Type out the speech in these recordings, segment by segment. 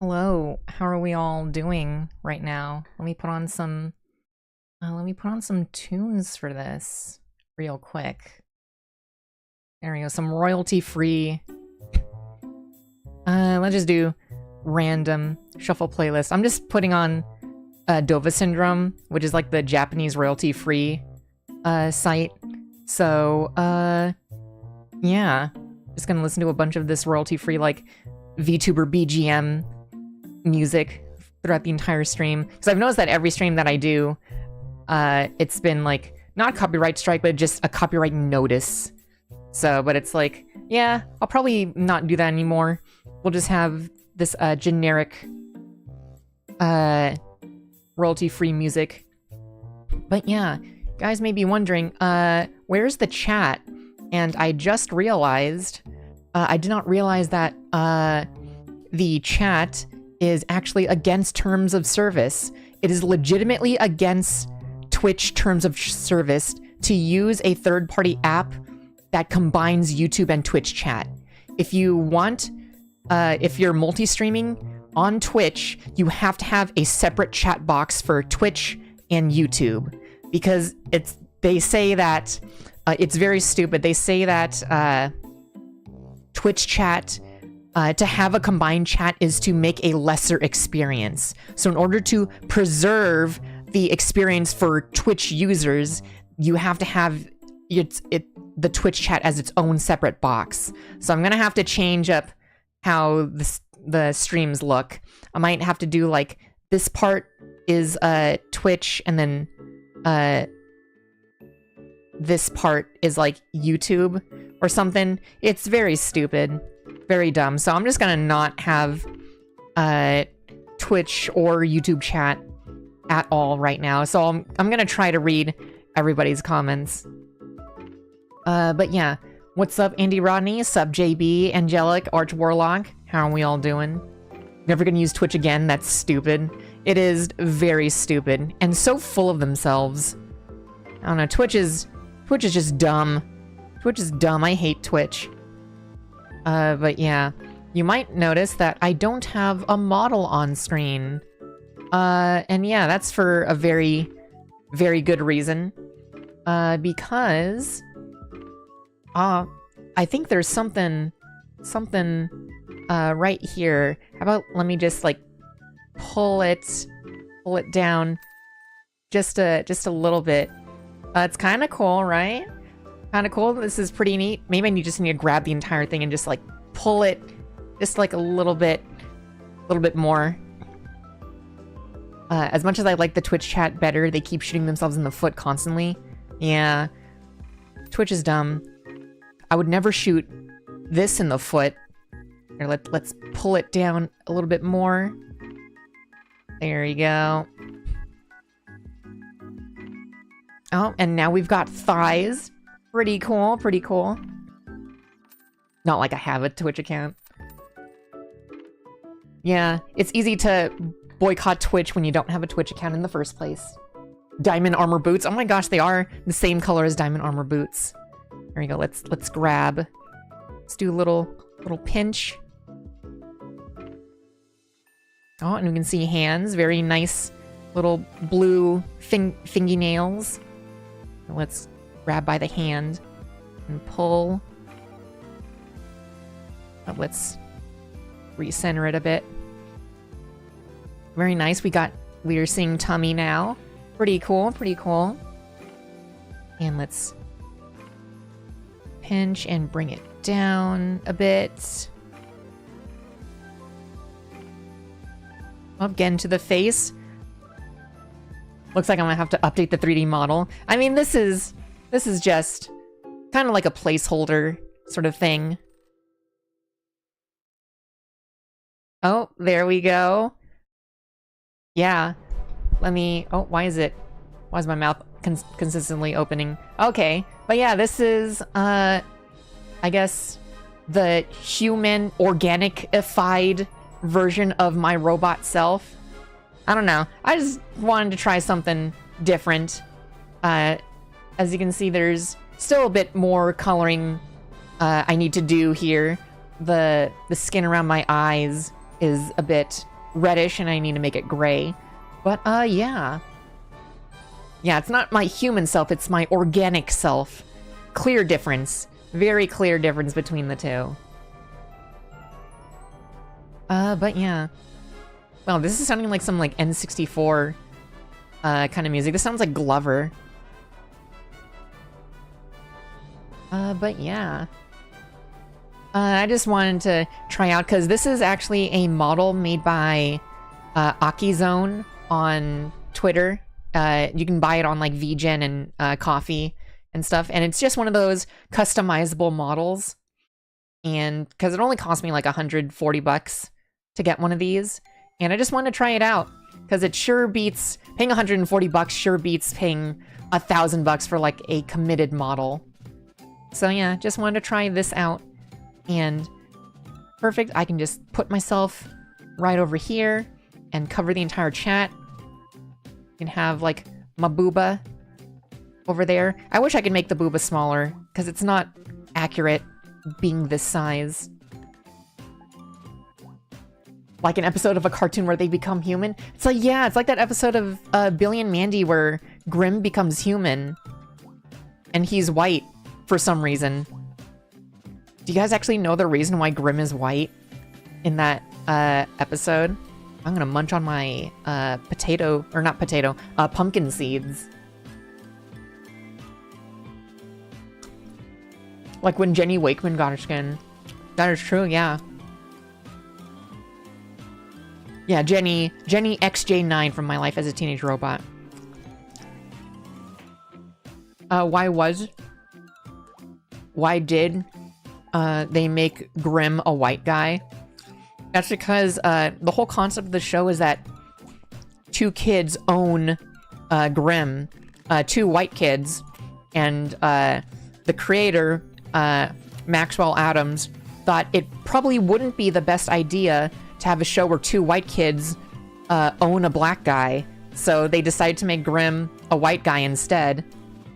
Hello, how are we all doing right now? Let me put on some tunes for this real quick. There we go, some royalty-free. Let's just do random shuffle playlist. I'm just putting on Dova Syndrome, which is like the Japanese royalty-free site. So, yeah. Just gonna listen to a bunch of this royalty-free, like, VTuber BGM music throughout the entire stream. Because I've noticed that every stream that I do, it's been, like, not copyright strike, but just a copyright notice. So, but it's like, yeah, I'll probably not do that anymore. We'll just have this, generic, royalty-free music. But yeah, guys may be wondering, where's the chat? And I just realized, I did not realize that, the chat is actually against terms of service. It is legitimately against Twitch terms of service to use a third-party app that combines YouTube and Twitch chat. If you want, if you're multi-streaming on Twitch, you have to have a separate chat box for Twitch and YouTube. Because they say that, it's very stupid. They say that, Twitch chat, to have a combined chat is to make a lesser experience. So in order to preserve the experience for Twitch users, you have to have the Twitch chat as its own separate box. So I'm gonna have to change up how the streams look. I might have to do like this part is Twitch, and then this part is like YouTube or something. It's very stupid, very dumb. So I'm just gonna not have Twitch or YouTube chat at all right now. So I'm gonna try to read everybody's comments. But yeah, what's up, Andy Rodney? Sub JB, Angelic, Arch Warlock? How are we all doing? Never gonna use Twitch again? That's stupid. It is very stupid and so full of themselves. I don't know. Twitch is just dumb. Twitch is dumb. I hate Twitch. But yeah, you might notice that I don't have a model on screen. And yeah, that's for a very, very good reason. Because I think there's something right here. How about let me just like pull it down just a little bit. It's kind of cool, right? Kind of cool. This is pretty neat. Maybe I just need to grab the entire thing and just like pull it just like a little bit more. As much as I like the Twitch chat better, they keep shooting themselves in the foot constantly. Yeah, Twitch is dumb. I would never shoot this in the foot. Here, let's pull it down a little bit more. There you go. Oh, and now we've got thighs. Pretty cool, pretty cool. Not like I have a Twitch account. Yeah, it's easy to boycott Twitch when you don't have a Twitch account in the first place. Diamond armor boots. Oh my gosh, they are the same color as diamond armor boots. There we go. Let's grab. Let's do a little pinch. Oh, and we can see hands. Very nice little blue fingernails. Let's grab by the hand and pull. Let's recenter it a bit. Very nice. We are seeing tummy now. Pretty cool, pretty cool. And let's pinch and bring it down a bit. Up again to the face. Looks like I'm gonna have to update the 3D model. I mean, this is just kind of like a placeholder sort of thing. Oh, there we go. Yeah. Let me... Oh, why is my mouth consistently opening? Okay. But yeah, this is, I guess, the human organicified version of my robot self. I don't know. I just wanted to try something different. As you can see, there's still a bit more coloring I need to do here. The skin around my eyes is a bit reddish and I need to make it gray. But, yeah. Yeah, it's not my human self, it's my organic self. Clear difference. Very clear difference between the two. But yeah. Well, this is sounding like some, like, N64, kind of music. This sounds like Glover. But yeah. I just wanted to try out, because this is actually a model made by, AkiZone on Twitter. You can buy it on, like, VGen and, Coffee and stuff. And it's just one of those customizable models. And, because it only cost me, like, 140 bucks to get one of these. And I just wanted to try it out. Because it sure beats... Paying 140 bucks sure beats paying 1,000 bucks for, like, a committed model. So yeah, just wanted to try this out. And perfect, I can just put myself right over here and cover the entire chat. You can have, like, my booba over there. I wish I could make the booba smaller, because it's not accurate being this size. Like an episode of a cartoon where they become human. It's like, yeah, it's like that episode of Billy and Mandy where Grimm becomes human. And he's white for some reason. Do you guys actually know the reason why Grimm is white in that episode? I'm gonna munch on my pumpkin seeds. Like when Jenny Wakeman got her skin. That is true, yeah. Yeah, Jenny XJ9 from My Life as a Teenage Robot. Why did they make Grimm a white guy? That's because the whole concept of the show is that two kids own Grimm, two white kids, and the creator, Maxwell Adams, thought it probably wouldn't be the best idea to have a show where two white kids own a black guy. So they decided to make Grimm a white guy instead.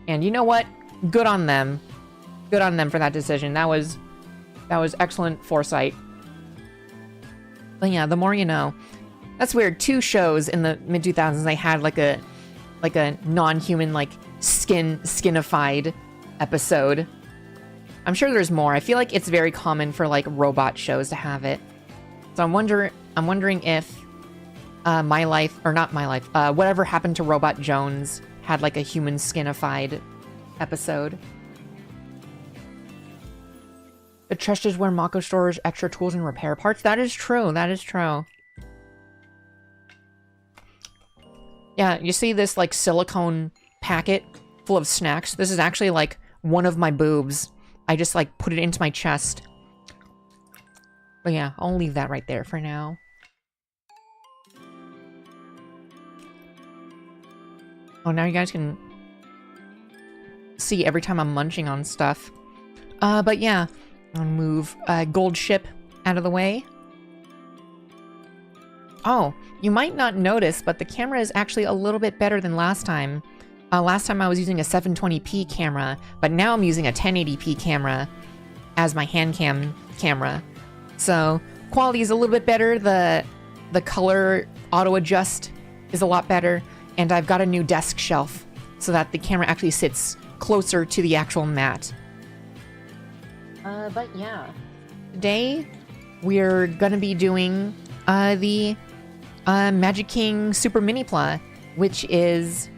And you know what? Good on them. Good on them for that decision. That was excellent foresight. But yeah, the more you know. That's weird. Two shows in the mid-2000s I had like a non-human, like skinified episode. I'm sure there's more. I feel like it's very common for like robot shows to have it. So I'm wondering if My Life, or not My Life, Whatever Happened to Robot Jones had like a human skinified episode. The chest is where Mako stores extra tools and repair parts. That is true. That is true. Yeah, you see this like silicone packet full of snacks? This is actually like one of my boobs. I just like put it into my chest. But yeah, I'll leave that right there for now. Oh, now you guys can see every time I'm munching on stuff. But yeah, I'll move Gold Ship out of the way. Oh, you might not notice, but the camera is actually a little bit better than last time. Last time I was using a 720p camera, but now I'm using a 1080p camera as my hand cam camera. So quality is a little bit better. The color auto adjust is a lot better, and I've got a new desk shelf so that the camera actually sits closer to the actual mat. But yeah, today we're gonna be doing the Magiking Super Mini-Pla, which is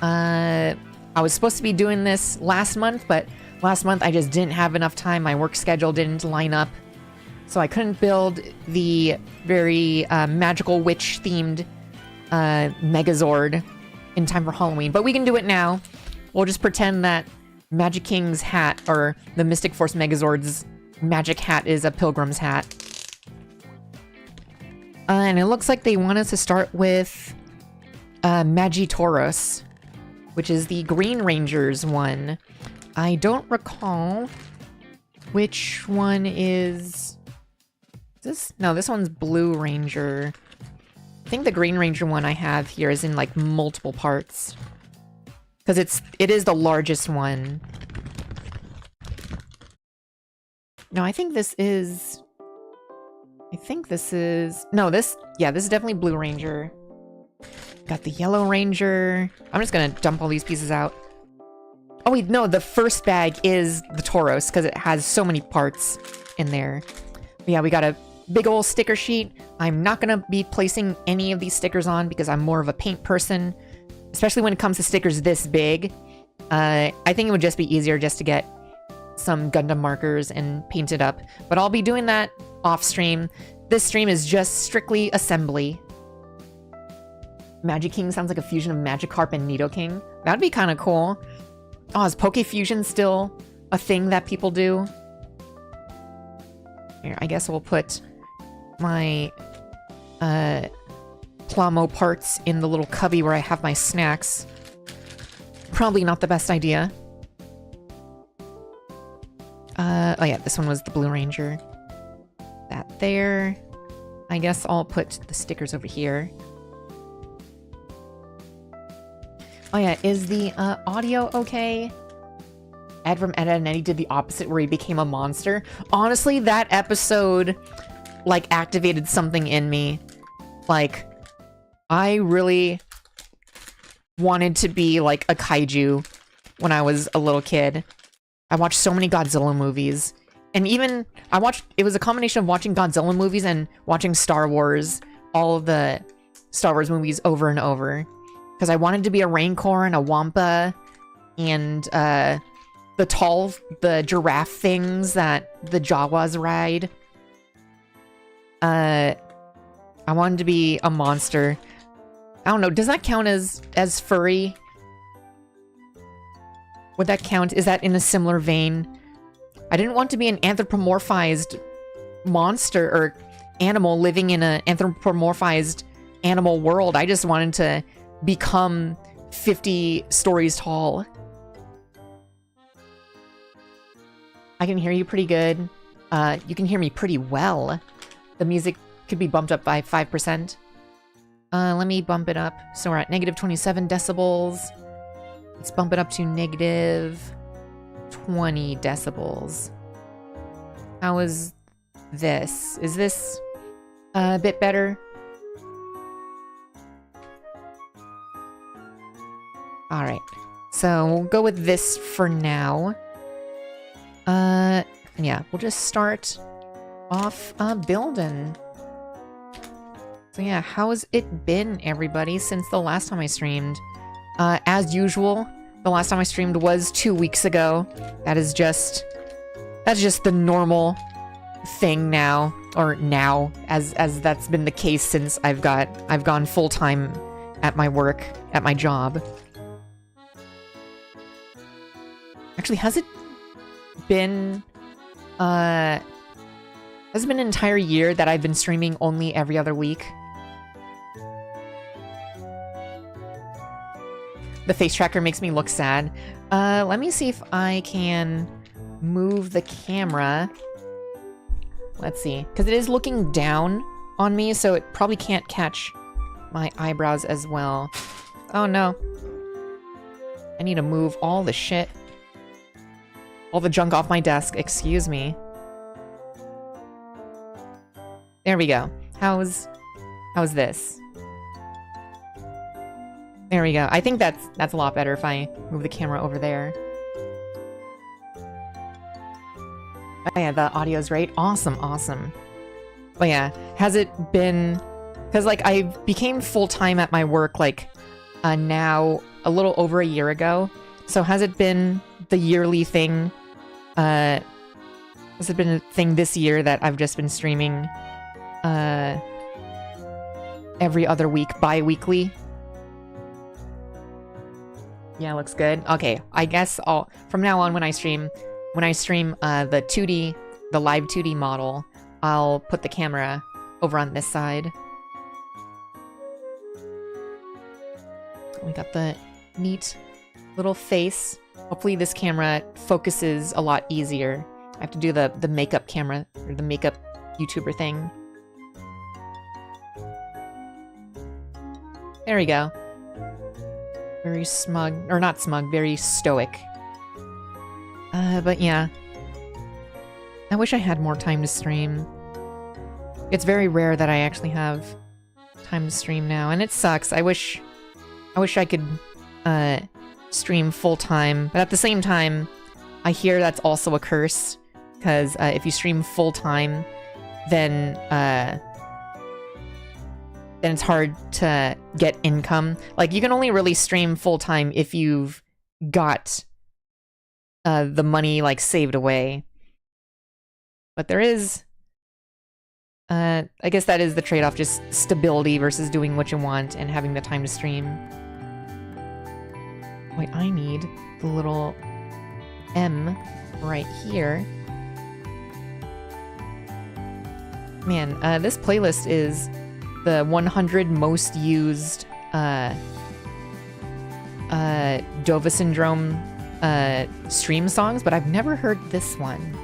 I was supposed to be doing this last month, but last month I just didn't have enough time. My work schedule didn't line up. So I couldn't build the very magical witch-themed Megazord in time for Halloween. But we can do it now. We'll just pretend that Magiking's hat, or the Mystic Force Megazord's magic hat, is a pilgrim's hat. And it looks like they want us to start with Magitaurus, which is the Green Ranger's one. I don't recall which one is... this? No, this one's Blue Ranger. I think the Green Ranger one I have here is in like multiple parts. Because it is the largest one. No, I think this is... I think this is... No, this... Yeah, this is definitely Blue Ranger. Got the Yellow Ranger. I'm just gonna dump all these pieces out. Oh wait, no, the first bag is the Tauros because it has so many parts in there. But yeah, we got a big old sticker sheet. I'm not gonna be placing any of these stickers on because I'm more of a paint person, especially when it comes to stickers this big. I think it would just be easier just to get some Gundam markers and paint it up. But I'll be doing that off stream. This stream is just strictly assembly. Magiking sounds like a fusion of Magikarp and Nidoking. That'd be kind of cool. Oh, is Poke Fusion still a thing that people do? Here, I guess we'll put my Plamo parts in the little cubby where I have my snacks. Probably not the best idea. Oh yeah, this one was the Blue Ranger. That there. I guess I'll put the stickers over here. Oh yeah, is the audio okay? Ed from Ed, Edd n Eddy did the opposite where he became a monster. Honestly, that episode, like, activated something in me. Like, I really wanted to be, like, a kaiju when I was a little kid. I watched so many Godzilla movies. And even, it was a combination of watching Godzilla movies and watching Star Wars, all of the Star Wars movies over and over. Because I wanted to be a Rancor and a Wampa and the giraffe things that the Jawas ride. I wanted to be a monster. I don't know, does that count as furry? Would that count? Is that in a similar vein? I didn't want to be an anthropomorphized monster or animal living in an anthropomorphized animal world. I just wanted to become 50 stories tall. I can hear you pretty good. You can hear me pretty well. The music could be bumped up by 5%. Let me bump it up. So we're at negative 27 decibels. Let's bump it up to negative 20 decibels. How is this? Is this a bit better? Alright, so we'll go with this for now. Yeah, we'll just start off building. So yeah, how's it been, everybody, since the last time I streamed? As usual, the last time I streamed was 2 weeks ago. That's just the normal thing now, or now, as that's been the case since I've gone full-time at my work, at my job. Actually, has it been an entire year that I've been streaming only every other week? The face tracker makes me look sad. Let me see if I can move the camera. Let's see, because it is looking down on me, so it probably can't catch my eyebrows as well. Oh no. I need to move all the shit. All the junk off my desk, excuse me. There we go. How's this? There we go. I think that's a lot better if I move the camera over there. Oh yeah, the audio's great. Awesome, awesome. But yeah, has it been... Because, like, I became full-time at my work, like, now a little over a year ago. So has it been the yearly thing? Has it been a thing this year that I've just been streaming every other week, bi-weekly? Yeah, looks good. Okay, I guess from now on when I stream the 2D, the live 2D model, I'll put the camera over on this side. We got the neat little face. Hopefully this camera focuses a lot easier. I have to do the makeup camera, or the makeup YouTuber thing. There we go. Very smug, or not smug, very stoic. But yeah. I wish I had more time to stream. It's very rare that I actually have time to stream now, and it sucks. I wish I could stream full time, but at the same time, I hear that's also a curse, because if you stream full time, then it's hard to get income. Like, you can only really stream full time if you've got the money like saved away. But there is, I guess that is the trade-off, just stability versus doing what you want and having the time to stream. Wait, I need the little M right here. Man, this playlist is the 100 most used Dova Syndrome stream songs, but I've never heard this one.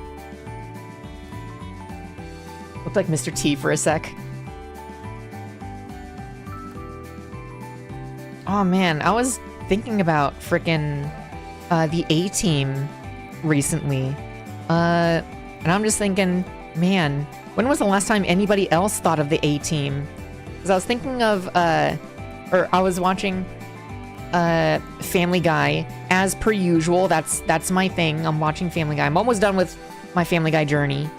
Looked like Mr. T for a sec. Oh man, I was thinking about frickin' the A-Team recently. And I'm just thinking, man, when was the last time anybody else thought of the A-Team? Because I was thinking of, or I was watching Family Guy, as per usual. That's my thing. I'm watching Family Guy. I'm almost done with my Family Guy journey.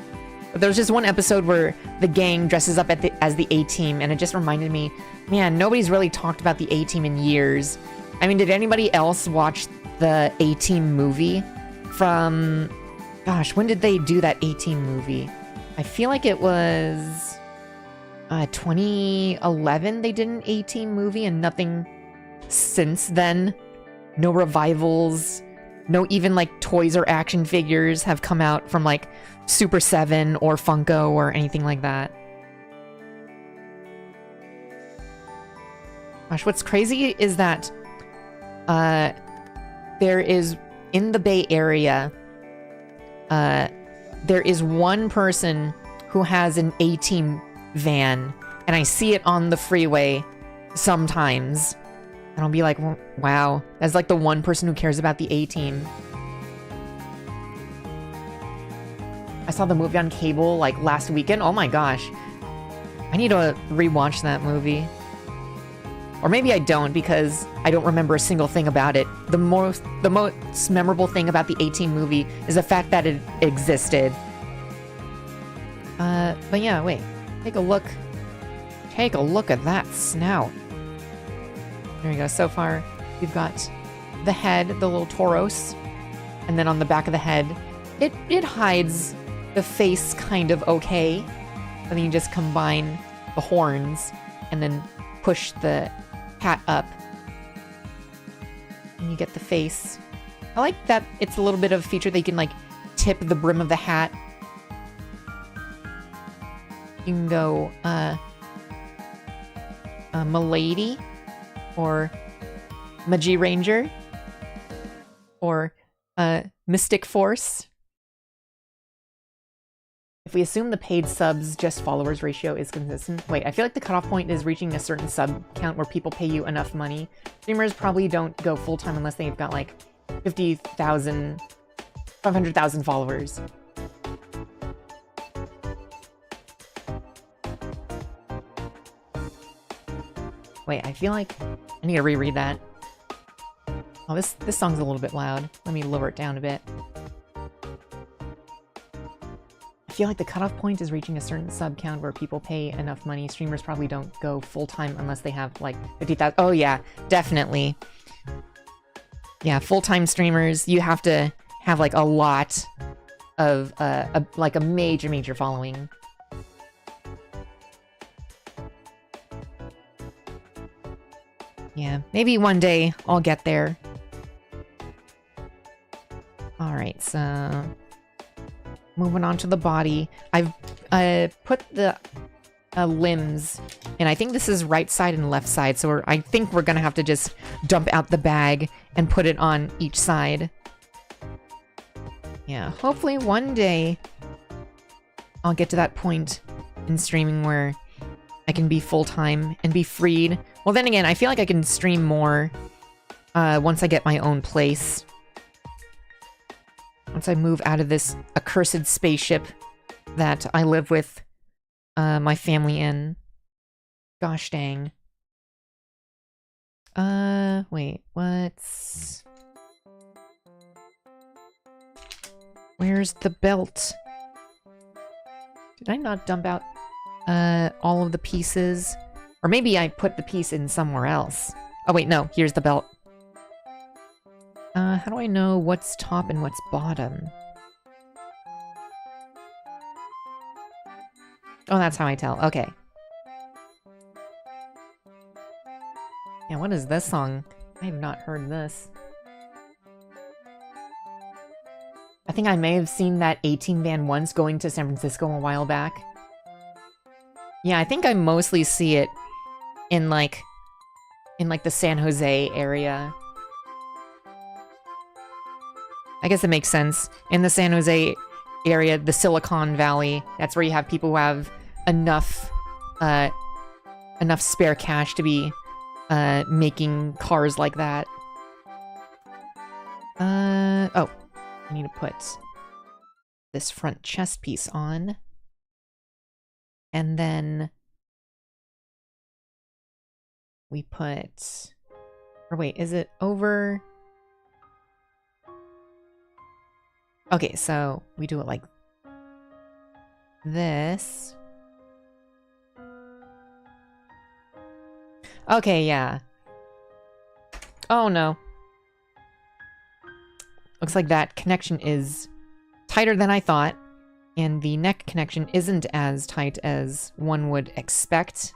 But there was just one episode where the gang dresses up as the A-Team, and it just reminded me, man, nobody's really talked about the A-Team in years. I mean, did anybody else watch the A-Team movie from... Gosh, when did they do that A-Team movie? I feel like it was 2011 they did an A-Team movie, and nothing since then. No revivals, no even like toys or action figures have come out from like Super 7 or Funko or anything like that. Gosh, what's crazy is that there is, in the Bay Area, there is one person who has an A-Team van, and I see it on the freeway sometimes, and I'll be like, wow, that's like the one person who cares about the A-Team. I saw the movie on cable like last weekend. Oh my gosh, I need to rewatch that movie. Or maybe I don't, because I don't remember a single thing about it. The most memorable thing about the A-Team movie is the fact that it existed. But yeah, wait. Take a look. Take a look at that snout. There we go. So far, we've got the head, the little Tauros, and then on the back of the head, it hides the face kind of okay. And then you just combine the horns and then push the hat up, and you get the face. I like that it's a little bit of a feature that you can like tip the brim of the hat. You can go Milady, or Magi Ranger, or Mystic Force. If we assume the paid subs just followers ratio is consistent... Wait, I feel like the cutoff point is reaching a certain sub count where people pay you enough money. Streamers probably don't go full-time unless they've got like 50,000, 500,000 followers. Wait, I feel like I need to reread that. Oh, this song's a little bit loud. Let me lower it down a bit. I feel like the cutoff point is reaching a certain sub count where people pay enough money. Streamers probably don't go full-time unless they have like 50,000. Oh yeah, definitely. Yeah, full-time streamers, you have to have like a lot of like a major following. Yeah, maybe one day I'll get there. Alright, so moving on to the body. I've put the limbs, and I think this is right side and left side, so I think we're gonna have to just dump out the bag and put it on each side. Yeah, hopefully one day I'll get to that point in streaming where I can be full-time and be freed. Well, then again, I feel like I can stream more once I get my own place. Once I move out of this accursed spaceship that I live with my family in. Gosh dang. Wait, what's... Where's the belt? Did I not dump out, all of the pieces? Or maybe I put the piece in somewhere else. Oh wait, no, here's the belt. How do I know what's top and what's bottom? Oh, that's how I tell. Okay. Yeah, what is this song? I have not heard this. I think I may have seen that 18 van once going to San Francisco a while back. Yeah, I think I mostly see it in like the San Jose area. I guess it makes sense. In the San Jose area, the Silicon Valley, that's where you have people who have enough spare cash to be making cars like that. Oh, I need to put this front chest piece on. And then we put, or wait, is it over? Okay, so we do it like this. Okay, yeah. Oh no. Looks like that connection is tighter than I thought, and the neck connection isn't as tight as one would expect.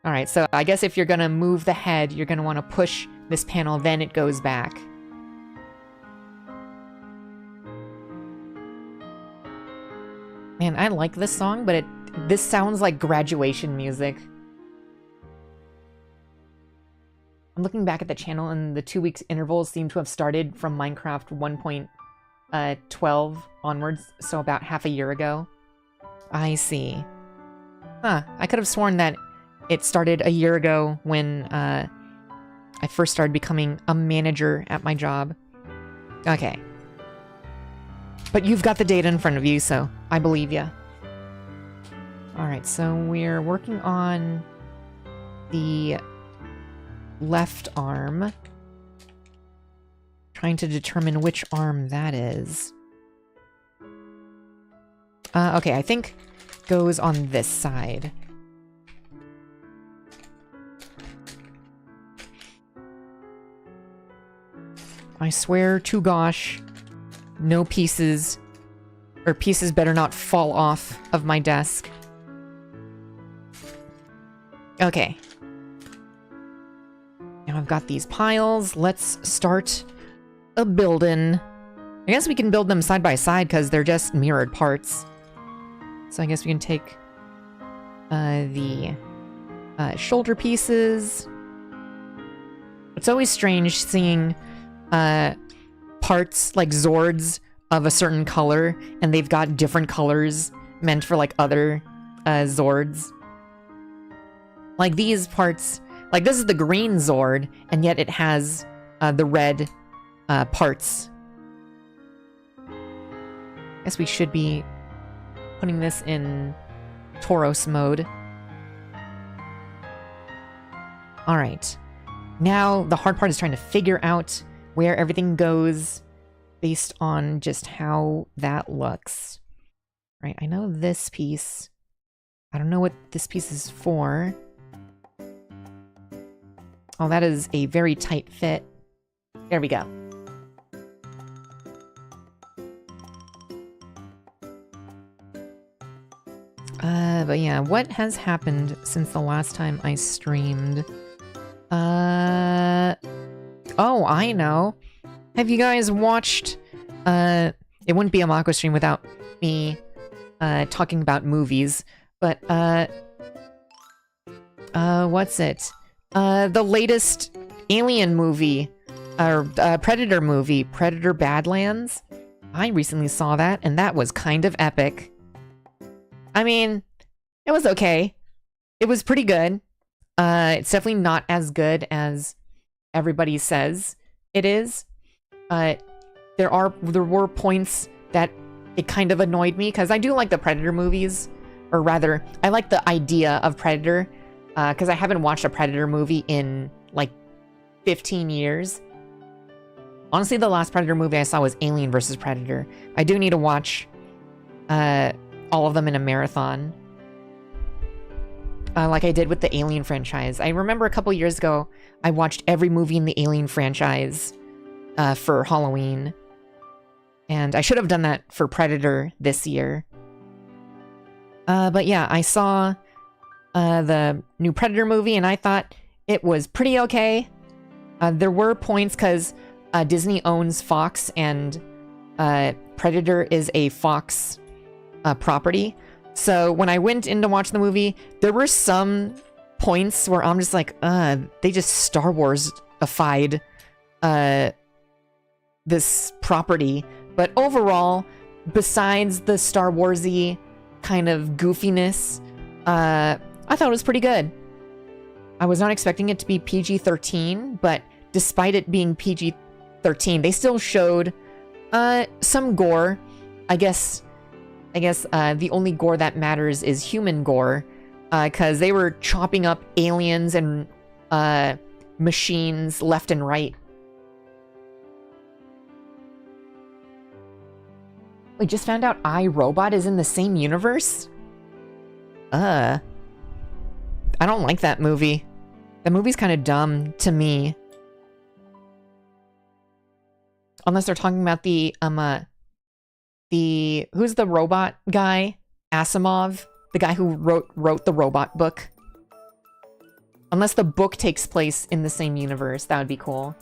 Alright, so I guess if you're gonna move the head, you're gonna want to push this panel, then it goes back. Man, I like this song, but this sounds like graduation music. I'm looking back at the channel, and the 2 weeks intervals seem to have started from Minecraft 1.12 onwards, so about half a year ago. I see. Huh, I could have sworn that it started a year ago when I first started becoming a manager at my job. Okay. But you've got the data in front of you, so I believe ya. Alright, so we're working on the left arm. Trying to determine which arm that is. Okay, I think it goes on this side. I swear to gosh, no pieces, or pieces better not fall off of my desk. Okay. Now I've got these piles. Let's start a building. I guess we can build them side by side because they're just mirrored parts. So I guess we can take the shoulder pieces. It's always strange seeing parts like Zords of a certain color, and they've got different colors meant for like other Zords. Like these parts, like this is the green Zord, and yet it has the red parts. Guess we should be putting this in Tauros mode. Alright. Now the hard part is trying to figure out where everything goes based on just how that looks. Right, I know this piece. I don't know what this piece is for. Oh, that is a very tight fit. There we go. But yeah, what has happened since the last time I streamed? Oh, I know. Have you guys watched, it wouldn't be a Mako stream without me, talking about movies, but, what's it? The latest Alien movie, or, Predator movie, Predator Badlands. I recently saw that, and that was kind of epic. I mean, it was okay. It was pretty good. It's definitely not as good as everybody says it is. There were points that it kind of annoyed me, because I do like the Predator movies, or rather, I like the idea of Predator, because I haven't watched a Predator movie in, like, 15 years. Honestly, the last Predator movie I saw was Alien vs. Predator. I do need to watch all of them in a marathon, like I did with the Alien franchise. I remember a couple years ago, I watched every movie in the Alien franchise for Halloween. And I should have done that for Predator this year. But yeah, I saw the new Predator movie, and I thought it was pretty okay. There were points, because Disney owns Fox, and Predator is a Fox property. So when I went in to watch the movie, there were some points where I'm just like, they just Star Wars-ified this property. But overall, besides the Star Wars-y kind of goofiness, I thought it was pretty good. I was not expecting it to be PG-13, but despite it being PG-13, they still showed some gore. I guess the only gore that matters is human gore, because they were chopping up aliens and machines left and right. We just found out I, Robot is in the same universe? I don't like that movie. The movie's kind of dumb to me. Unless they're talking about the who's the robot guy? Asimov? The guy who wrote the robot book. Unless the book takes place in the same universe, that would be cool.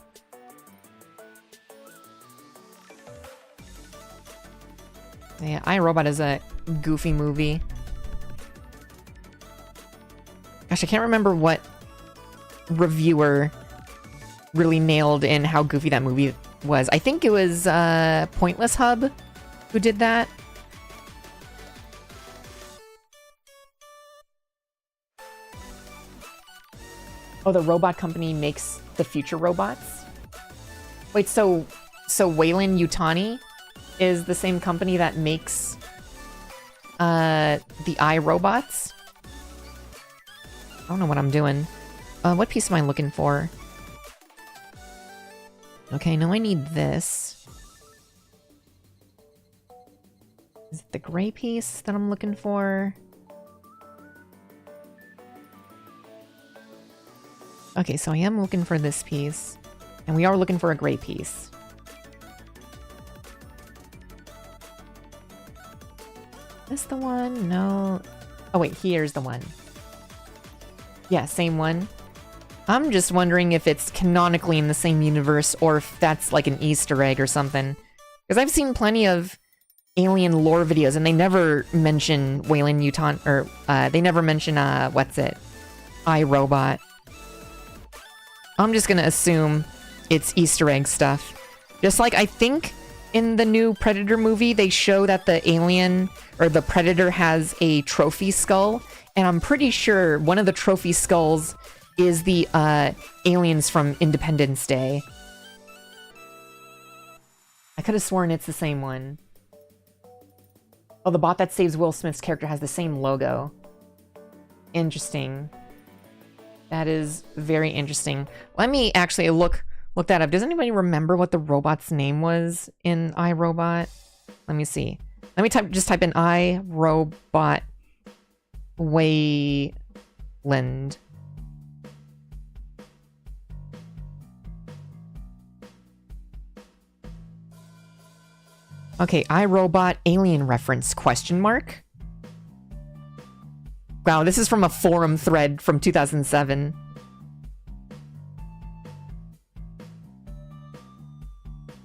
Yeah, I, Robot is a goofy movie. Gosh, I can't remember what reviewer really nailed in how goofy that movie was. I think it was Pointless Hub who did that. Oh, the robot company makes the future robots? Wait, so Weyland Yutani is the same company that makes the iRobots? I don't know what I'm doing. What piece am I looking for? Okay, now I need this. Is it the gray piece that I'm looking for? Okay, so I am looking for this piece. And we are looking for a gray piece. Is this the one? No. Oh wait, here's the one. Yeah, same one. I'm just wondering if it's canonically in the same universe, or if that's like an Easter egg or something. Because I've seen plenty of alien lore videos, and they never mention Weyland Yutani, or they never mention, what's it? iRobot. I'm just gonna assume it's Easter egg stuff. Just like I think in the new Predator movie, they show that the alien, or the Predator, has a trophy skull, and I'm pretty sure one of the trophy skulls is the aliens from Independence Day. I could have sworn it's the same one. Oh, the bot that saves Will Smith's character has the same logo. Interesting. That is very interesting. Let me actually look that up. Does anybody remember what the robot's name was in iRobot? Let me see. Let me just type in iRobot Weyland. Okay, iRobot alien reference, question mark? Wow, this is from a forum thread from 2007.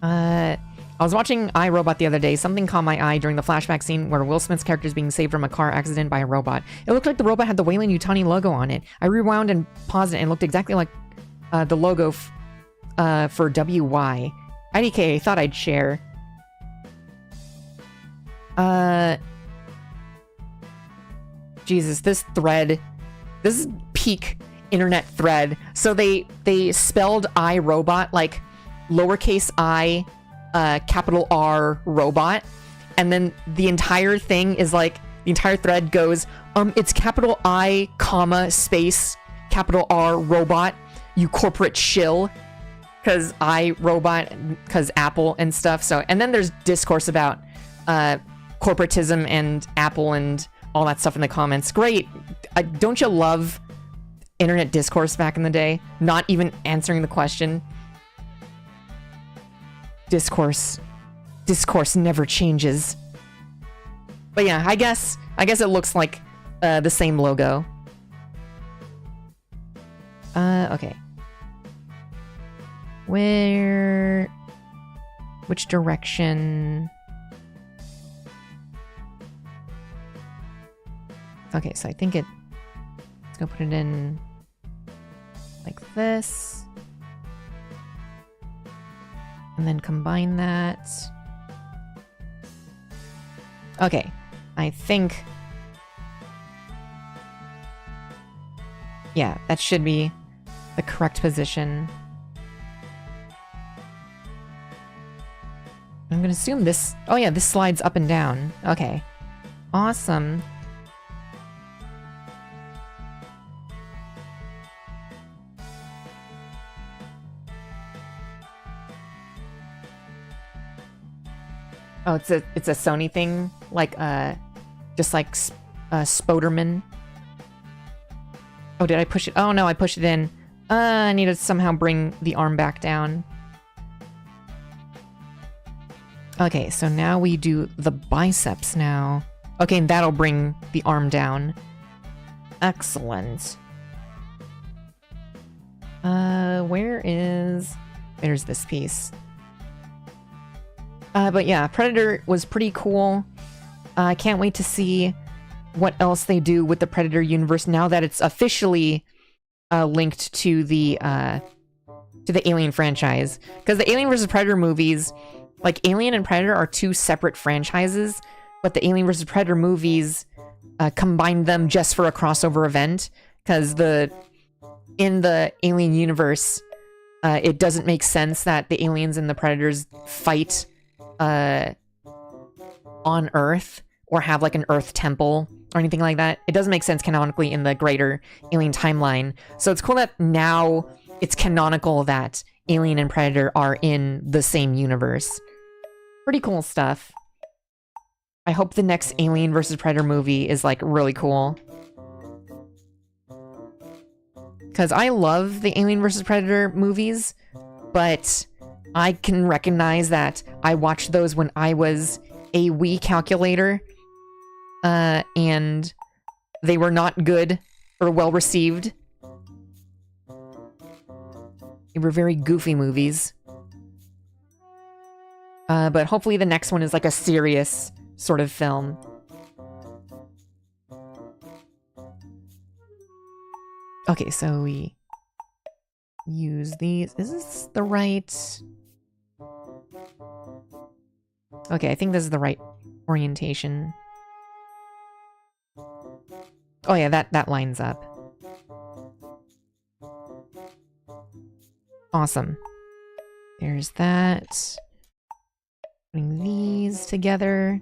I was watching iRobot the other day. Something caught my eye during the flashback scene where Will Smith's character is being saved from a car accident by a robot. It looked like the robot had the Weyland Yutani logo on it. I rewound and paused it, and it looked exactly like the logo for WY. IDK, I thought I'd share. Jesus, this thread, this is peak internet thread. So they spelled iRobot like lowercase I, capital R, robot, and then the entire thing is like, the entire thread goes, it's capital I, comma, space, capital R, robot, you corporate shill. Because I, robot, because Apple and stuff. So, and then there's discourse about corporatism and Apple and all that stuff in the comments. Great. Don't you love internet discourse back in the day? Not even answering the question. Discourse never changes. But yeah, I guess it looks like the same logo. Okay. Which direction? Okay, so I think let's go put it in like this. And then combine that. Okay, I think, yeah, that should be the correct position. I'm gonna assume this... Oh yeah, this slides up and down. Okay. Awesome. Oh, it's a Sony thing? Like, just like Spoderman? Oh, did I push it? Oh no, I pushed it in. I need to somehow bring the arm back down. Okay, so now we do the biceps now. Okay, and that'll bring the arm down. Excellent. There's this piece. But yeah, Predator was pretty cool. I can't wait to see what else they do with the Predator universe now that it's officially linked to the Alien franchise. Because the Alien vs. Predator movies, like Alien and Predator are two separate franchises, but the Alien vs. Predator movies combined them just for a crossover event. Because in the Alien universe, it doesn't make sense that the aliens and the Predators fight on Earth or have like an Earth temple or anything like that. It doesn't make sense canonically in the greater Alien timeline. So it's cool that now it's canonical that Alien and Predator are in the same universe. Pretty cool stuff. I hope the next Alien vs. Predator movie is like really cool. Because I love the Alien vs. Predator movies, but I can recognize that I watched those when I was a Wii calculator, and they were not good or well received. They were very goofy movies. But hopefully the next one is like a serious sort of film. Okay, so we use these. Is this the right... Okay, I think this is the right orientation. Oh yeah, that lines up. Awesome. There's that. Putting these together.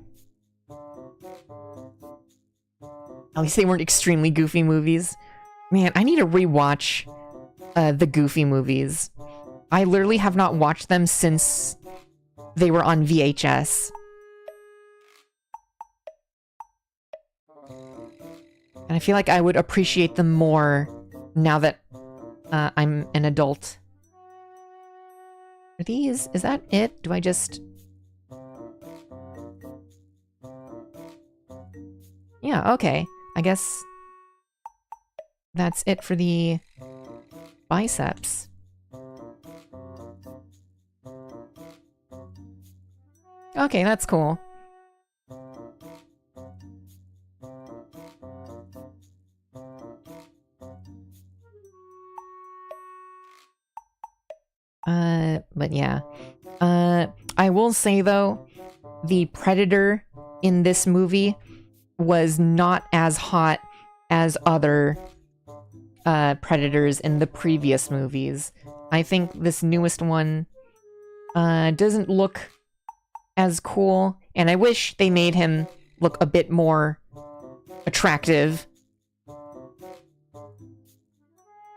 At least they weren't extremely goofy movies. Man, I need to rewatch the Goofy movies. I literally have not watched them since they were on VHS. And I feel like I would appreciate them more now that I'm an adult. Are these... Is that it? Do I just... Yeah, okay. I guess that's it for the biceps. Okay, that's cool. But yeah. I will say though, the Predator in this movie was not as hot as other Predators in the previous movies. I think this newest one doesn't look as cool, and I wish they made him look a bit more attractive.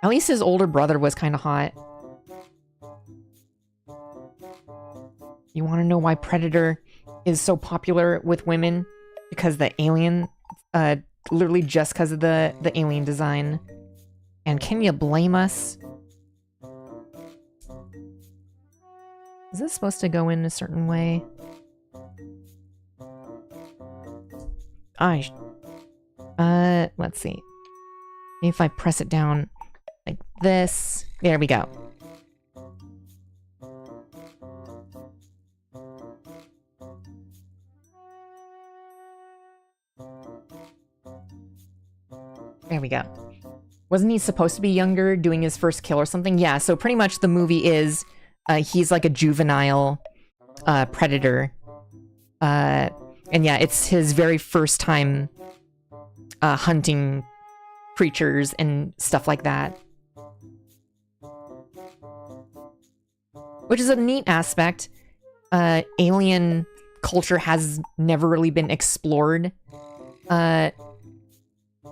At least his older brother was kind of hot. You want to know why Predator is so popular with women? Because the alien, literally just because of the alien design. And can you blame us? Is this supposed to go in a certain way? Let's see. If I press it down like this, there we go. There we go. Wasn't he supposed to be younger, doing his first kill or something? Yeah, so pretty much the movie is, he's like a juvenile predator. And yeah, it's his very first time hunting creatures and stuff like that. Which is a neat aspect. Alien culture has never really been explored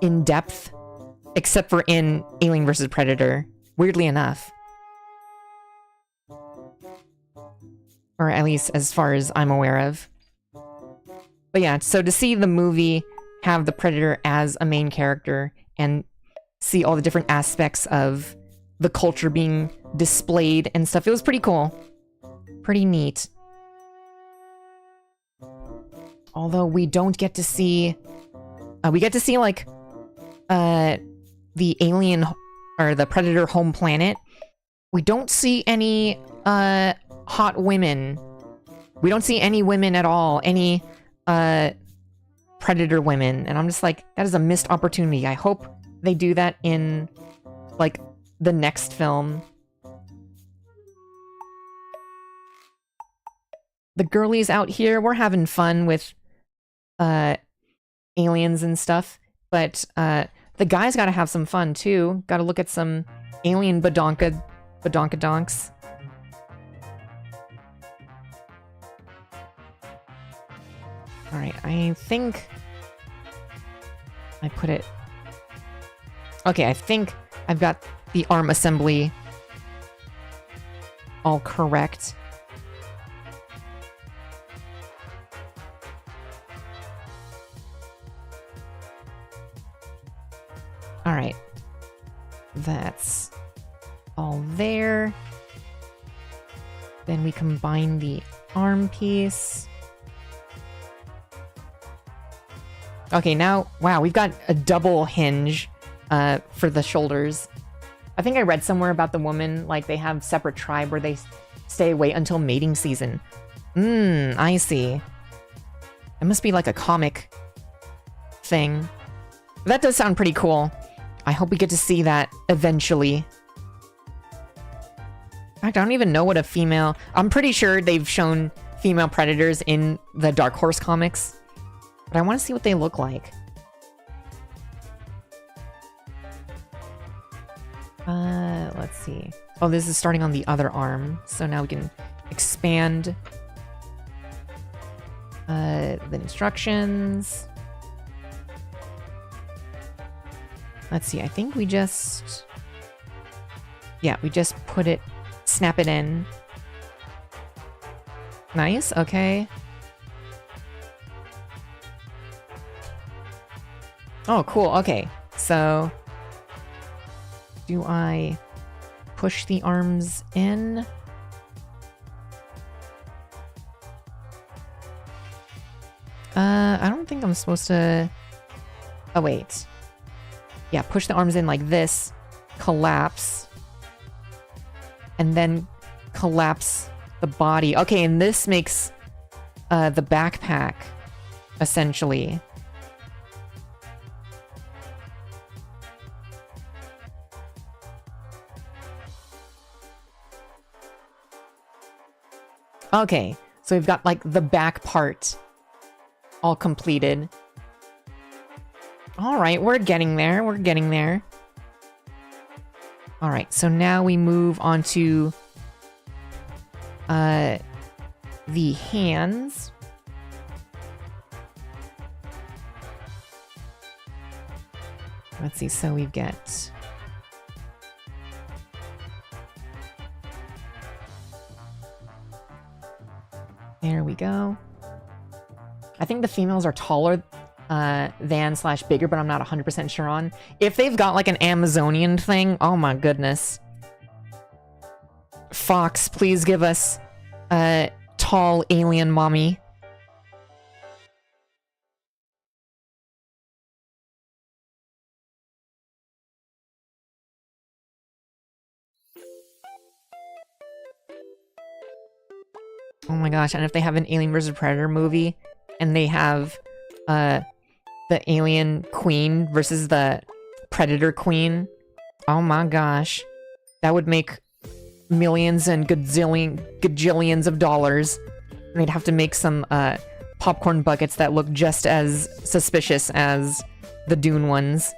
in depth, except for in Alien vs. Predator, weirdly enough. Or at least as far as I'm aware of. But yeah, so to see the movie have the Predator as a main character and see all the different aspects of the culture being displayed and stuff, it was pretty cool. Pretty neat. Although we don't get to see... we get to see, like, the alien, or the Predator home planet. We don't see any, hot women. We don't see any women at all. Any, Predator women. And I'm just like, that is a missed opportunity. I hope they do that in, like, the next film. The girlies out here, we're having fun with, aliens and stuff. But, the guys gotta have some fun, too. Gotta look at some alien badonkadonks. Alright, I think... I put it... Okay, I think I've got the arm assembly all correct. Alright. That's all there. Then we combine the arm piece. Okay, now, wow, we've got a double hinge for the shoulders. I think I read somewhere about the woman, like they have separate tribe where they stay away until mating season. I see. It must be like a comic thing. That does sound pretty cool. I hope we get to see that eventually. In fact, I don't even know what a female... I'm pretty sure they've shown female predators in the Dark Horse comics. But I want to see what they look like. Let's see. Oh, this is starting on the other arm. So now we can expand the instructions. Let's see, I think we just... Yeah, we just put it... Snap it in. Nice, okay. Oh, cool, okay. So... Do I push the arms in? I don't think I'm supposed to... Oh, wait. Yeah, push the arms in like this, collapse, and then collapse the body. Okay, and this makes the backpack, essentially. Okay, so we've got like the back part all completed. Alright, we're getting there. We're getting there. Alright, so now we move on to the hands. Let's see, so we get... There we go. I think the females are taller than / bigger, but I'm not 100% sure on. If they've got like an Amazonian thing, oh my goodness. Fox, please give us a tall alien mommy. Oh my gosh, and if they have an Alien vs. Predator movie, and they have, the alien queen versus the predator queen, oh my gosh. That would make millions and gajillions of dollars. And they'd have to make some, popcorn buckets that look just as suspicious as the Dune ones.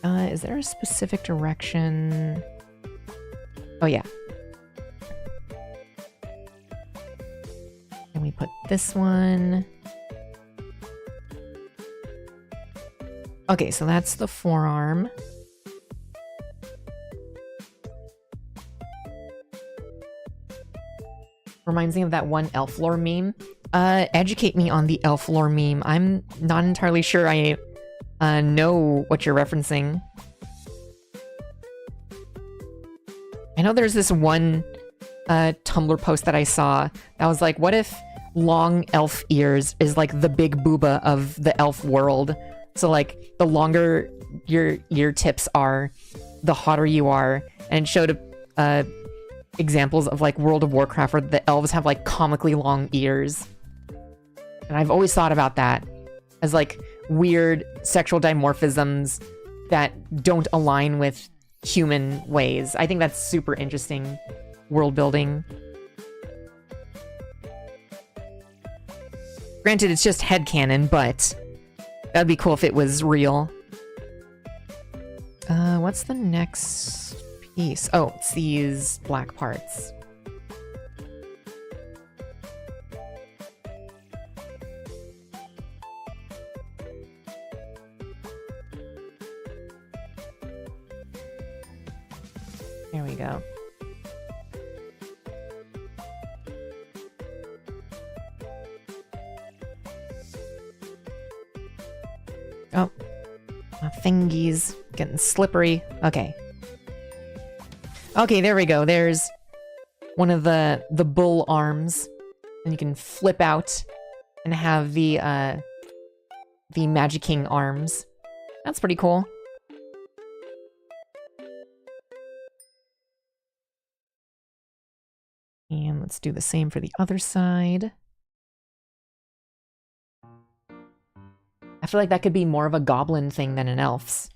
Is there a specific direction? Oh, yeah. And we put this one. Okay, so that's the forearm. Reminds me of that one elf lore meme. Educate me on the elf lore meme. I'm not entirely sure I know what you're referencing. I know there's this one Tumblr post that I saw that was like, what if long elf ears is like the big booba of the elf world? So like, the longer your ear tips are, the hotter you are. And it showed examples of like World of Warcraft where the elves have like comically long ears. And I've always thought about that as like weird sexual dimorphisms that don't align with human ways. I think that's super interesting world building. Granted, it's just headcanon, but that'd be cool if it was real. What's the next piece? Oh, it's these black parts. There we go. Oh, my fingies getting slippery. Okay. Okay, there we go. There's one of the bull arms, and you can flip out and have the Magiking arms. That's pretty cool. And let's do the same for the other side. I feel like that could be more of a goblin thing than an elf's.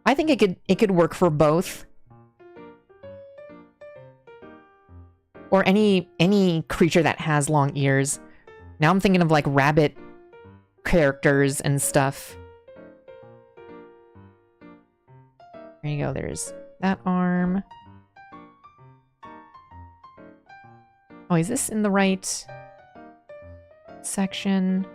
I think it could work for both. Or any creature that has long ears. Now I'm thinking of like rabbit characters and stuff. There you go, there's that arm. Oh, is this in the right section?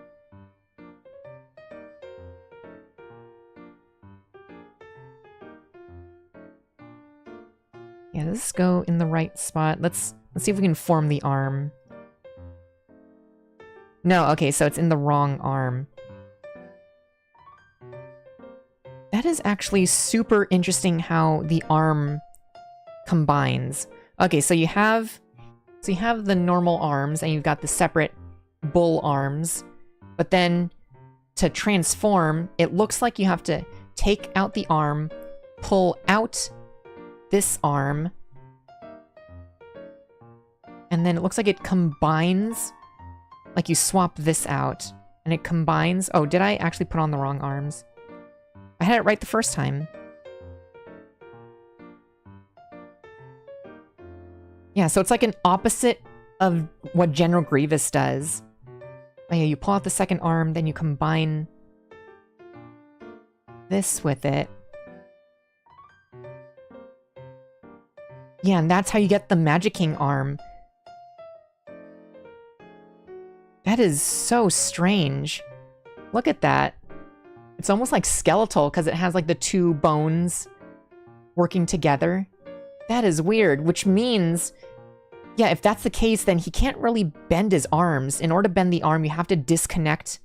Yeah, does this go in the right spot? Let's see if we can form the arm. No, okay, so it's in the wrong arm. That is actually super interesting how the arm combines. Okay, so you have the normal arms and you've got the separate bull arms, but then to transform, it looks like you have to take out the arm, pull out this arm, and then it looks like it combines, like you swap this out and it combines. Oh, did I actually put on the wrong arms? I had it right the first time. Yeah, so it's like an opposite of what General Grievous does. Oh yeah, you pull out the second arm, then you combine this with it. Yeah, and that's how you get the Magiking arm. That is so strange. Look at that. It's almost like skeletal because it has like the two bones working together. That is weird, which means, yeah, if that's the case, then he can't really bend his arms. In order to bend the arm, you have to disconnect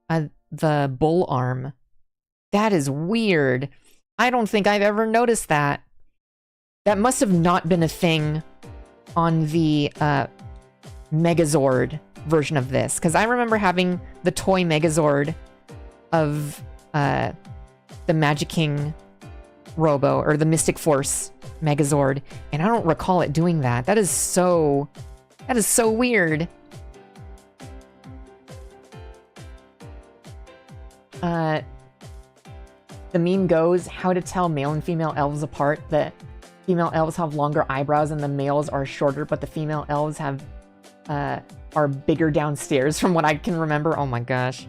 the bull arm. That is weird. I don't think I've ever noticed that. That must have not been a thing on the Megazord version of this, because I remember having the toy Megazord of the Magiking Robo, or the Mystic Force Megazord, and I don't recall it doing that. That is so weird. The meme goes, how to tell male and female elves apart. The female elves have longer eyebrows and the males are shorter, but the female elves have are bigger downstairs from what I can remember. Oh my gosh.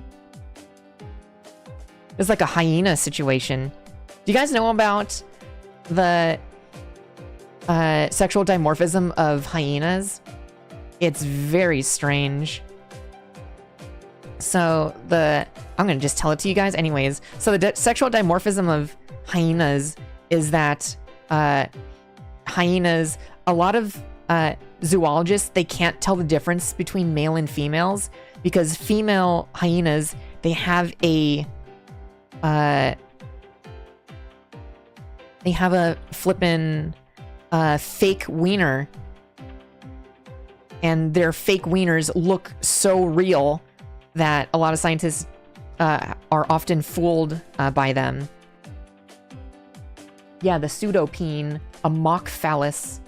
It's like a hyena situation. Do you guys know about the sexual dimorphism of hyenas? It's very strange. So I'm gonna just tell it to you guys anyways. So the sexual dimorphism of hyenas is that hyenas, a lot of zoologists, they can't tell the difference between male and females because female hyenas, they have a flippin' fake wiener, and their fake wieners look so real that a lot of scientists are often fooled by them. Yeah, the pseudopene, a mock phallus.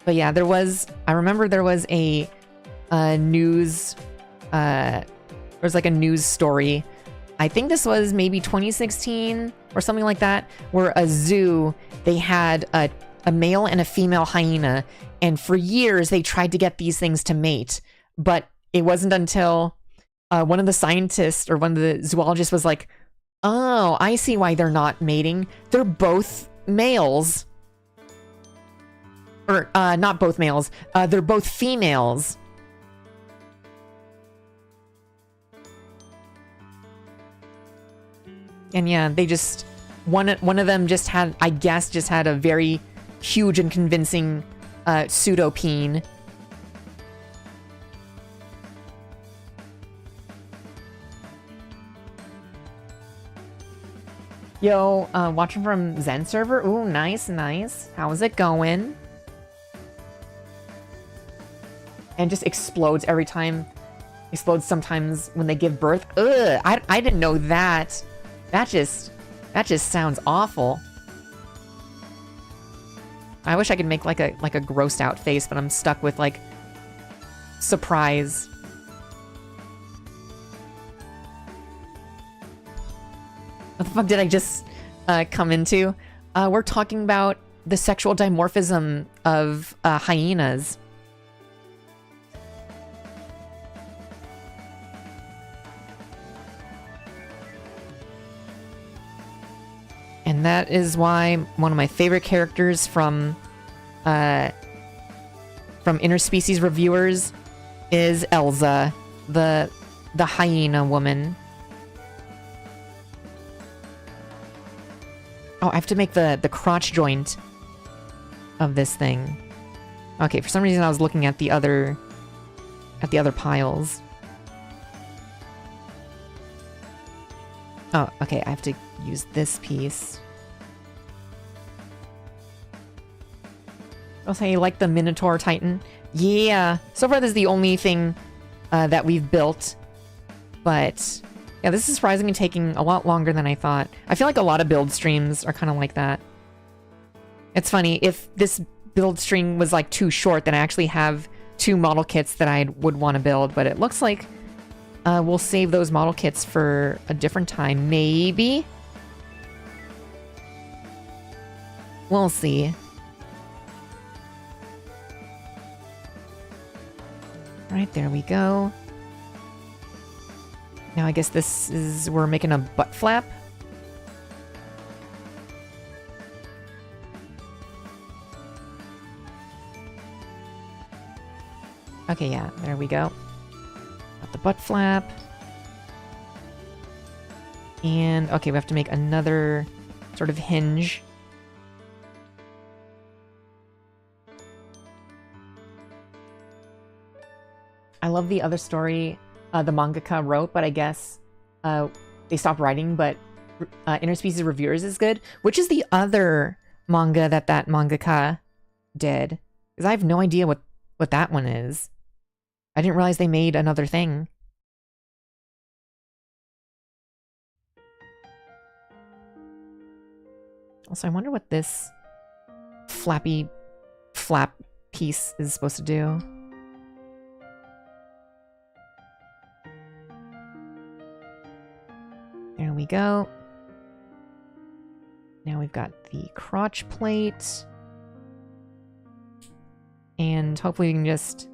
But yeah, I remember there was a news, there was like a news story. I think this was maybe 2016 or something like that, where a zoo, they had a male and a female hyena, and for years they tried to get these things to mate, but it wasn't until one of the scientists or one of the zoologists was like, oh, I see why they're not mating. They're both males. Or, not both males. They're both females. And yeah, they just... One of them just had, I guess, just had a very huge and convincing pseudopene. Yo, watching from Zen server. Ooh, nice, nice. How's it going? And just explodes every time. Explodes sometimes when they give birth. Ugh, I didn't know that. That just sounds awful. I wish I could make like a grossed out face, but I'm stuck with like surprise. What the fuck did I just come into? We're talking about the sexual dimorphism of hyenas. And that is why one of my favorite characters from Interspecies Reviewers is Elsa, the hyena woman. Oh, I have to make the crotch joint of this thing. Okay, for some reason I was looking at the other piles. Oh, okay, I have to use this piece. I'll say, like the Minotaur Titan. Yeah, so far this is the only thing that we've built. But yeah, this is surprisingly taking a lot longer than I thought. I feel like a lot of build streams are kind of like that. It's funny, if this build stream was like too short, then I actually have 2 model kits that I would want to build. But it looks like we'll save those model kits for a different time, maybe? We'll see. Right, there we go. Now I guess this is... we're making a butt flap. Okay, yeah, there we go. Got the butt flap. And, okay, we have to make another sort of hinge. I love the other story the mangaka wrote, but I guess they stopped writing, but Interspecies Reviewers is good. Which is the other manga that mangaka did? Because I have no idea what that one is. I didn't realize they made another thing. Also, I wonder what this flappy flap piece is supposed to do. There we go. Now we've got the crotch plate. And hopefully we can just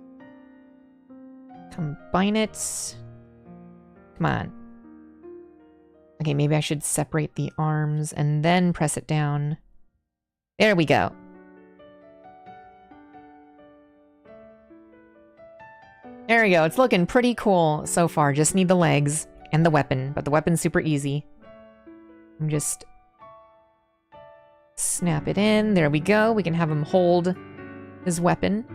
combine it. Come on. Okay, maybe I should separate the arms and then press it down. There we go. There we go. It's looking pretty cool so far. Just need the legs and the weapon, but the weapon's super easy. I'm just snap it in. There we go. We can have him hold his weapon.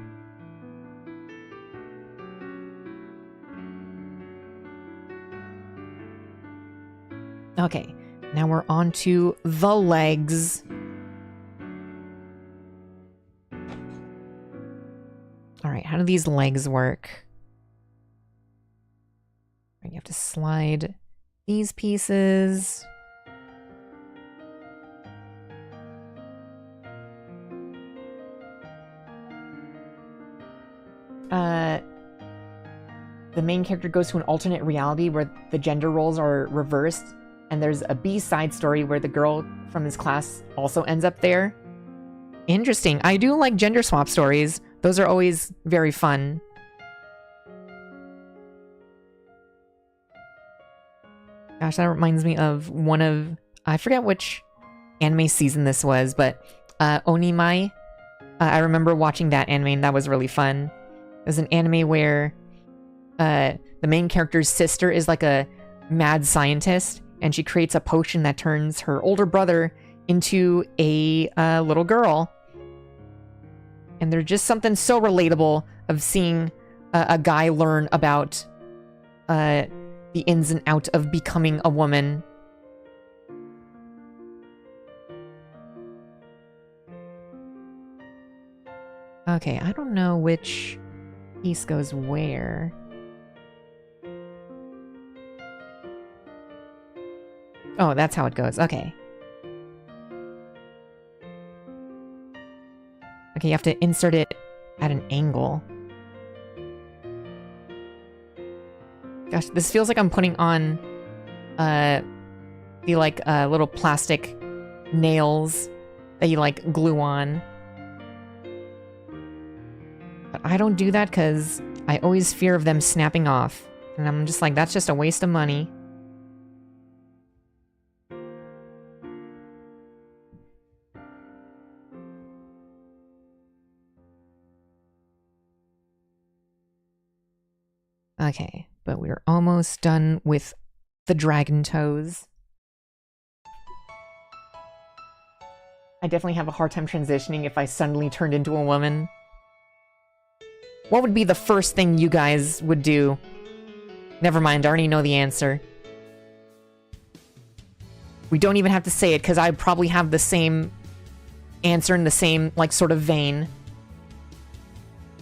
Okay, now we're on to the legs. Alright, how do these legs work? You have to slide these pieces. The main character goes to an alternate reality where the gender roles are reversed. And there's a B-side story where the girl from his class also ends up there. Interesting. I do like gender swap stories. Those are always very fun. Gosh, that reminds me of one of... I forget which anime season this was, but Onimai. I remember watching that anime and that was really fun. It was an anime where the main character's sister is like a mad scientist. And she creates a potion that turns her older brother into a little girl. And there's just something so relatable of seeing a guy learn about the ins and outs of becoming a woman. Okay, I don't know which piece goes where. Oh, that's how it goes. Okay. Okay, you have to insert it at an angle. Gosh, this feels like I'm putting on the little plastic nails that you like glue on. But I don't do that because I always fear of them snapping off. And I'm just like, that's just a waste of money. Okay, but we're almost done with the dragon toes. I definitely have a hard time transitioning if I suddenly turned into a woman. What would be the first thing you guys would do? Never mind, I already know the answer. We don't even have to say it, because I probably have the same answer in the same, like, sort of vein.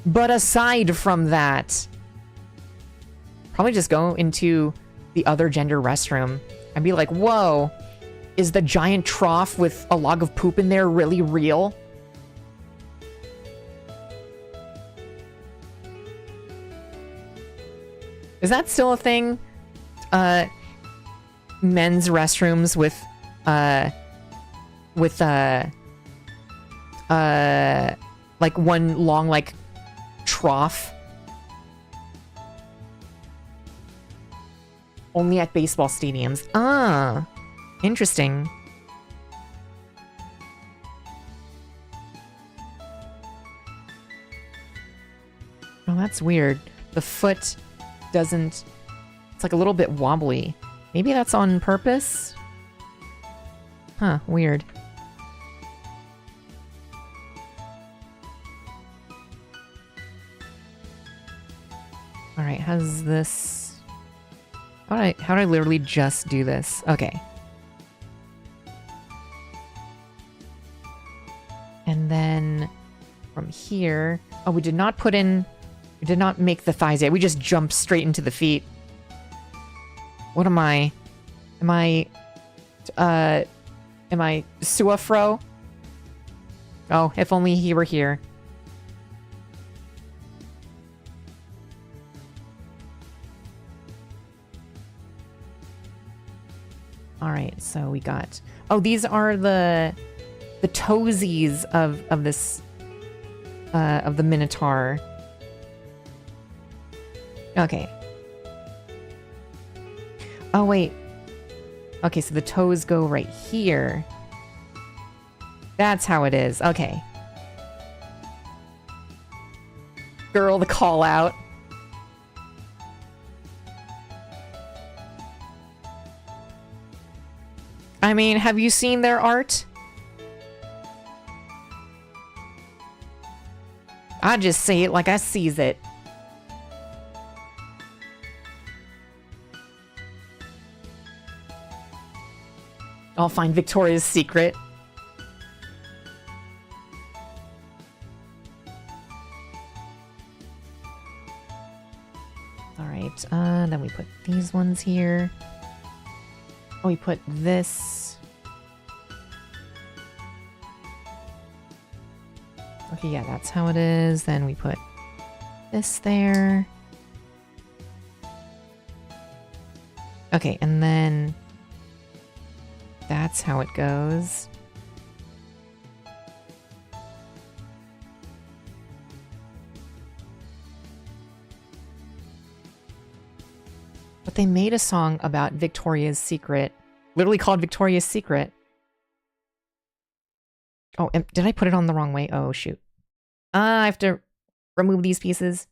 But aside from that... probably just go into the other gender restroom. I'd be like, whoa, is the giant trough with a log of poop in there really real? Is that still a thing? Men's restrooms with like one long, like, trough? Only at baseball stadiums. Ah, interesting. Oh, that's weird. The foot doesn't... It's like a little bit wobbly. Maybe that's on purpose? Huh, weird. Alright, how's this... How'd I literally just do this? Okay. And then from here... Oh, we did not put in... We did not make the thighs yet. We just jumped straight into the feet. What am I? Am I Suafro? Oh, if only he were here. Alright, so we got... Oh, these are the toesies of this... of the Minotaur. Okay. Oh, wait. Okay, so the toes go right here. That's how it is. Okay. Girl, the call out. I mean, have you seen their art? I just say it like I sees it. I'll find Victoria's Secret. Alright, then we put these ones here. Oh, we put this. Okay, yeah, that's how it is. Then we put this there. Okay, and then that's how it goes. But they made a song about Victoria's Secret, literally called Victoria's Secret. Oh, did I put it on the wrong way? Oh, shoot. I have to remove these pieces.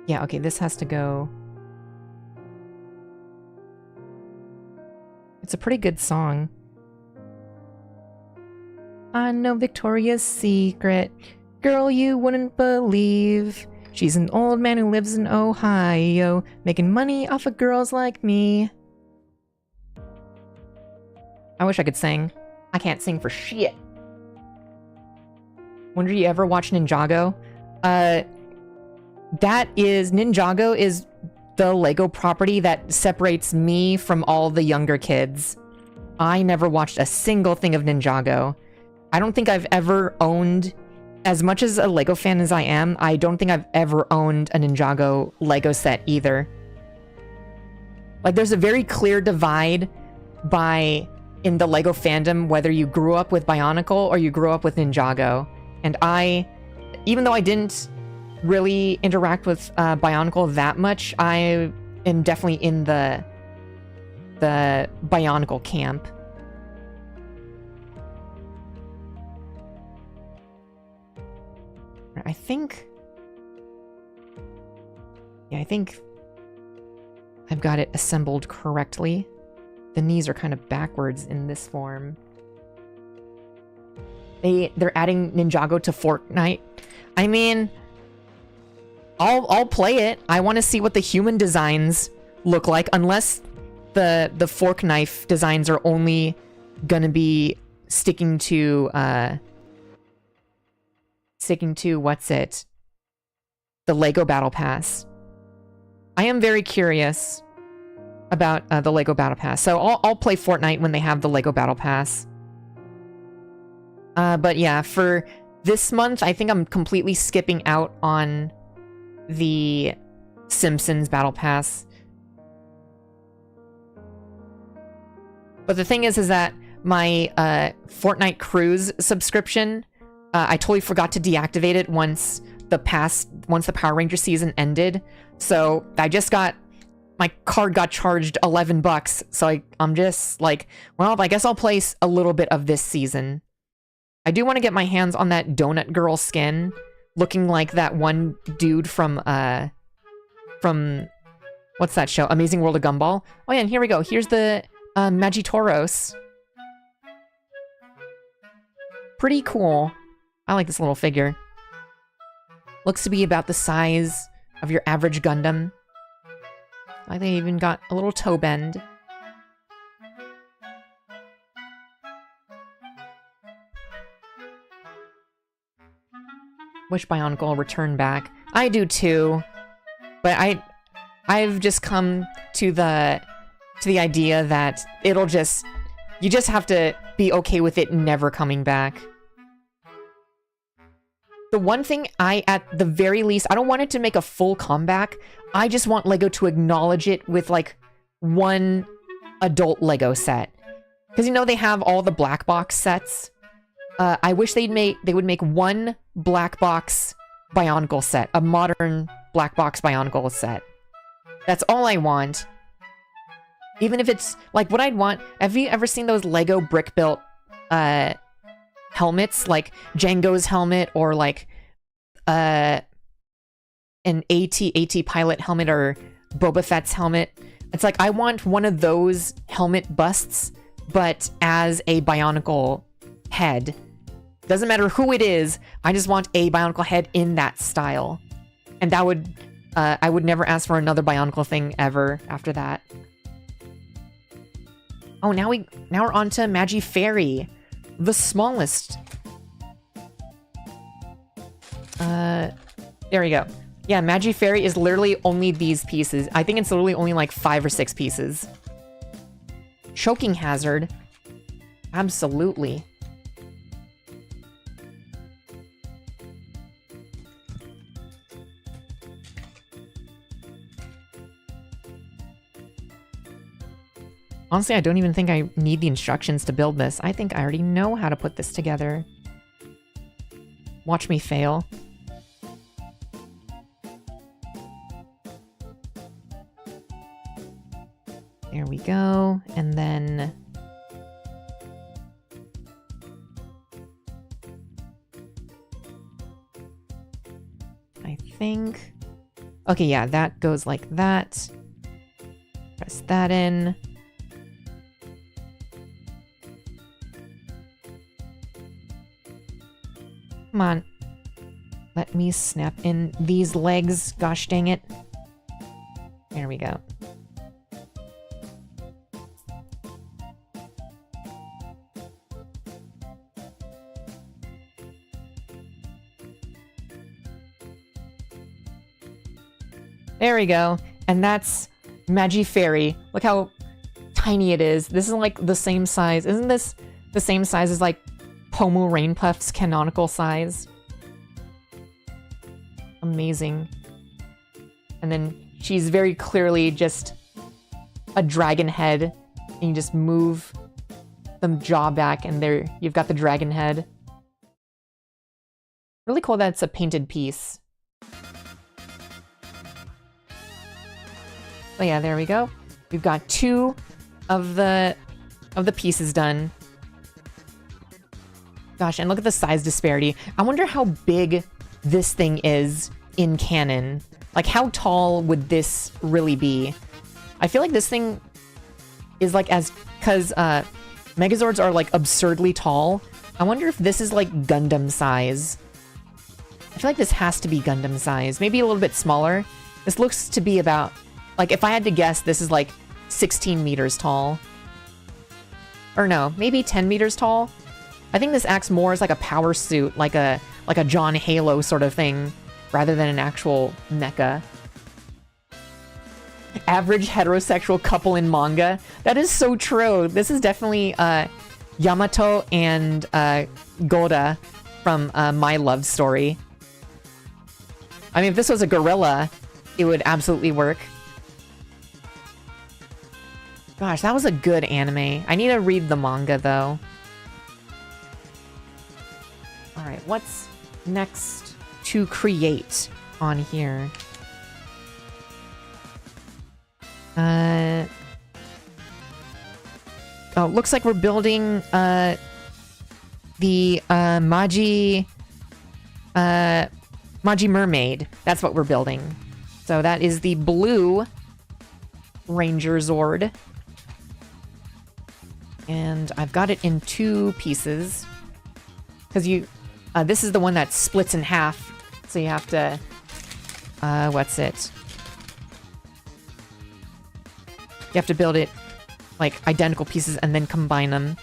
Yeah, okay, this has to go. It's a pretty good song. I know Victoria's Secret. Girl, you wouldn't believe. She's an old man who lives in Ohio, making money off of girls like me. I wish I could sing. I can't sing for shit. Wonder you ever watch Ninjago? Ninjago is the Lego property that separates me from all the younger kids. I never watched a single thing of Ninjago. I don't think I've ever owned, as much as a Lego fan as I am, I don't think I've ever owned a Ninjago Lego set either. Like, there's a very clear divide in the Lego fandom, whether you grew up with Bionicle or you grew up with Ninjago. And even though I didn't really interact with Bionicle that much, I am definitely in the Bionicle camp. I think I've got it assembled correctly. The knees are kind of backwards in this form. They're adding Ninjago to Fortnite. I mean, I'll play it. I want to see what the human designs look like, unless the fork knife designs are only gonna be sticking to what's it? The Lego Battle Pass. I am very curious about the Lego Battle Pass. So I'll play Fortnite when they have the Lego Battle Pass. But yeah, for this month, I think I'm completely skipping out on the Simpsons Battle Pass. But the thing is that my Fortnite Cruise subscription, I totally forgot to deactivate it once the Power Ranger season ended. So I just my card got charged $11, so I'm just like, well, I guess I'll play a little bit of this season. I do want to get my hands on that donut girl skin, looking like that one dude from what's that show? Amazing World of Gumball. Oh yeah, and here we go. Here's the Magitoros. Pretty cool. I like this little figure. Looks to be about the size of your average Gundam. Like they even got a little toe bend. Wish Bionicle will return back. I do too. But I've just come to the idea that it'll just, you just have to be okay with it never coming back. The one thing at the very least, I don't want it to make a full comeback. I just want LEGO to acknowledge it with like one adult LEGO set. Because you know they have all the black box sets. I wish they would make one black box Bionicle set, a modern black box Bionicle set. That's all I want. Even if it's like what I'd want. Have you ever seen those LEGO brick built helmets, like Django's helmet or like an AT pilot helmet or Boba Fett's helmet? It's like I want one of those helmet busts, but as a Bionicle head. Doesn't matter who it is, I just want a Bionicle head in that style. And that would, I would never ask for another Bionicle thing ever after that. Oh, now we're on to Magifairy, the smallest. There we go. Yeah, Magifairy is literally only these pieces. I think it's literally only like 5 or 6 pieces. Choking hazard. Absolutely. Honestly, I don't even think I need the instructions to build this. I think I already know how to put this together. Watch me fail. There we go. And then... I think... Okay, yeah, that goes like that. Press that in. Come on. Let me snap in these legs. Gosh dang it. There we go. There we go. And that's Magifairy. Look how tiny it is. This is like the same size. Isn't this the same size as like Pomu Rainpuff's canonical size? Amazing. And then she's very clearly just a dragon head. And you just move the jaw back and there you've got the dragon head. Really cool that it's a painted piece. But yeah, there we go. We've got 2 of the pieces done. Gosh, and look at the size disparity. I wonder how big this thing is in canon. Like, how tall would this really be? I feel like this thing is like because Megazords are like absurdly tall. I wonder if this is like Gundam size. I feel like this has to be Gundam size. Maybe a little bit smaller. This looks to be about, like, if I had to guess, this is like 16 meters tall. Or no, maybe 10 meters tall. I think this acts more as like a power suit, like a John Halo sort of thing, rather than an actual mecha. Average heterosexual couple in manga. That is so true. This is definitely Yamato and Goda from My Love Story. I mean, if this was a gorilla, it would absolutely work. Gosh, that was a good anime. I need to read the manga, though. Alright, what's next to create on here? Oh, the Magi Mermaid. That's what we're building. So that is the blue Ranger Zord. And I've got it in 2 pieces. Because this is the one that splits in half. So you have to, what's it? You have to build it like identical pieces and then combine them.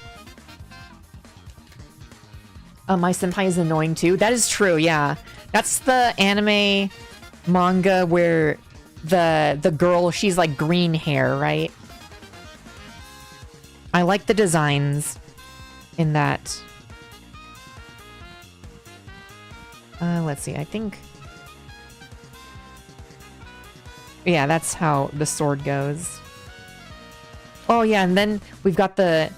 My senpai is annoying too. That is true, yeah. That's the anime manga where the girl, she's like green hair, right? I like the designs in that. Let's see, I think... Yeah, that's how the sword goes. Oh yeah, and then we've got the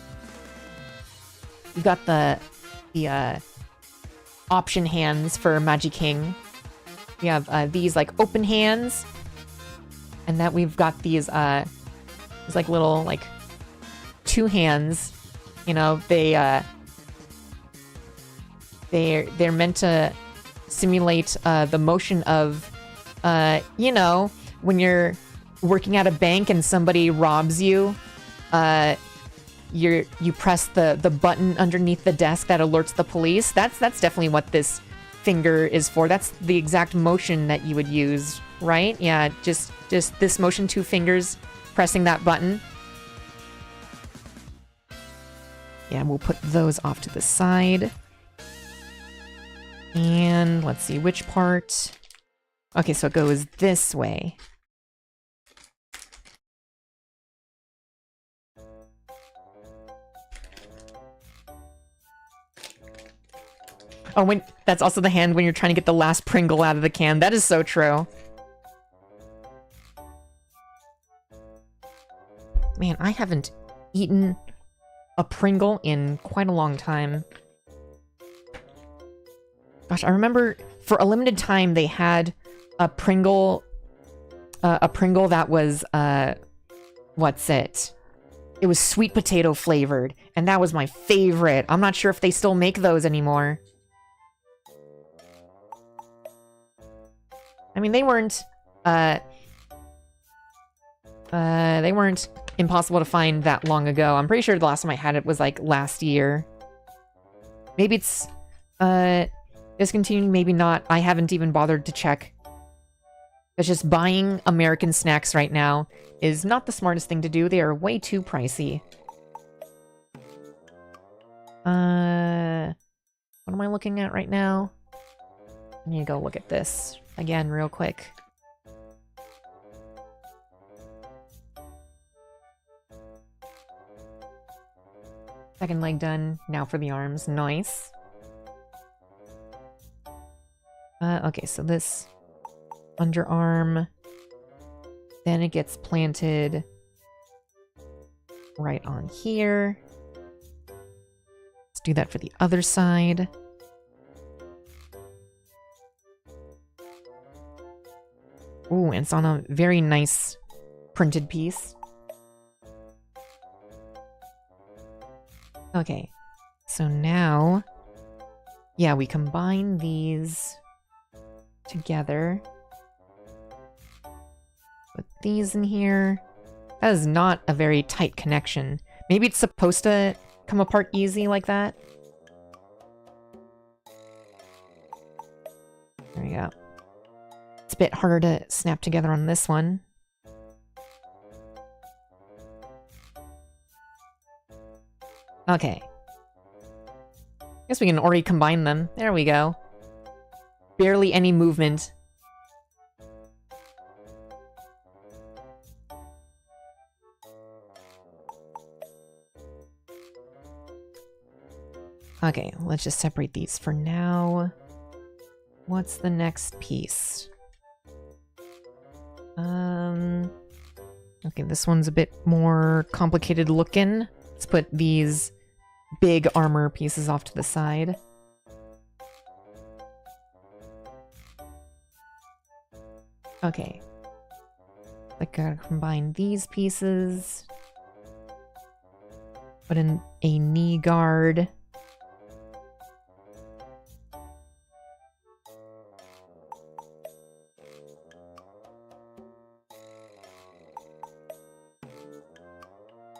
option hands for Magiking. We have these like open hands, and that we've got these like little like 2 hands. You know, they're meant to simulate the motion of you know, when you're working at a bank and somebody robs you. You press the button underneath the desk that alerts the police. That's definitely what this finger is for. That's the exact motion that you would use, right? Yeah, just this motion, 2 fingers pressing that button. Yeah, we'll put those off to the side. And let's see, which part? Okay, so it goes this way. Oh, that's also the hand when you're trying to get the last Pringle out of the can. That is so true. Man, I haven't eaten a Pringle in quite a long time. Gosh, I remember for a limited time they had a Pringle that was, what's it? It was sweet potato flavored, and that was my favorite. I'm not sure if they still make those anymore. I mean, they weren't impossible to find that long ago. I'm pretty sure the last time I had it was like last year. Maybe it's discontinuing, maybe not. I haven't even bothered to check. It's just buying American snacks right now is not the smartest thing to do. They are way too pricey. What am I looking at right now? I need to go look at this again real quick. Second leg done. Now for the arms. Nice. Okay, so this underarm, then it gets planted right on here. Let's do that for the other side. Ooh, and it's on a very nice printed piece. Okay, so now, yeah, we combine these together. Put these in here. That is not a very tight connection. Maybe it's supposed to come apart easy like that. There we go. It's a bit harder to snap together on this one. Okay. Guess we can already combine them. There we go. Barely any movement. Okay, let's just separate these for now. What's the next piece? Okay, this one's a bit more complicated looking. Let's put these big armor pieces off to the side. Okay. I gotta combine these pieces. Put in a knee guard.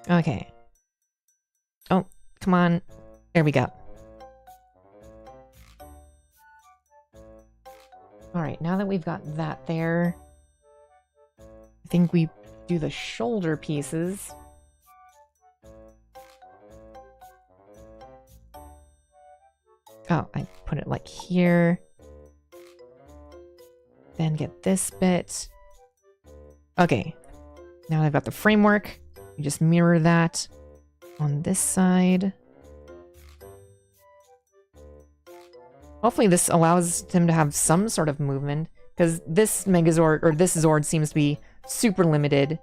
Okay. Oh, come on. There we go. Alright, now that we've got that there, I think we do the shoulder pieces. Oh, I put it like here. Then get this bit. Okay. Now I've got the framework. You just mirror that on this side. Hopefully this allows him to have some sort of movement, because this Megazord, or this Zord, seems to be super limited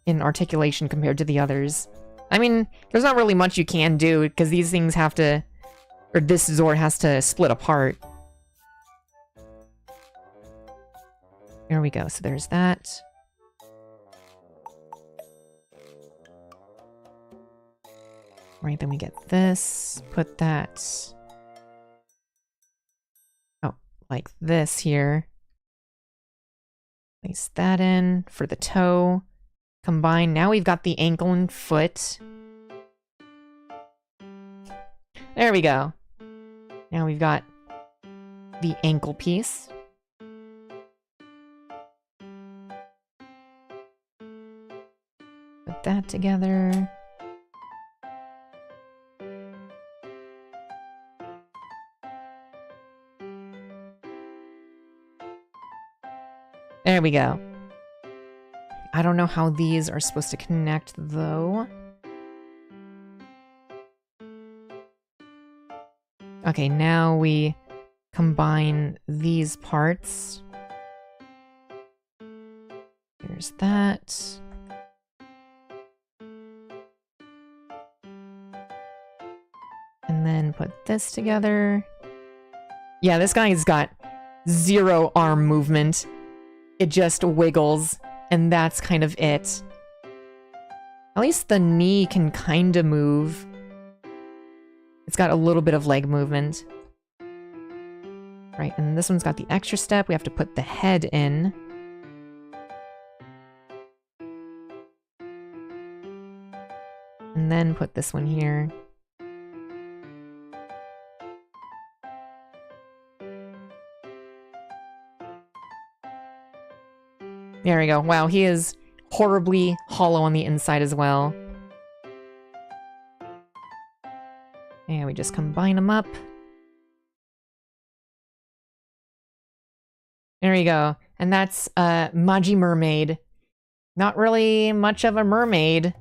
in articulation compared to the others. I mean, there's not really much you can do, because these things have to, or this Zord has to split apart. There we go, so there's that. Right, then we get this, put that... like this here. Place that in for the toe. Combine. Now we've got the ankle and foot. There we go. Now we've got the ankle piece. Put that together. There we go. I don't know how these are supposed to connect, though. Okay, now we combine these parts. Here's that. And then put this together. Yeah, this guy's got 0 arm movement. It just wiggles, and that's kind of it. At least the knee can kind of move. It's got a little bit of leg movement. Right, and this one's got the extra step. We have to put the head in. And then put this one here. There we go. Wow, he is horribly hollow on the inside as well. And we just combine them up. There you go. And that's Magi Mermaid. Not really much of a mermaid,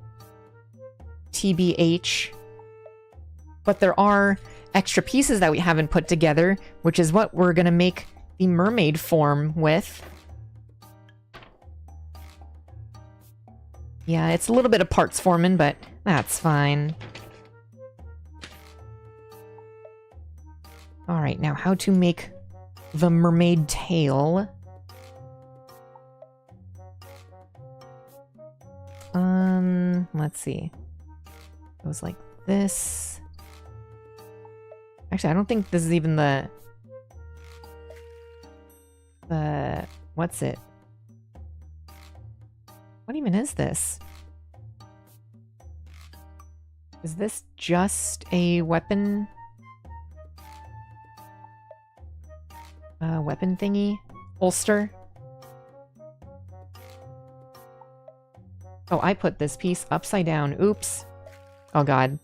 TBH. But there are extra pieces that we haven't put together, which is what we're gonna make the mermaid form with. Yeah, it's a little bit of parts forming, but that's fine. Alright, now how to make the mermaid tail. Let's see. Goes like this. Actually, I don't think this is even the... What's it? What even is this? Is this just a weapon? Weapon thingy? Holster? Oh, I put this piece upside down. Oops. Oh god.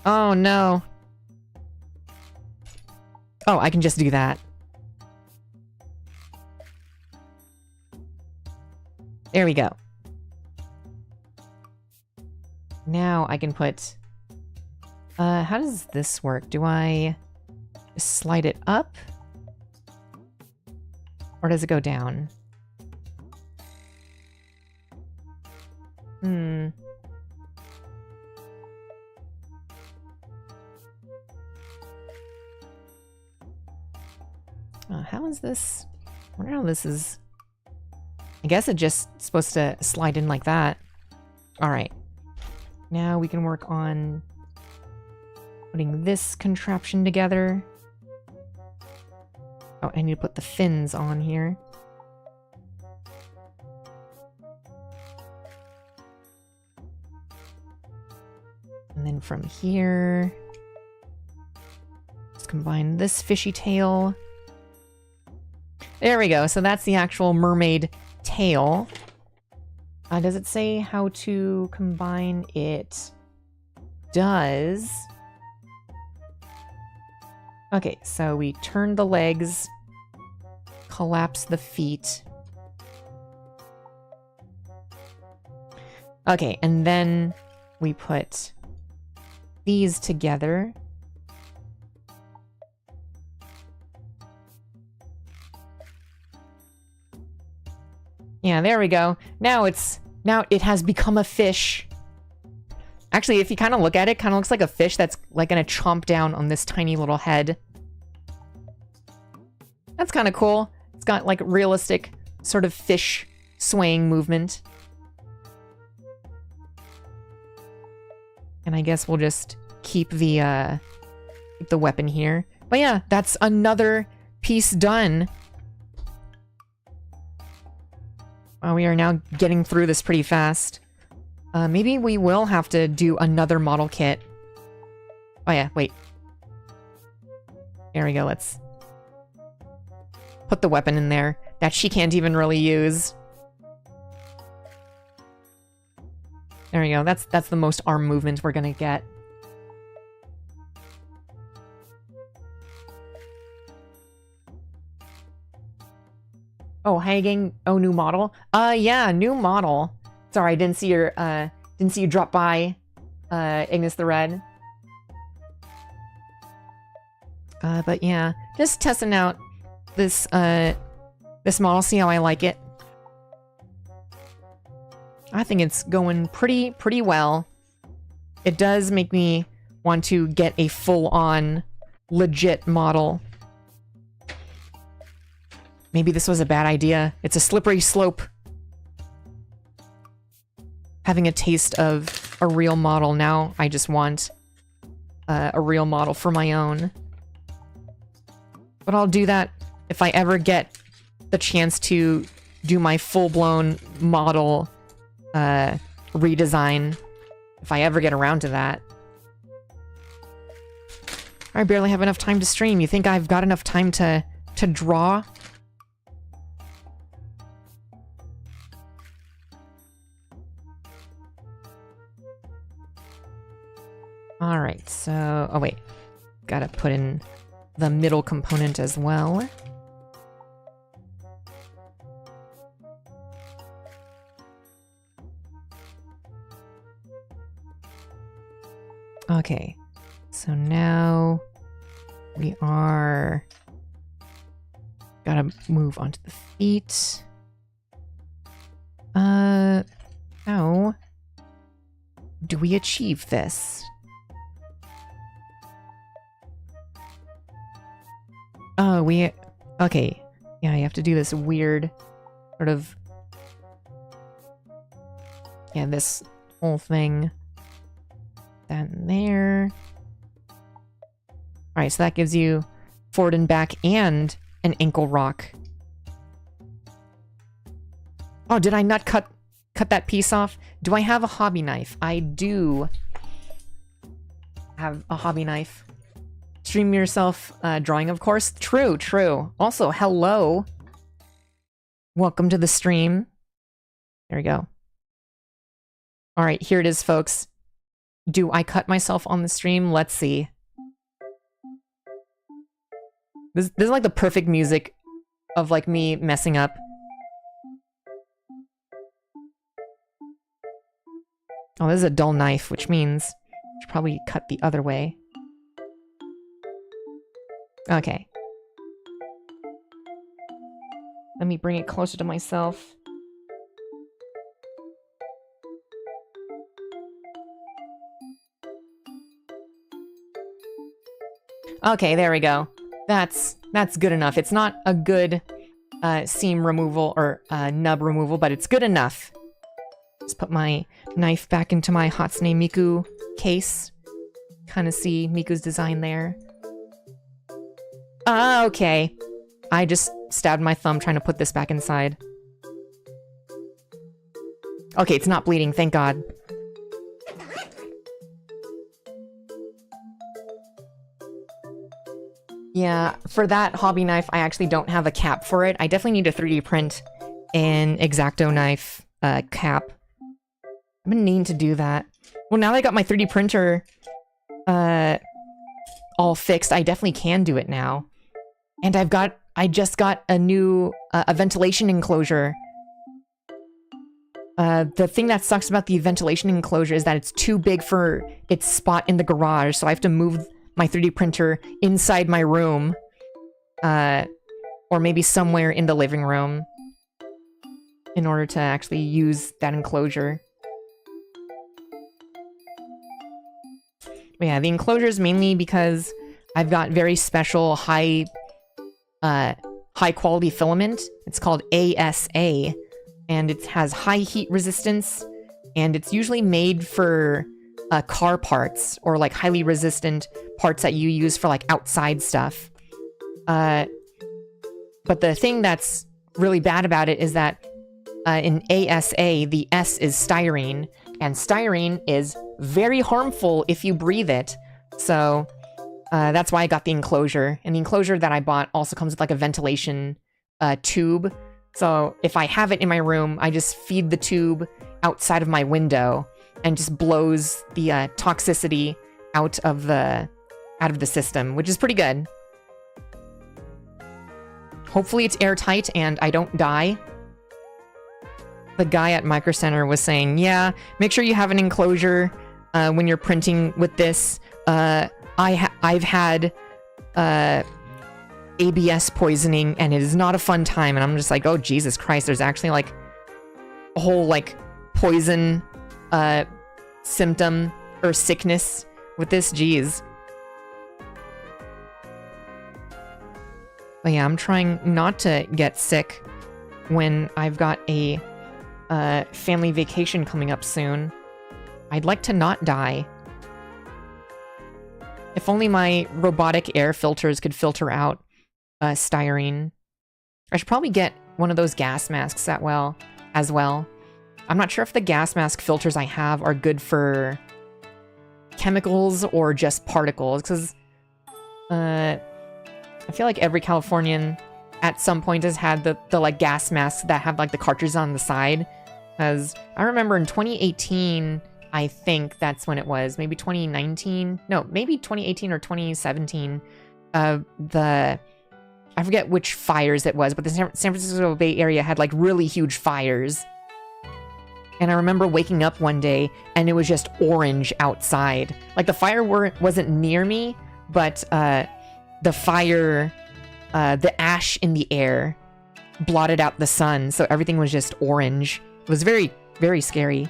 Oh no. Oh, I can just do that. There we go. Now I can put... how does this work? Do I just slide it up? Or does it go down? How is this? I wonder how this is... I guess it's just supposed to slide in like that. Alright. Now we can work on putting this contraption together. Oh, I need to put the fins on here. And then from here, let's combine this fishy tail. There we go. So that's the actual mermaid tail. Does it say how to combine it? Does. Okay, so we turn the legs, collapse the feet. Okay, and then we put these together. Yeah, there we go. Now it has become a fish. Actually, if you kind of look at it, kind of looks like a fish that's like gonna chomp down on this tiny little head. That's kind of cool. It's got like realistic sort of fish swaying movement. And I guess we'll just keep the weapon here. But yeah, that's another piece done. We are now getting through this pretty fast. Maybe we will have to do another model kit. Oh yeah, wait. There we go, let's put the weapon in there that she can't even really use. There we go, that's the most arm movement we're gonna get. Oh, hi gang. Oh, new model? Yeah, new model. Sorry, I didn't see you drop by, Ignis the Red. But yeah, just testing out this, this model, see how I like it. I think it's going pretty well. It does make me want to get a full-on, legit model. Maybe this was a bad idea. It's a slippery slope. Having a taste of a real model now, I just want a real model for my own. But I'll do that if I ever get the chance to do my full-blown model redesign. If I ever get around to that. I barely have enough time to stream. You think I've got enough time to draw? Alright, so... oh wait. Gotta put in the middle component as well. Okay, so now we are... gotta move onto the feet. How do we achieve this? Oh, okay. Yeah, you have to do this weird sort of... yeah, this whole thing. That in there. Alright, so that gives you forward and back and an ankle rock. Oh, did I not cut that piece off? Do I have a hobby knife? I do have a hobby knife. Stream yourself drawing, of course. True, true. Also, hello. Welcome to the stream. There we go. All right, here it is, folks. Do I cut myself on the stream? Let's see. This is like the perfect music of like me messing up. Oh, this is a dull knife, which means I should probably cut the other way. Okay. Let me bring it closer to myself. Okay, there we go. That's good enough. It's not a good seam removal or nub removal, but it's good enough. Just put my knife back into my Hatsune Miku case. Kind of see Miku's design there. Ah, okay. I just stabbed my thumb trying to put this back inside. Okay, it's not bleeding, thank God. Yeah, for that hobby knife, I actually don't have a cap for it. I definitely need to 3D print an X-Acto knife cap. I've been needing to do that. Well, now that I got my 3D printer all fixed, I definitely can do it now. And I just got a new a ventilation enclosure. The thing that sucks about the ventilation enclosure is that it's too big for its spot in the garage, so I have to move my 3D printer inside my room. Or maybe somewhere in the living room in order to actually use that enclosure. But yeah, the enclosure is mainly because I've got very special high quality filament. It's called ASA, and it has high heat resistance, and it's usually made for car parts or like highly resistant parts that you use for like outside stuff. But the thing that's really bad about it is that in ASA, the S is styrene, and styrene is very harmful if you breathe it. So that's why I got the enclosure. And the enclosure that I bought also comes with like a ventilation tube. So if I have it in my room, I just feed the tube outside of my window and just blows the toxicity out of the system, which is pretty good. Hopefully it's airtight and I don't die. The guy at Micro Center was saying, yeah, make sure you have an enclosure when you're printing with this. I've had ABS poisoning and it is not a fun time. And I'm just like, oh, Jesus Christ, there's actually like a whole like poison symptom or sickness with this. Jeez. But yeah, I'm trying not to get sick when I've got a family vacation coming up soon. I'd like to not die. If only my robotic air filters could filter out styrene. I should probably get one of those gas masks as well. I'm not sure if the gas mask filters I have are good for chemicals or just particles, because I feel like every Californian at some point has had the like gas masks that have like the cartridges on the side. Because I remember in 2018, I think that's when it was, maybe 2019, no, maybe 2018 or 2017, I forget which fires it was, but the San Francisco Bay Area had like really huge fires. And I remember waking up one day and it was just orange outside. Like the fire wasn't near me, but the fire, the ash in the air blotted out the sun. So everything was just orange. It was very, very scary.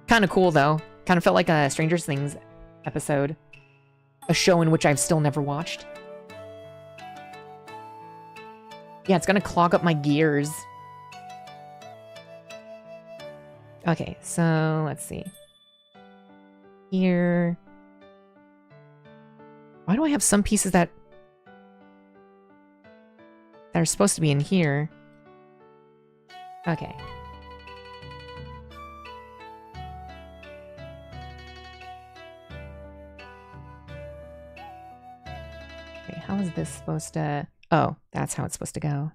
Kind of cool though. Kind of felt like a Stranger Things episode. A show in which I've still never watched. Yeah, it's gonna clog up my gears. Okay, so let's see. Here. Why do I have some pieces that are supposed to be in here? Okay. Okay, how is this supposed to... Oh, that's how it's supposed to go.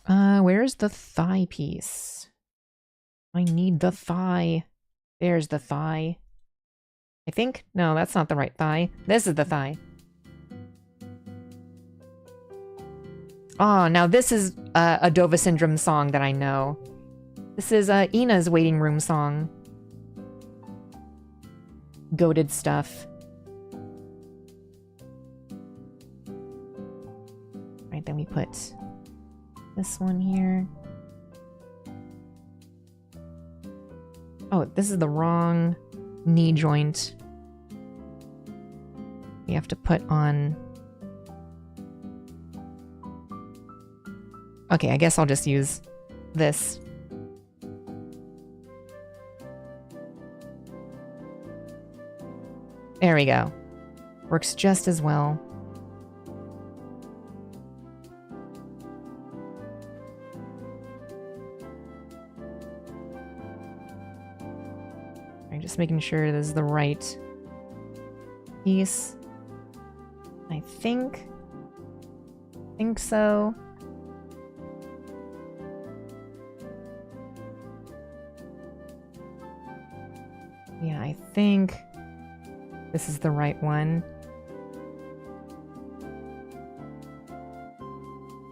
Where's the thigh piece? I need the thigh. There's the thigh. I think? No, that's not the right thigh. This is the thigh. Oh, now this is a Dova Syndrome song that I know. This is Ina's Waiting Room song. Goated stuff. Right, then we put this one here. Oh, this is the wrong knee joint. We have to put on... Okay, I guess I'll just use this. There we go. Works just as well. I'm just making sure this is the right piece. I think so. Yeah, I think this is the right one.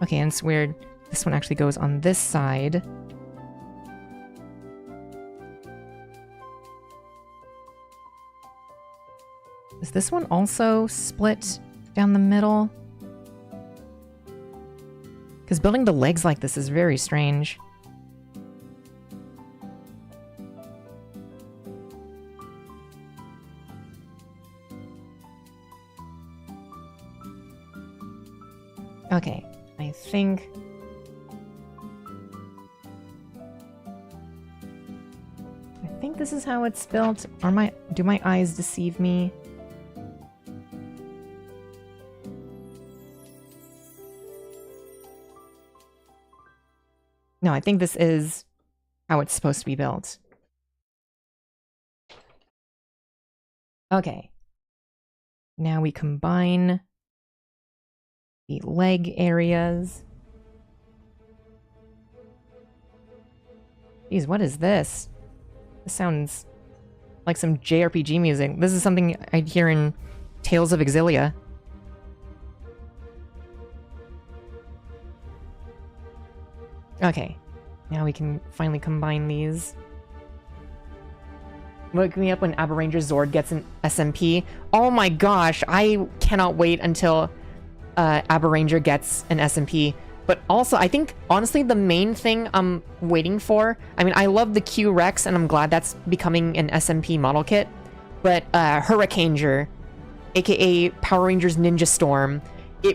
Okay, and it's weird. This one actually goes on this side. Is this one also split down the middle? Because building the legs like this is very strange. Okay, I think... this is how it's built. Do my eyes deceive me? No, I think this is how it's supposed to be built. Okay. Now we combine the leg areas. Geez, what is this? This sounds like some JRPG music. This is something I'd hear in Tales of Exilia. Okay, now we can finally combine these. Wake me up when Abaranger Zord gets an SMP. Oh my gosh, I cannot wait until Abaranger gets an SMP. But also, I think, honestly, the main thing I'm waiting for... I mean, I love the Q-Rex, and I'm glad that's becoming an SMP model kit. But Hurricaneger, aka Power Rangers Ninja Storm.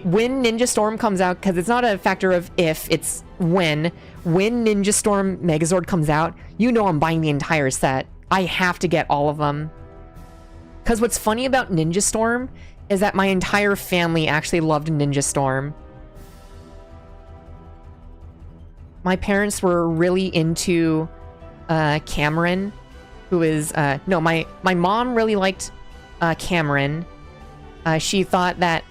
When Ninja Storm comes out, because it's not a factor of if, it's when. When Ninja Storm Megazord comes out, you know I'm buying the entire set. I have to get all of them. Because what's funny about Ninja Storm is that my entire family actually loved Ninja Storm. My parents were really into Cameron, who is... no, my mom really liked Cameron. She thought that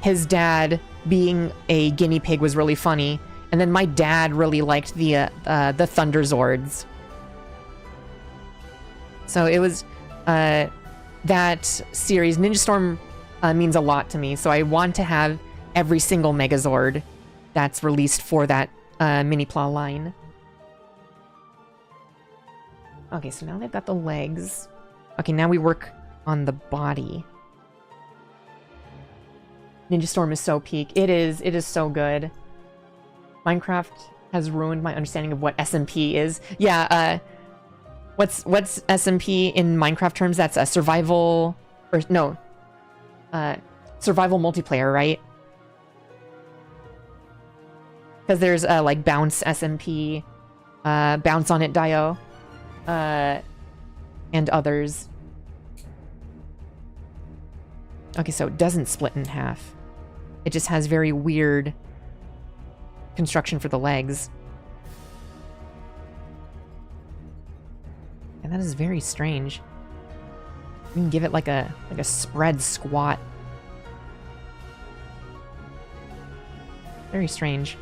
his dad being a guinea pig was really funny. And then my dad really liked the Thunder Zords. So it was... that series, Ninja Storm, means a lot to me. So I want to have every single Megazord that's released for that Mini-Pla line. Okay, so now they've got the legs. Okay, now we work on the body. Ninja Storm is so peak. It is so good. Minecraft has ruined my understanding of what SMP is. Yeah, what's SMP in Minecraft terms? That's a survival... or no. Survival multiplayer, right? Because there's, like, Bounce SMP, Bounce on It Dio, and others. Okay, so it doesn't split in half. It just has very weird construction for the legs. And that is very strange. You can give it like a spread squat. Very strange.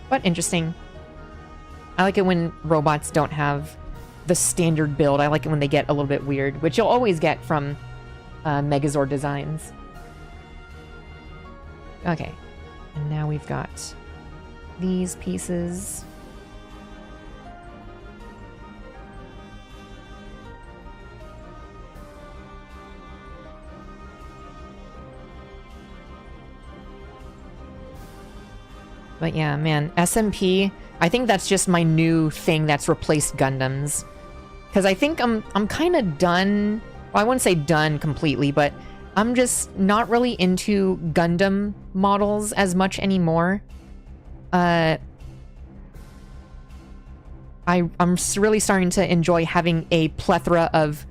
But interesting. I like it when robots don't have the standard build. I like it when they get a little bit weird, which you'll always get from Megazord designs. Okay. And now we've got these pieces. But yeah, man, SMP, I think that's just my new thing that's replaced Gundams. Because I think I'm kind of done, well, I wouldn't say done completely, but I'm just not really into Gundam models as much anymore. I'm really starting to enjoy having a plethora of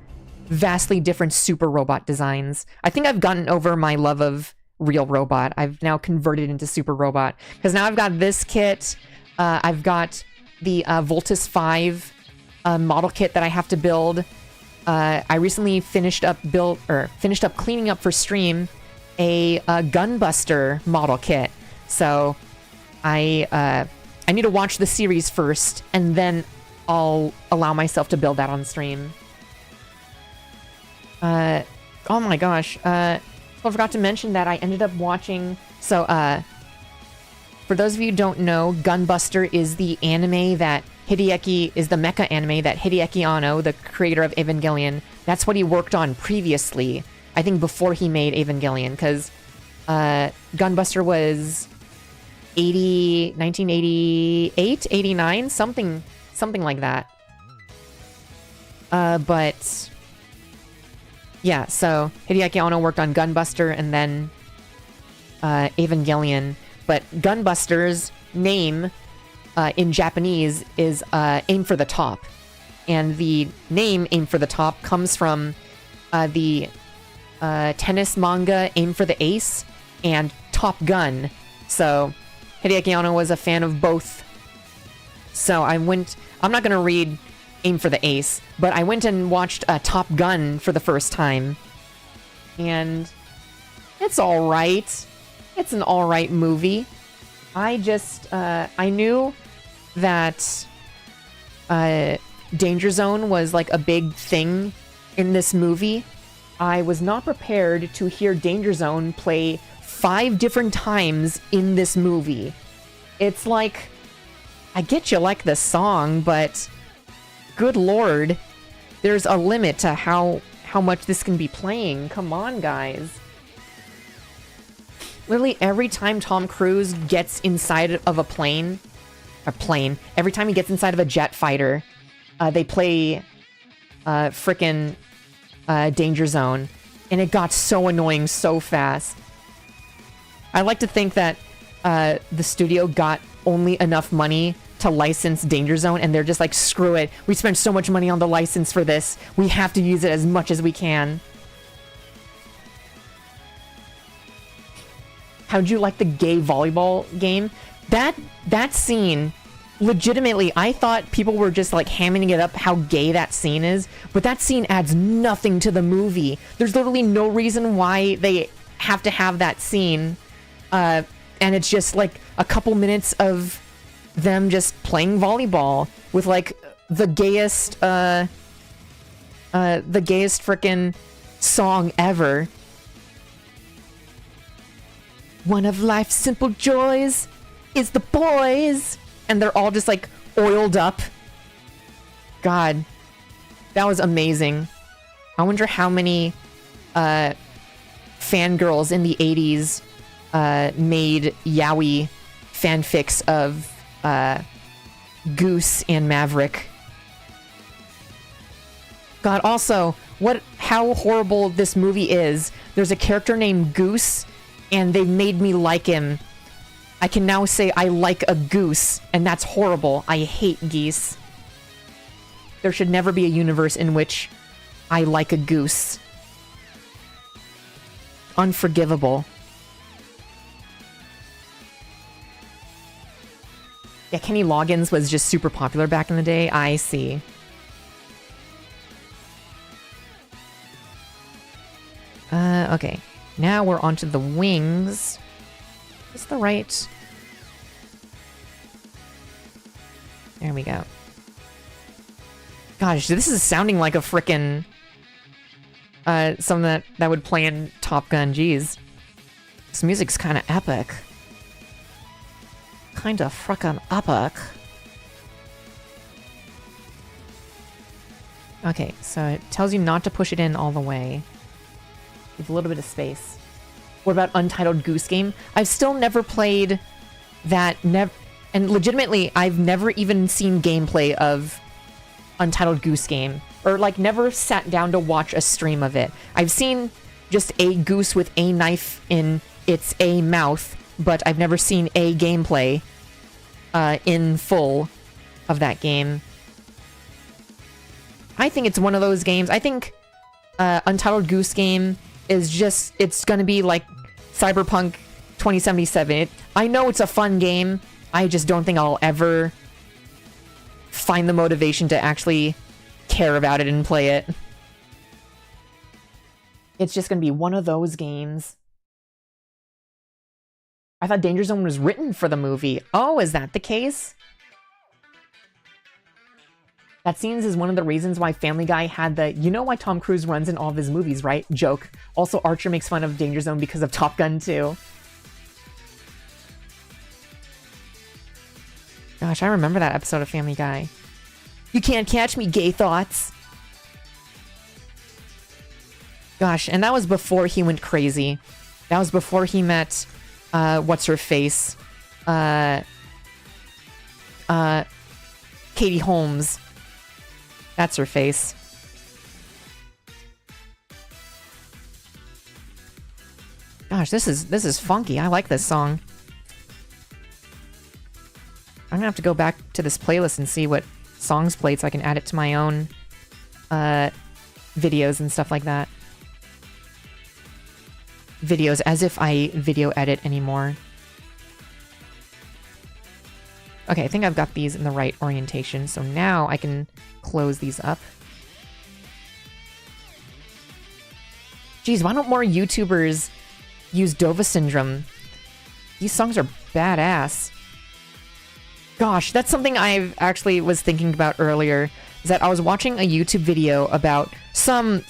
vastly different super robot designs. I think I've gotten over my love of Real Robot. I've now converted into Super Robot. Because now I've got this kit. I've got the Voltus 5 model kit that I have to build. I recently finished up cleaning up for stream a Gunbuster model kit. So I need to watch the series first, and then I'll allow myself to build that on stream. Oh my gosh. So I forgot to mention that I ended up watching... So, for those of you who don't know, Gunbuster is the anime that Hideaki... is the mecha anime that Hideaki Anno, the creator of Evangelion, that's what he worked on previously. I think before he made Evangelion, because Gunbuster was 1988, 89, something like that. But yeah, so Hideaki Anno worked on Gunbuster and then Evangelion. But Gunbuster's name in Japanese is Aim for the Top. And the name Aim for the Top comes from the tennis manga Aim for the Ace and Top Gun. So Hideaki Anno was a fan of both. So I'm not going to read Aim for the Ace, but I went and watched Top Gun for the first time. And it's alright. It's an alright movie. I knew that Danger Zone was like a big thing in this movie. I was not prepared to hear Danger Zone play 5 different times in this movie. It's like, I get you like the song, but good lord, there's a limit to how much this can be playing. Come on, guys. Literally every time Tom Cruise gets inside of a plane, every time he gets inside of a jet fighter, they play frickin' Danger Zone, and it got so annoying so fast. I like to think that the studio got only enough money to license Danger Zone, and they're just like, screw it, we spent so much money on the license for this, we have to use it as much as we can. How'd you like the gay volleyball game? That scene, legitimately, I thought people were just like hamming it up how gay that scene is, but that scene adds nothing to the movie. There's literally no reason why they have to have that scene, and it's just like a couple minutes of them just playing volleyball with like the gayest frickin' song ever. One of life's simple joys is the boys. And they're all just like oiled up. God, that was amazing. I wonder how many fangirls in the 80s made yaoi fanfics of Goose and Maverick. God, also, how horrible this movie is. There's a character named Goose, and they made me like him. I can now say I like a goose, and that's horrible. I hate geese. There should never be a universe in which I like a goose. Unforgivable. Yeah, Kenny Loggins was just super popular back in the day. I see. Okay. Now we're onto the wings. Is this the right... There we go. Gosh, this is sounding like a frickin'... something that would play in Top Gun. Jeez. This music's kinda epic. Kinda frickin' epic. Okay, so it tells you not to push it in all the way. Give a little bit of space. What about Untitled Goose Game? I've still never played that. And legitimately, I've never even seen gameplay of Untitled Goose Game. Or, like, never sat down to watch a stream of it. I've seen just a goose with a knife in its a mouth, but I've never seen a gameplay in full of that game. I think it's one of those games. I think Untitled Goose Game is just, it's gonna be like Cyberpunk 2077. I know it's a fun game. I just don't think I'll ever find the motivation to actually care about it and play it. It's just gonna be one of those games. I thought Danger Zone was written for the movie. Oh, is that the case? That scenes is one of the reasons why Family Guy had the, you know why Tom Cruise runs in all of his movies, right? Joke. Also, Archer makes fun of Danger Zone because of Top Gun 2. Gosh, I remember that episode of Family Guy. You can't catch me, gay thoughts. Gosh, and that was before he went crazy. That was before he met, what's-her-face? Katie Holmes. That's her face. Gosh, this is funky. I like this song. I'm gonna have to go back to this playlist and see what songs played so I can add it to my own videos and stuff like that. Videos, as if I video edit anymore. Okay, I think I've got these in the right orientation, so now I can close these up. Geez, why don't more YouTubers use Dova Syndrome? These songs are badass. Gosh, that's something I actually was thinking about earlier, is that I was watching a YouTube video about some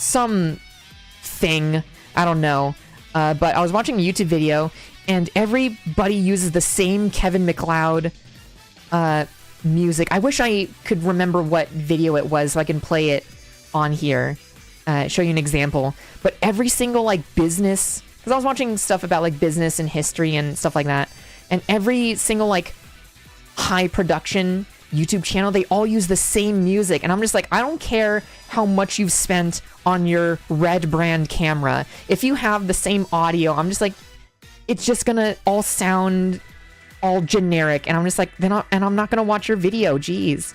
thing, I don't know, but I was watching a YouTube video, and everybody uses the same Kevin MacLeod music. I wish I could remember what video it was so I can play it on here, show you an example. But every single, like, business, because I was watching stuff about, like, business and history and stuff like that, and every single, like, high production YouTube channel, they all use the same music, and I'm just like, I don't care how much you've spent on your Red brand camera. If you have the same audio, I'm just like, it's just gonna all sound all generic, and I'm just like, I'm not gonna watch your video. Jeez.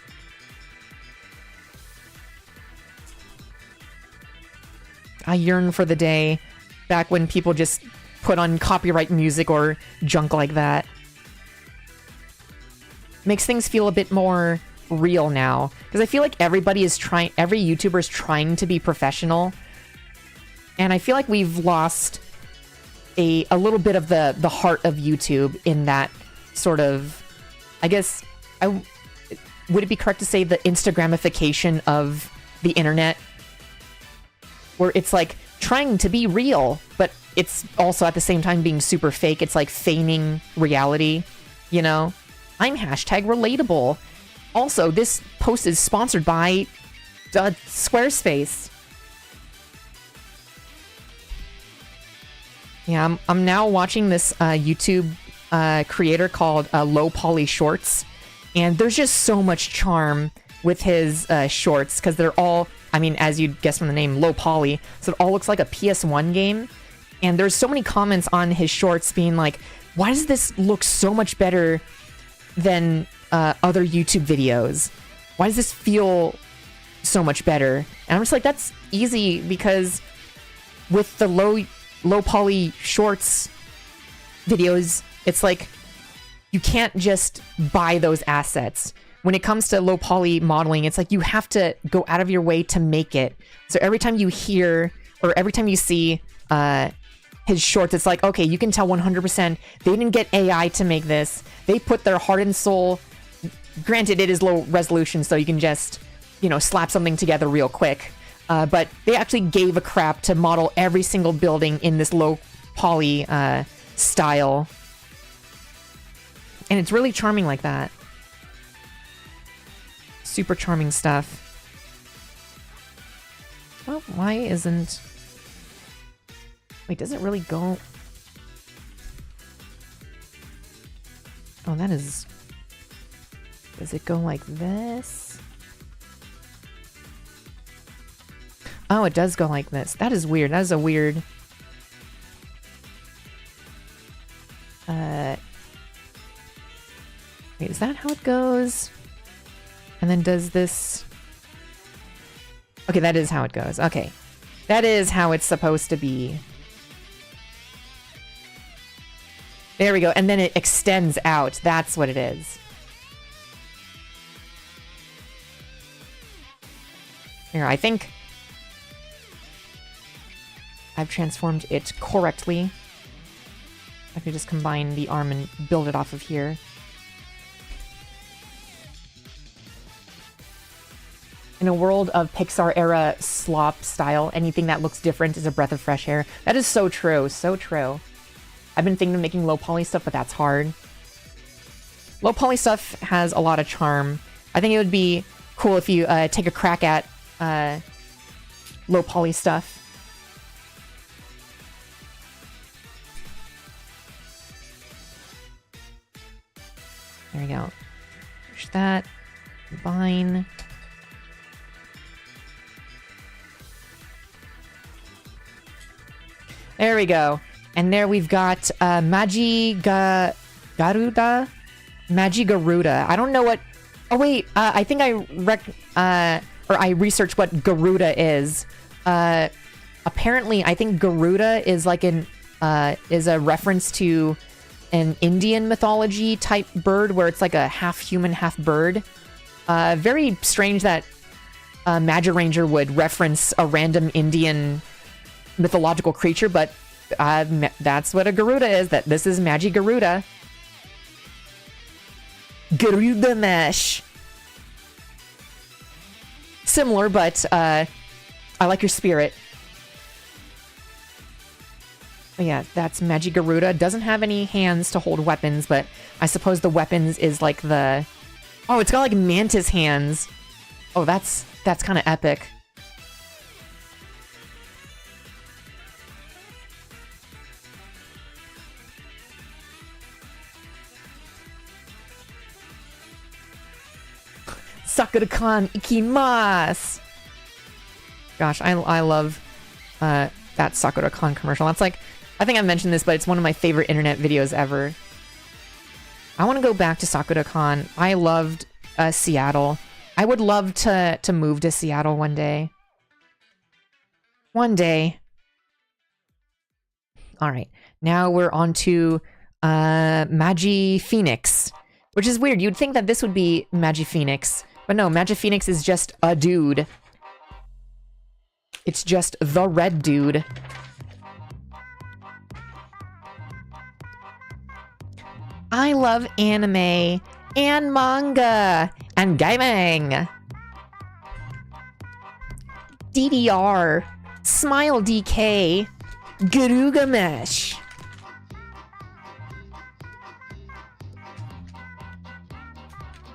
I yearn for the day back when people just put on copyright music or junk like that. Makes things feel a bit more real now, because I feel like every YouTuber is trying to be professional, and I feel like we've lost a little bit of the heart of YouTube in that sort of, I guess, would it be correct to say the Instagramification of the internet, where it's like trying to be real, but it's also at the same time being super fake. It's like feigning reality, you know? I'm #relatable. Also, this post is sponsored by Squarespace. Yeah, I'm now watching this YouTube creator called Low Poly Shorts, and there's just so much charm with his shorts, because they're all, I mean, as you'd guess from the name, low poly, so it all looks like a PS1 game. And there's so many comments on his shorts being like, why does this look so much better than other YouTube videos? Why does this feel so much better? And I'm just like, that's easy, because with the low poly shorts videos, it's like you can't just buy those assets. When it comes to low poly modeling, it's like you have to go out of your way to make it. So every time you hear, or every time you see his shorts, it's like, okay, you can tell 100% they didn't get AI to make this. They put their heart and soul. Granted, it is low resolution, so you can just, you know, slap something together real quick. But they actually gave a crap to model every single building in this low poly style. And it's really charming like that. Super charming stuff. Well, why isn't... Wait, does it really go... Oh, that is... Does it go like this? Oh, it does go like this. That is weird. That is a weird... Wait, is that how it goes? And then does this... Okay, that is how it goes. Okay. That is how it's supposed to be. There we go. And then it extends out. That's what it is. Here, I think I've transformed it correctly. have to just combine the arm and build it off of here. In a world of Pixar-era slop style, anything that looks different is a breath of fresh air. That is so true, so true. I've been thinking of making low-poly stuff, but that's hard. Low-poly stuff has a lot of charm. I think it would be cool if you take a crack at low-poly stuff. There we go. Push that. Combine. There we go. And there we've got Garuda? Garuda. I don't know what... Oh, wait. I think I researched what Garuda is. Apparently, I think Garuda is like is a reference to an Indian mythology type bird where it's like a half human, half bird. Very strange that Magiranger would reference a random Indian mythological creature, but that's what a Garuda is. That this is Garuda. Garuda mesh. Similar, but I like your spirit. But yeah, that's Garuda. Doesn't have any hands to hold weapons, but I suppose the weapons is like the... Oh, it's got like mantis hands. Oh, that's kind of epic. Sakura-kan ikimasu! Gosh, I love that Sakura-kan commercial. That's like, I think I mentioned this, but it's one of my favorite internet videos ever. I want to go back to Sakura-kan. I loved Seattle. I would love to move to Seattle one day. One day. Alright, now we're on to Magi Phoenix, which is weird. You'd think that this would be Magi Phoenix, but no, Magi Phoenix is just a dude. It's just the red dude. I love anime and manga and gaming. DDR, Smile DK, Garugamesh.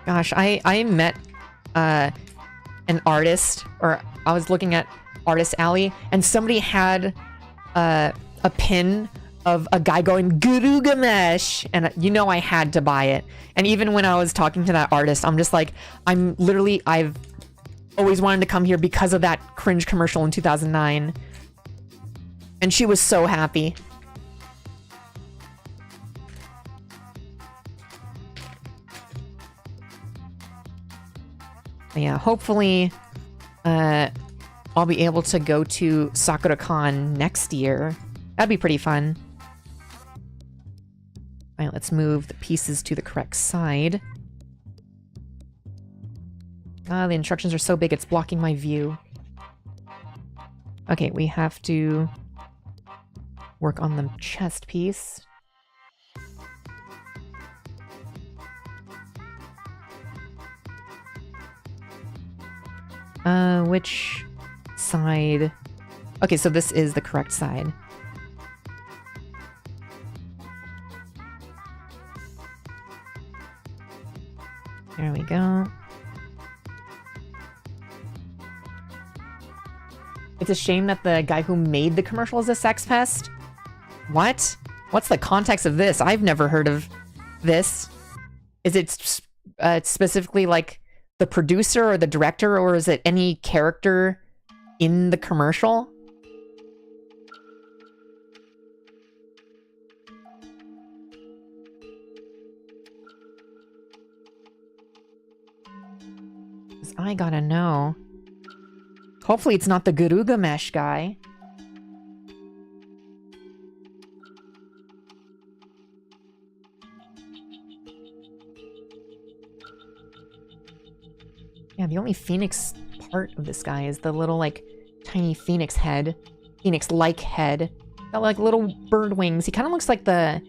Gosh, I met an artist, or I was looking at Artist Alley, and somebody had a pin of a guy going Garugamesh, and you know I had to buy it. And even when I was talking to that artist, I'm just like, I've always wanted to come here because of that cringe commercial in 2009. And she was so happy. Yeah, hopefully I'll be able to go to Sakura-Con next year. That'd be pretty fun. Alright, let's move the pieces to the correct side. The instructions are so big it's blocking my view. Okay, we have to work on the chest piece. Which side? Okay, so this is the correct side. There we go. It's a shame that the guy who made the commercial is a sex pest. What? What's the context of this? I've never heard of this. Is it specifically like the producer or the director, or is it any character in the commercial? I gotta know. Hopefully it's not the Garugamesh guy. Yeah, the only phoenix part of this guy is the little, like, tiny phoenix head. Phoenix-like head. Got, like, little bird wings. He kind of looks like the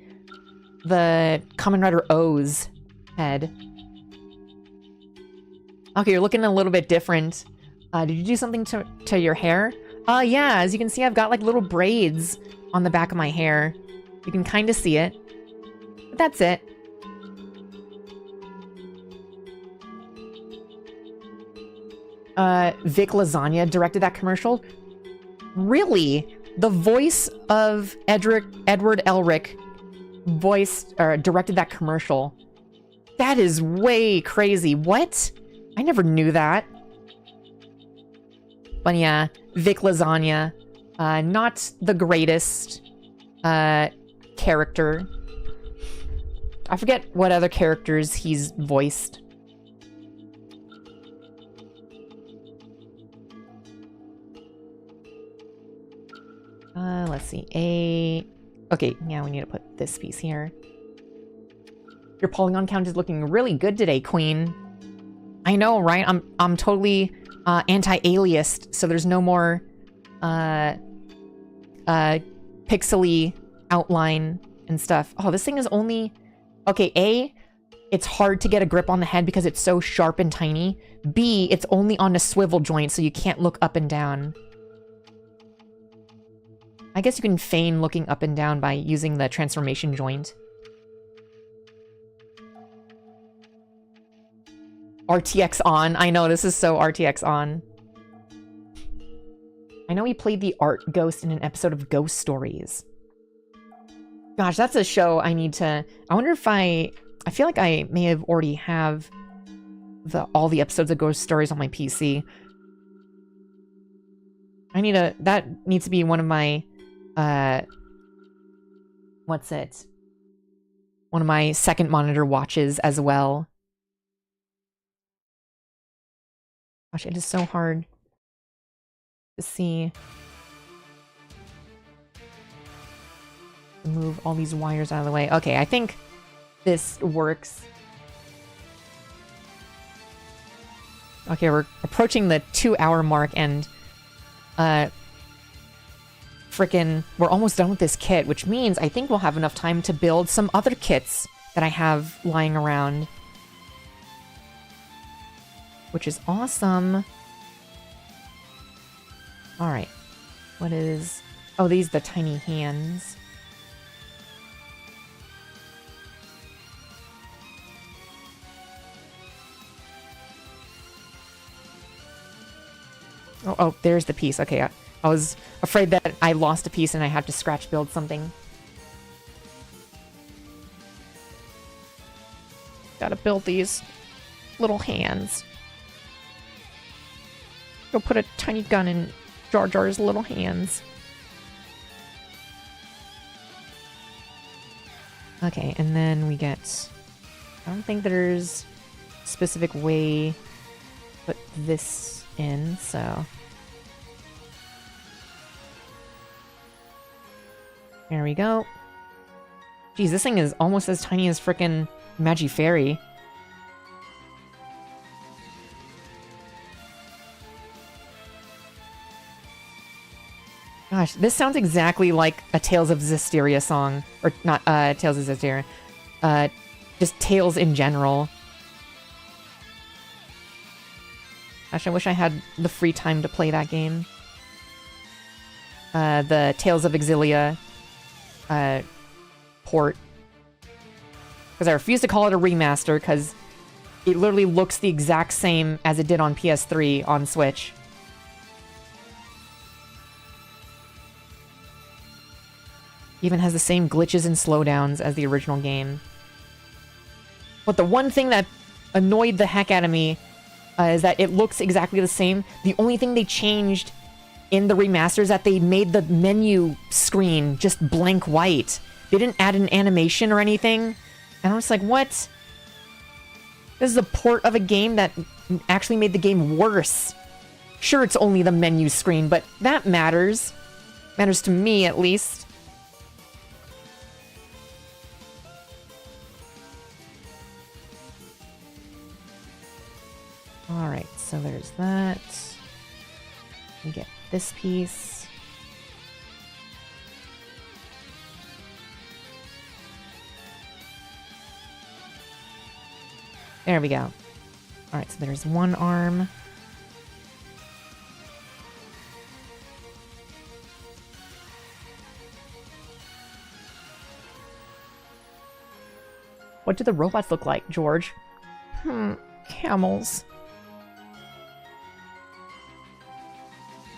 the Kamen Rider O's head. Okay, you're looking a little bit different. Did you do something to your hair? Yeah, as you can see, I've got like little braids on the back of my hair. You can kind of see it. But that's it. Vic Lasagna directed that commercial? Really? The voice of Edward Elric directed that commercial. That is way crazy. What? I never knew that. But yeah, Vic Lasagna. Not the greatest character. I forget what other characters he's voiced. Let's see. Okay, now we need to put this piece here. Your polygon count is looking really good today, Queen. I know, right? I'm totally anti-aliased, so there's no more pixely outline and stuff. Oh, this thing is only... Okay, A, it's hard to get a grip on the head because it's so sharp and tiny. B, it's only on a swivel joint, so you can't look up and down. I guess you can feign looking up and down by using the transformation joint. RTX on. I know, this is so RTX on. I know he played the art ghost in an episode of Ghost Stories. Gosh, that's a show I need to... I wonder if I feel like I may have already have all the episodes of Ghost Stories on my PC. That needs to be one of my... what's it? One of my second monitor watches as well. Gosh, it is so hard to see. Move all these wires out of the way. Okay, I think this works. Okay, we're approaching the 2-hour mark and we're almost done with this kit, which means I think we'll have enough time to build some other kits that I have lying around. Which is awesome. Alright. What is... Oh, these are the tiny hands. Oh, there's the piece. Okay, I was afraid that I lost a piece and I had to scratch build something. Gotta build these little hands. Go put a tiny gun in Jar Jar's little hands. Okay, and then we get... I don't think there's a specific way to put this in, so... There we go. Geez, this thing is almost as tiny as frickin' Magifairy. Gosh, this sounds exactly like a Tales of Zestiria song. Or not, Tales of Zestiria. Just Tales in general. Gosh, I wish I had the free time to play that game. The Tales of Exilia port. Because I refuse to call it a remaster, because it literally looks the exact same as it did on PS3 on Switch. Even has the same glitches and slowdowns as the original game. But the one thing that annoyed the heck out of me is that it looks exactly the same. The only thing they changed in the remaster is that they made the menu screen just blank white. They didn't add an animation or anything. And I was like, what? This is a port of a game that actually made the game worse. Sure, it's only the menu screen, but that matters. Matters to me, at least. Alright, so there's that. We get this piece. There we go. All right, so there's one arm. What do the robots look like, George? Camels.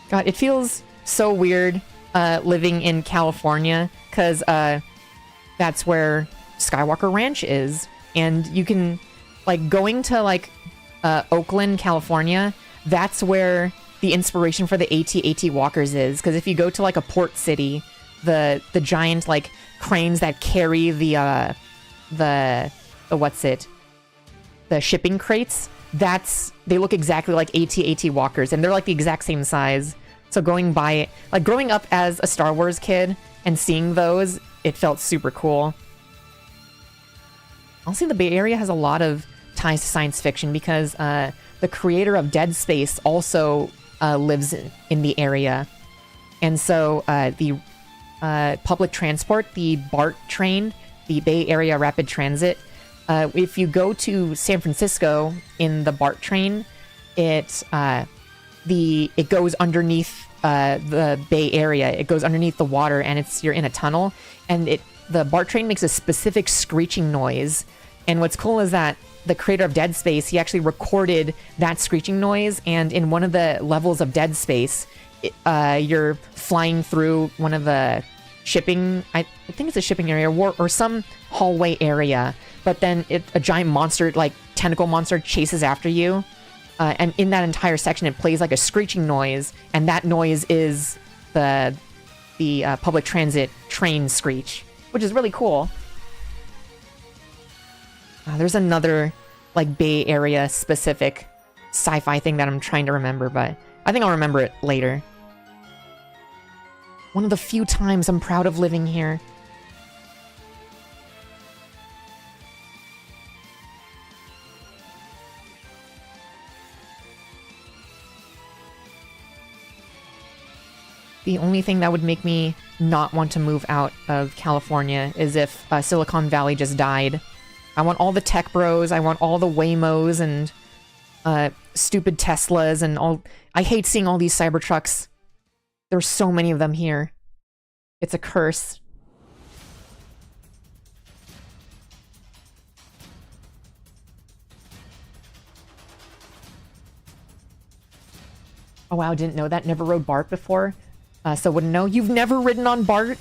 God, it feels so weird living in California, because that's where Skywalker Ranch is. And you can, like, going to, like, Oakland, California, that's where the inspiration for the AT-AT walkers is. Because if you go to, like, a port city, the giant, like, cranes that carry the what's it? The shipping crates, they look exactly like AT-AT walkers, and they're like the exact same size. So going by it, like growing up as a Star Wars kid and seeing those, it felt super cool. Honestly, the Bay Area has a lot of ties to science fiction because the creator of Dead Space also lives in the area. And so the public transport, the BART train, the Bay Area Rapid Transit, if you go to San Francisco in the BART train, it goes underneath the Bay Area. It goes underneath the water, and you're in a tunnel. And the BART train makes a specific screeching noise. And what's cool is that the creator of Dead Space, he actually recorded that screeching noise. And in one of the levels of Dead Space, you're flying through one of the shipping, I think it's a shipping area or some hallway area, but then a giant monster, like tentacle monster, chases after you, and in that entire section it plays like a screeching noise, and that noise is the public transit train screech, which is really cool. There's another like Bay Area specific sci-fi thing that I'm trying to remember, but I think I'll remember it later. One of the few times I'm proud of living here. The only thing that would make me not want to move out of California is if Silicon Valley just died. I want all the tech bros, I want all the Waymos and stupid Teslas and all. I hate seeing all these Cybertrucks. There's so many of them here. It's a curse. Oh wow, didn't know that. Never rode BART before. So wouldn't know. You've never ridden on BART?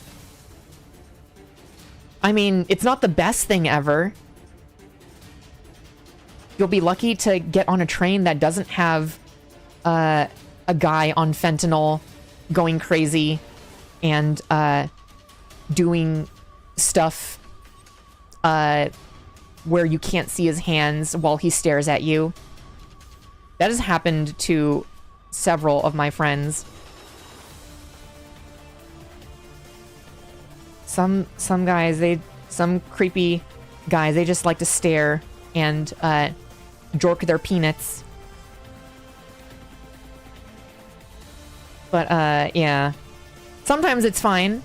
I mean, it's not the best thing ever. You'll be lucky to get on a train that doesn't have a guy on fentanyl going crazy and doing stuff where you can't see his hands while he stares at you. That has happened to several of my friends. Some guys, some creepy guys, they just like to stare and jork their peanuts. But yeah, sometimes it's fine.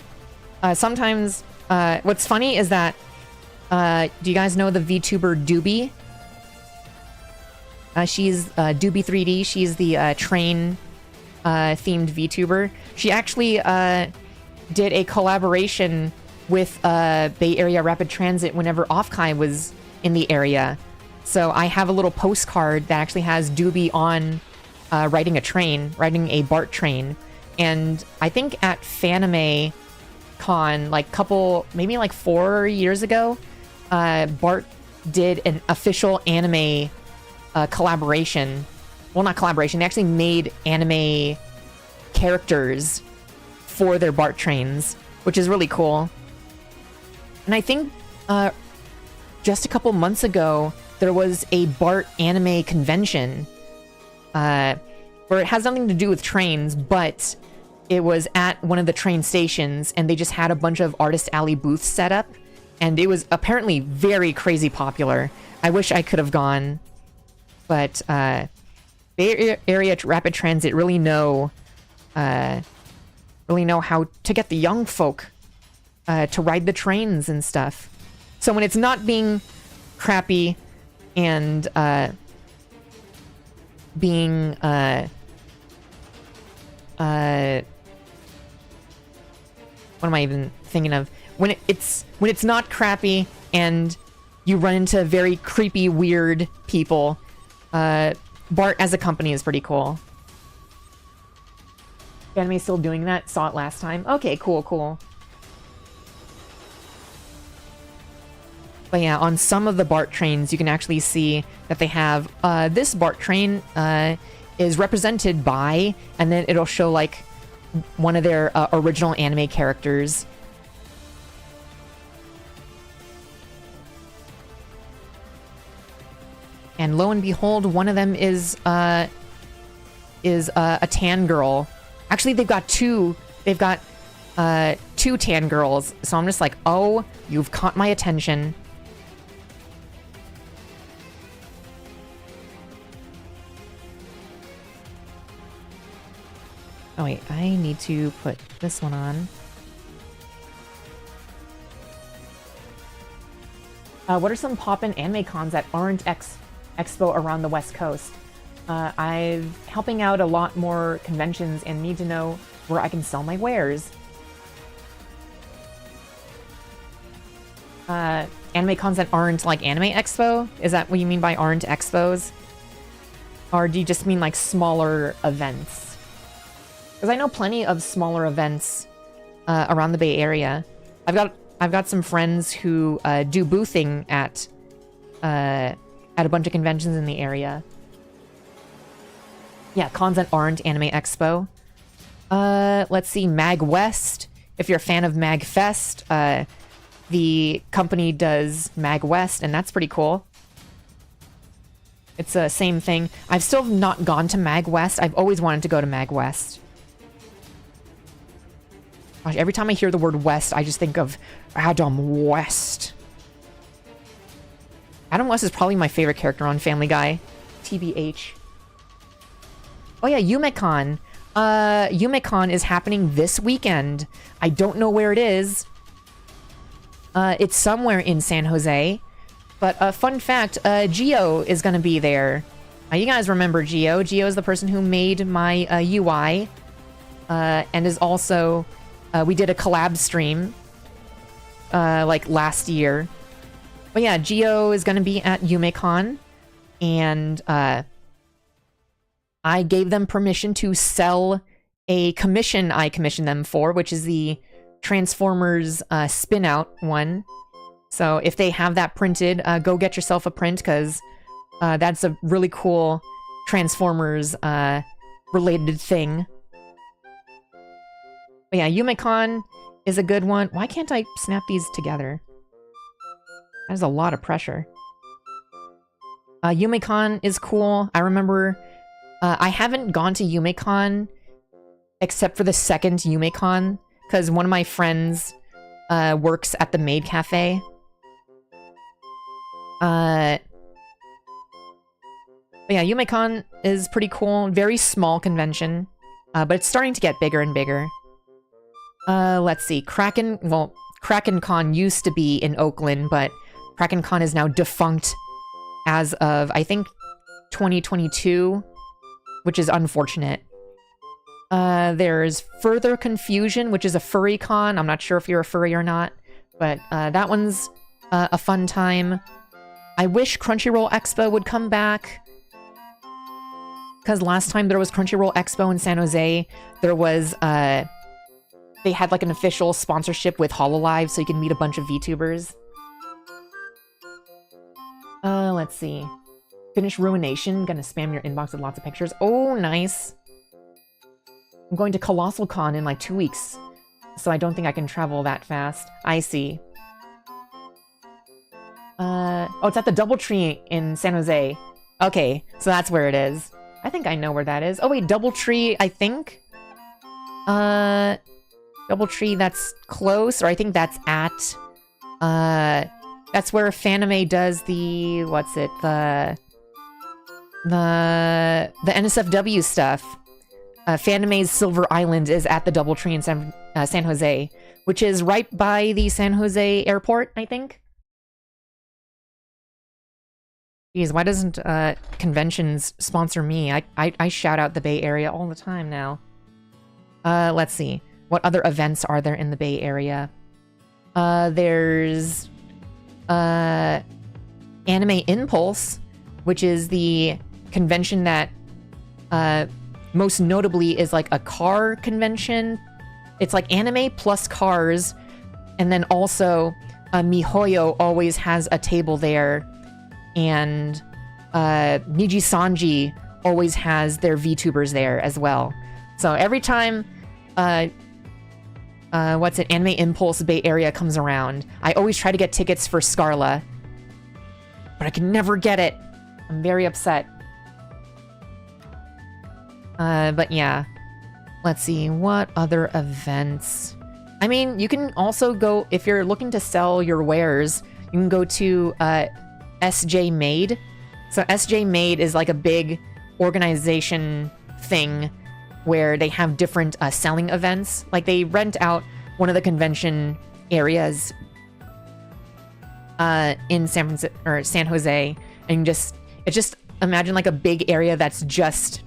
Sometimes what's funny is that do you guys know the VTuber Doobie? She's Doobie 3D. She's the train themed VTuber. She actually did a collaboration with Bay Area Rapid Transit whenever Offkai was in the area. So I have a little postcard that actually has Doobie on riding a BART train. And I think at Fanime Con, maybe 4 years ago, BART did an official anime collaboration. Well, not collaboration, they actually made anime characters for their BART trains, which is really cool. And I think just a couple months ago, there was a BART anime convention where it has nothing to do with trains, but it was at one of the train stations, and they just had a bunch of Artist Alley booths set up, and it was apparently very crazy popular. I wish I could have gone, but Bay Area Rapid Transit really know how to get the young folk to ride the trains and stuff. So when it's not being crappy, and being what am I even thinking of? When it's not crappy and you run into very creepy, weird people, Bart as a company is pretty cool. Anime still doing that? Saw it last time. Okay, cool, cool. But yeah, on some of the BART trains, you can actually see that they have, this BART train is represented by, and then it'll show, like, one of their original anime characters. And lo and behold, one of them is a tan girl. Actually, they've got two. They've got two tan girls. So I'm just like, oh, you've caught my attention. Oh wait, I need to put this one on. What are some poppin' anime cons that aren't Expo around the West Coast? I'm helping out a lot more conventions and need to know where I can sell my wares. Anime cons that aren't like Anime Expo? Is that what you mean by aren't expos? Or do you just mean like smaller events? Because I know plenty of smaller events around the Bay Area. I've got some friends who do boothing at a bunch of conventions in the area. Yeah, cons that aren't Anime Expo. Let's see, Mag West. If you're a fan of Mag Fest, the company does Mag West, and that's pretty cool. It's the same thing. I've still not gone to Mag West. I've always wanted to go to Mag West. Gosh, every time I hear the word West, I just think of Adam West. Adam West is probably my favorite character on Family Guy. TBH. Oh yeah, YumeCon. YumeCon is happening this weekend. I don't know where it is. It's somewhere in San Jose. But fun fact, Gio is going to be there. You guys remember Gio. Gio is the person who made my UI. And is also... we did a collab stream. Like last year. But yeah, Gio is going to be at YumeCon. And I gave them permission to sell a commission I commissioned them for, which is the Transformers spin-out one. So if they have that printed, go get yourself a print, because that's a really cool Transformers related thing. But yeah, YumeCon is a good one. Why can't I snap these together? That is a lot of pressure. YumeCon is cool. I remember... I haven't gone to YumeCon except for the second YumeCon, because one of my friends works at the Maid Cafe. But yeah, YumeCon is pretty cool. Very small convention, but it's starting to get bigger and bigger. Let's see. KrakenCon used to be in Oakland, but KrakenCon is now defunct as of, I think, 2022. Which is unfortunate. There's Further Confusion, which is a furry con. I'm not sure if you're a furry or not, but that one's a fun time. I wish Crunchyroll Expo would come back. Because last time there was Crunchyroll Expo in San Jose, there was, they had like an official sponsorship with Hololive, so you can meet a bunch of VTubers. Let's see. Finish Ruination. Gonna spam your inbox with lots of pictures. Oh, nice. I'm going to Colossal Con in like 2 weeks, so I don't think I can travel that fast. I see. Oh, it's at the Doubletree in San Jose. Okay, so that's where it is. I think I know where that is. Oh wait, Doubletree, I think? Doubletree, that's close, or I think that's at... that's where Fanime does the... what's it? The NSFW stuff. Fanime's Silver Island is at the Doubletree in San Jose, which is right by the San Jose airport, I think. Geez, why doesn't conventions sponsor me? I shout out the Bay Area all the time now. Let's see. What other events are there in the Bay Area? There's Anime Impulse, which is the convention that most notably is like a car convention. It's like anime plus cars, and then also MiHoYo always has a table there, and Niji Sanji always has their VTubers there as well. So every time Anime Impulse Bay Area comes around, I always try to get tickets for Scarla, but I can never get it. I'm very upset. But yeah, let's see, what other events? I mean, you can also go, if you're looking to sell your wares, you can go to SJ Made. So SJ Made is like a big organization thing where they have different selling events. Like they rent out one of the convention areas in San Francisco or San Jose, and just imagine like a big area that's just,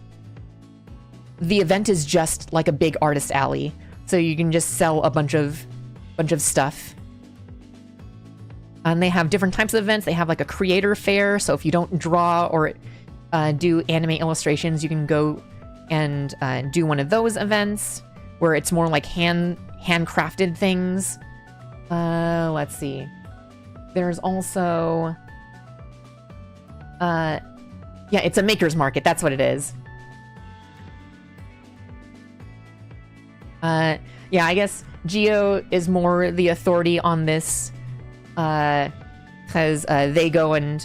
the event is just like a big artist alley, so you can just sell a bunch of stuff. And they have different types of events. They have like a creator fair, so if you don't draw or do anime illustrations, you can go and do one of those events where it's more like handcrafted things. Let's see. There's also yeah, it's a maker's market. That's what it is. Yeah, I guess Geo is more the authority on this, because they go and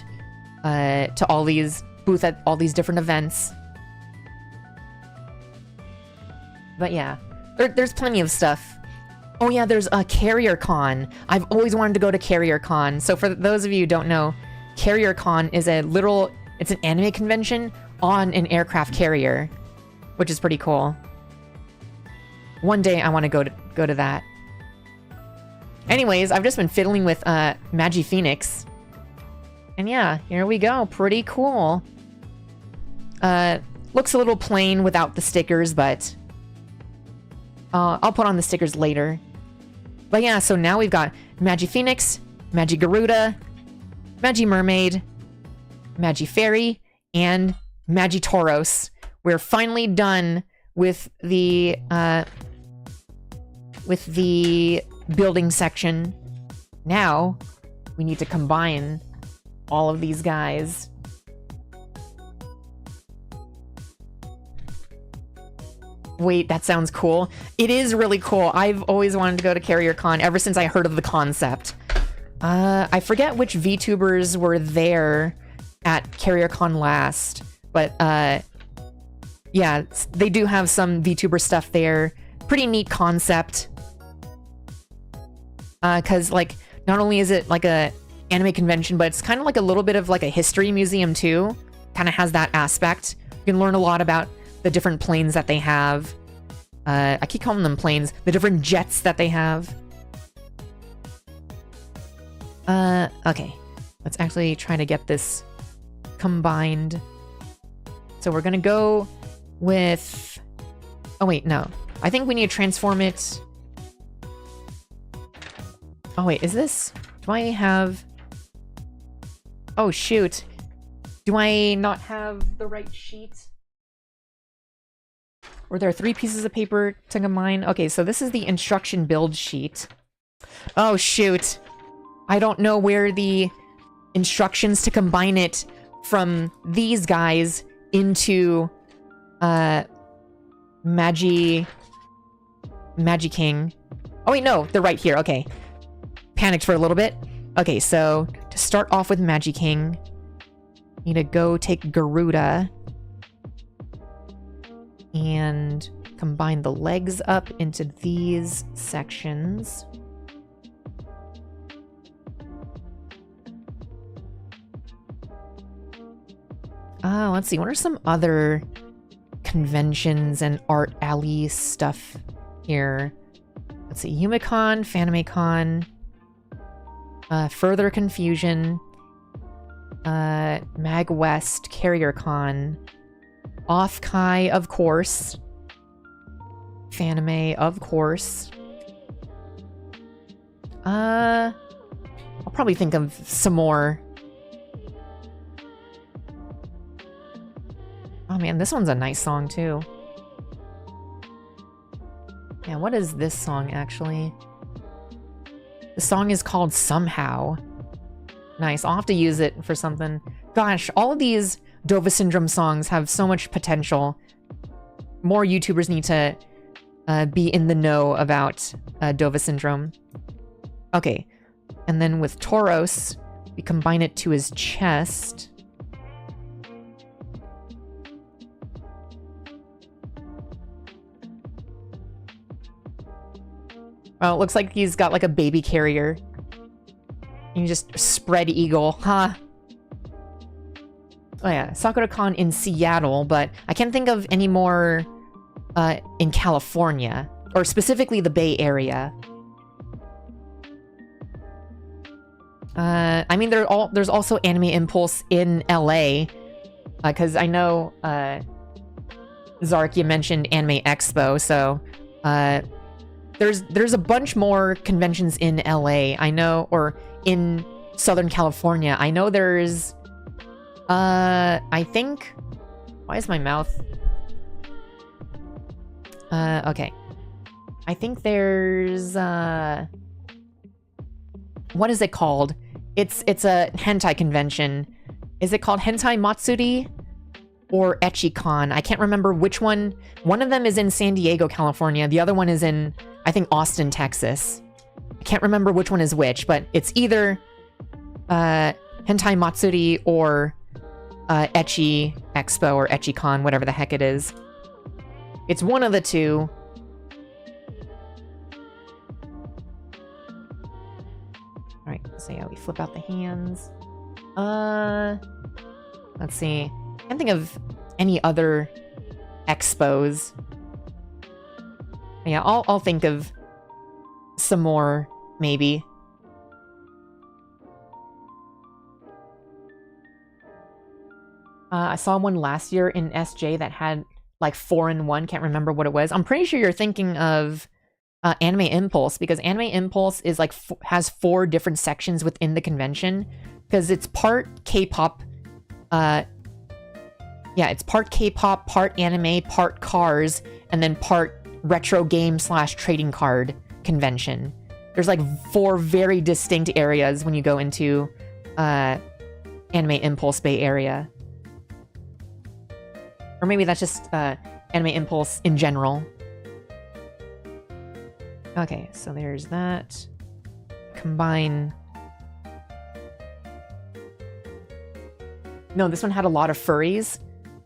to all these booth at all these different events. But yeah, there's plenty of stuff. Oh yeah, there's a Carrier Con. I've always wanted to go to Carrier Con. So for those of you who don't know, Carrier Con is it's an anime convention on an aircraft carrier, which is pretty cool. One day I want to go to that. Anyways, I've just been fiddling with Magiphoenix. And yeah, here we go. Pretty cool. Looks a little plain without the stickers, but I'll put on the stickers later. But yeah, so now we've got Magiphoenix, Magigaruda, Magimermaid, Magifairy, and Magitauros. We're finally done with the building section. Now we need to combine all of these guys. Wait, that sounds cool. It is really cool. I've always wanted to go to Carrier Con ever since I heard of the concept. I forget which VTubers were there at Carrier Con last, but yeah, they do have some VTuber stuff there. Pretty neat concept. Cause like, not only is it like a anime convention, but it's kind of like a little bit of like a history museum too. Kind of has that aspect. You can learn a lot about the different planes that they have. I keep calling them planes. The different jets that they have. Okay. Let's actually try to get this combined. So we're gonna go with... Oh wait, no. I think we need to transform it... Oh wait, is this... Do I have... Oh shoot. Do I not have the right sheet? Were there 3 pieces of paper to combine? Okay, so this is the instruction build sheet. Oh Oh I don't know where the instructions to combine it from these guys into Magiking. Oh wait, no, they're right here. Okay. Panicked for a little bit. Okay, so to start off with Magiking, need to go take Garuda and combine the legs up into these sections. Let's see, what are some other conventions and art alley stuff here? Let's see, Yumicon, Fanimecon, Further Confusion, Mag West, Carrier Con, Off Kai, of course. Fanime, of course. I'll probably think of some more. Oh man, this one's a nice song too. Yeah, what is this song actually? The song is called Somehow. Nice, I'll have to use it for something. Gosh, all of these Dova Syndrome songs have so much potential. More YouTubers need to be in the know about Dova Syndrome. Okay, and then with Tauros, we combine it to his chest. Oh, it looks like he's got like a baby carrier. And you just spread eagle, huh? Oh yeah, Sakura-Con in Seattle, but I can't think of any more in California, or specifically the Bay Area. I mean, there's also Anime Impulse in LA, because I know Zark, you mentioned Anime Expo, so there's a bunch more conventions in LA. I know, or in Southern California. I know there's I think, why is my mouth? Okay. I think there's what is it called? It's a hentai convention. Is it called Hentai Matsuri or Echicon? I can't remember which one. One of them is in San Diego, California. The other one is in, I think, Austin, Texas. I can't remember which one is which, but it's either Hentai Matsuri or Echi Expo or Echicon, whatever the heck it is. It's one of the two. Alright, so yeah, we flip out the hands. Let's see. I can't think of any other expos. Yeah, I'll think of some more, maybe. I saw one last year in SJ that had like 4-in-1. Can't remember what it was. I'm pretty sure you're thinking of Anime Impulse, because Anime Impulse is like has 4 different sections within the convention, because it's part K-pop. Yeah, it's part K-pop, part anime, part cars, and then part retro game / trading card convention. There's like 4 very distinct areas when you go into Anime Impulse Bay Area. Or maybe that's just Anime Impulse in general. Okay, so there's that. Combine. No, this one had a lot of furries.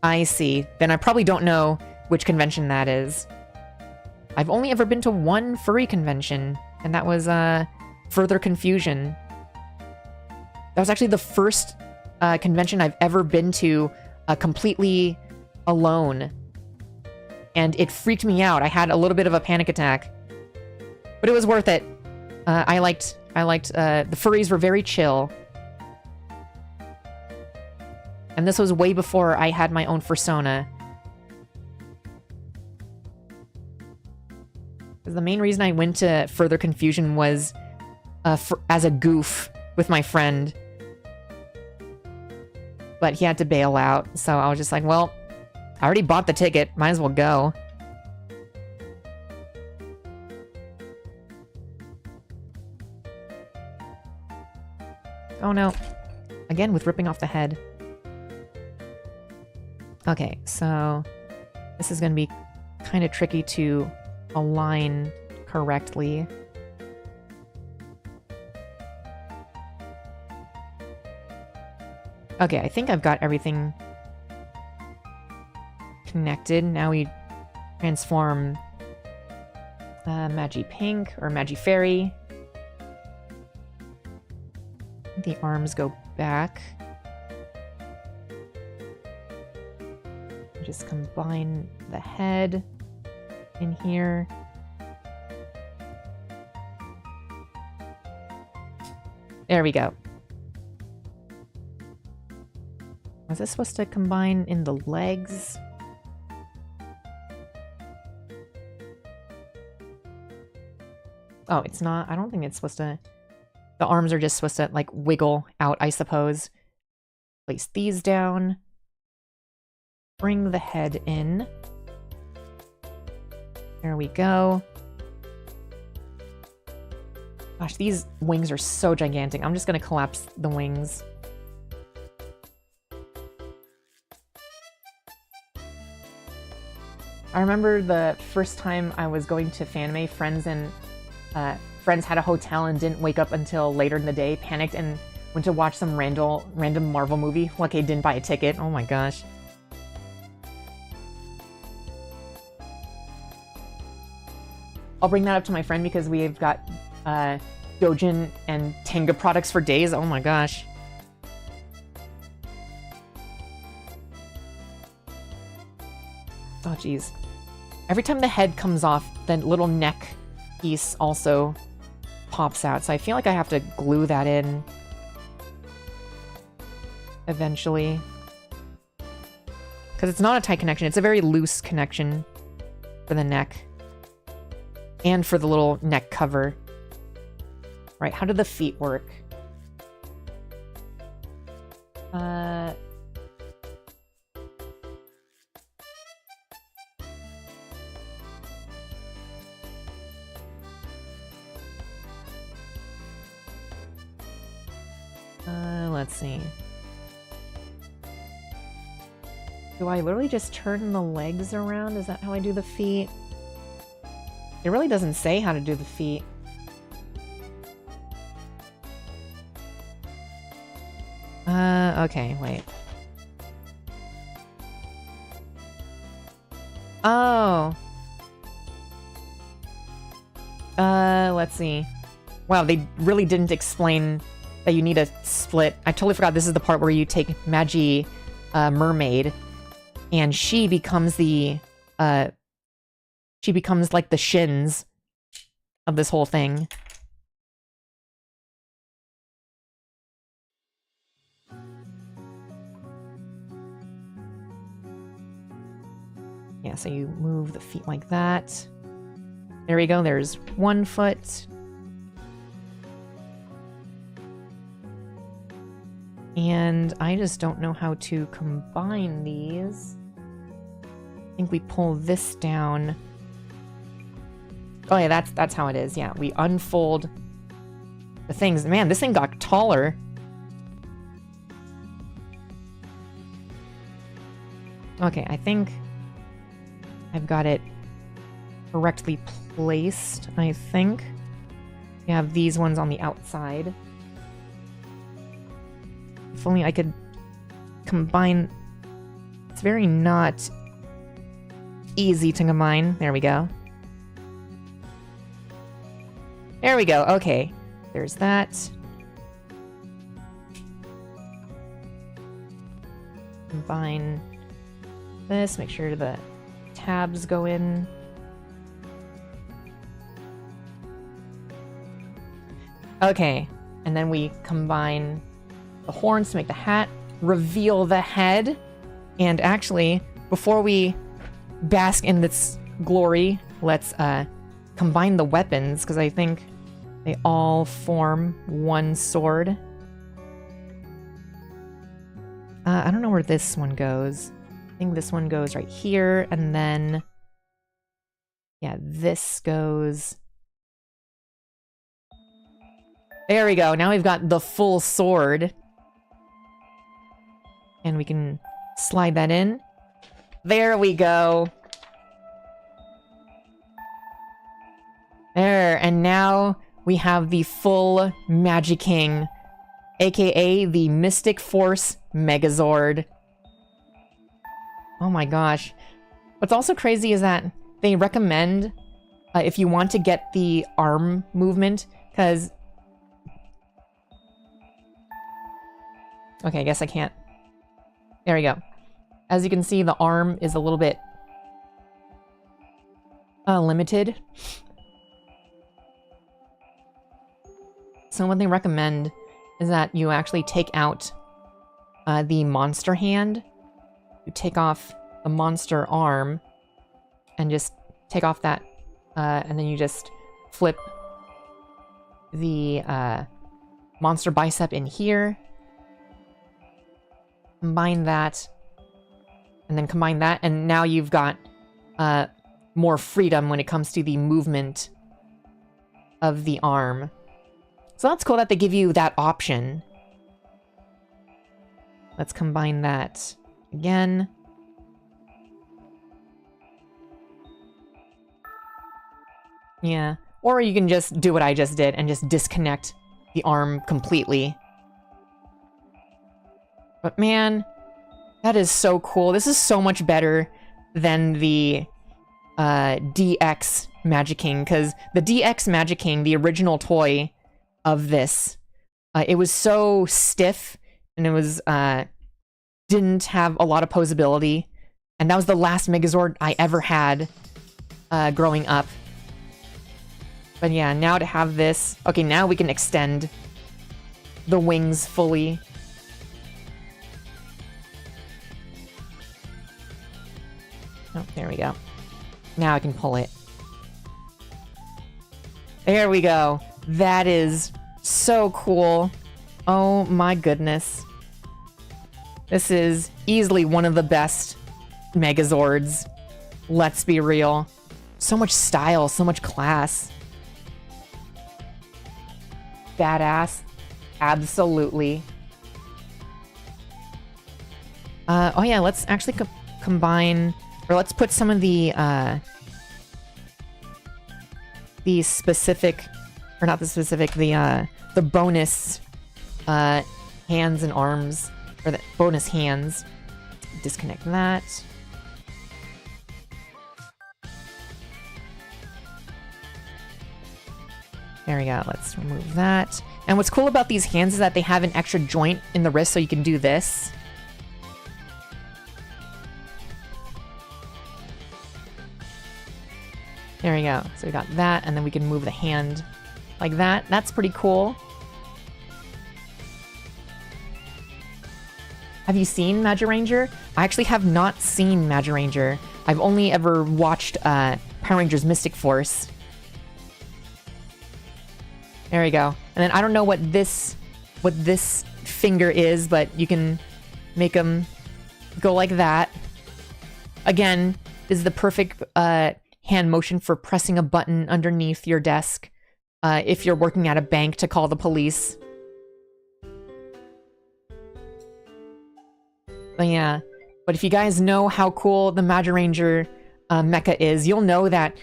I see. Then I probably don't know which convention that is. I've only ever been to one furry convention, and that was Further Confusion. That was actually the first convention I've ever been to completely alone. And it freaked me out. I had a little bit of a panic attack. But it was worth it. I liked the furries were very chill. And this was way before I had my own fursona. The main reason I went to Further Confusion was as a goof with my friend. But he had to bail out, so I was just like, well, I already bought the ticket, might as well go. Oh no. Again with ripping off the head. Okay, so this is going to be kind of tricky to align correctly. Okay, I think I've got everything connected. Now we transform Magi Pink or Magi Fairy. The arms go back. Just combine the head in here. There we go. Is this supposed to combine in the legs? Oh, it's not. I don't think it's supposed to... The arms are just supposed to, like, wiggle out, I suppose. Place these down. Bring the head in. There we go. Gosh, these wings are so gigantic. I'm just gonna collapse the wings. I remember the first time I was going to Fanime, friends had a hotel and didn't wake up until later in the day, panicked, and went to watch some random Marvel movie. Lucky I didn't buy a ticket. Oh my gosh. I'll bring that up to my friend because we've got Dojin and Tenga products for days. Oh my gosh. Oh geez. Every time the head comes off, the little neck piece also pops out. So I feel like I have to glue that in eventually. Because it's not a tight connection. It's a very loose connection for the neck. And for the little neck cover. Right, how do the feet work? Let's see. Do I literally just turn the legs around? Is that how I do the feet? It really doesn't say how to do the feet. Okay, wait. Oh. Let's see. Wow, they really didn't explain that you need a split. I totally forgot this is the part where you take Magi Mermaid, and she becomes the, she becomes like the shins of this whole thing. Yeah, so you move the feet like that. There we go, there's one foot. And I just don't know how to combine these. I think we pull this down. Oh yeah, that's how it is. Yeah, we unfold the things. Man, this thing got taller. Okay, I think I've got it correctly placed, I think. We have these ones on the outside. If only I could combine... It's very not easy to combine. There we go. There we go. Okay. There's that. Combine this. Make sure the tabs go in. Okay. And then we combine the horns to make the hat, reveal the head, and actually, before we bask in this glory, let's combine the weapons, because I think they all form one sword. I don't know where this one goes. I think this one goes right here, and then... Yeah, this goes... There we go, now we've got the full sword. And we can slide that in. There we go. There, and now we have the full Magiking, aka the Mystic Force Megazord. Oh my gosh. What's also crazy is that they recommend, if you want to get the arm movement, because... Okay, I guess I can't. There we go. As you can see, the arm is a little bit limited. So what they recommend is that you actually take out the monster hand. You take off the monster arm and just take off that, and then you just flip the monster bicep in here. Combine that, and then combine that, and now you've got more freedom when it comes to the movement of the arm. So that's cool that they give you that option. Let's combine that again. Yeah, or you can just do what I just did and just disconnect the arm completely. But man, that is so cool. This is so much better than the DX Magiking, because the DX Magiking, the original toy of this, it was so stiff, and it was didn't have a lot of posability, and that was the last Megazord I ever had growing up. But yeah, now to have this, okay, now we can extend the wings fully. Oh, there we go. Now I can pull it. There we go. That is so cool. Oh my goodness. This is easily one of the best Megazords. Let's be real. So much style, so much class. Badass. Absolutely. Oh yeah, let's actually combine, or let's put some of the specific, or not the specific, the bonus hands and arms, or the bonus hands. Disconnect that. There we go. Let's remove that. And what's cool about these hands is that they have an extra joint in the wrist, so you can do this. There we go. So we got that, and then we can move the hand like that. That's pretty cool. Have you seen Magiranger? I actually have not seen Magiranger. I've only ever watched Power Rangers Mystic Force. There we go. And then I don't know what this finger is, but you can make them go like that. Again, this is the perfect hand motion for pressing a button underneath your desk if you're working at a bank to call the police. But yeah, but if you guys know how cool the Magiranger mecha is, you'll know that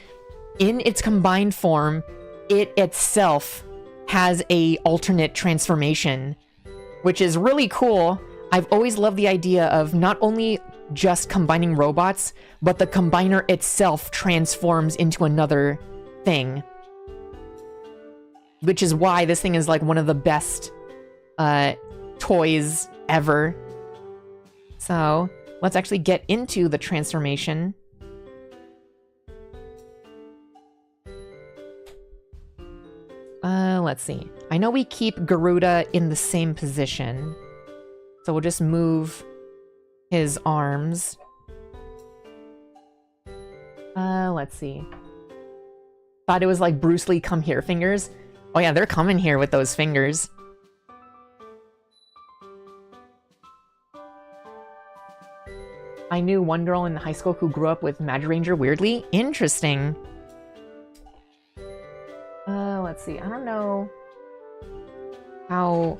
in its combined form, it itself has a alternate transformation, which is really cool. I've always loved the idea of not only just combining robots, but the combiner itself transforms into another thing. Which is why this thing is like one of the best toys ever. So let's actually get into the transformation. Let's see. I know we keep Garuda in the same position, so we'll just move his arms. Let's see. Thought it was like Bruce Lee come here fingers. Oh yeah, they're coming here with those fingers. I knew one girl in high school who grew up with Magiranger weirdly. Interesting. Let's see. I don't know how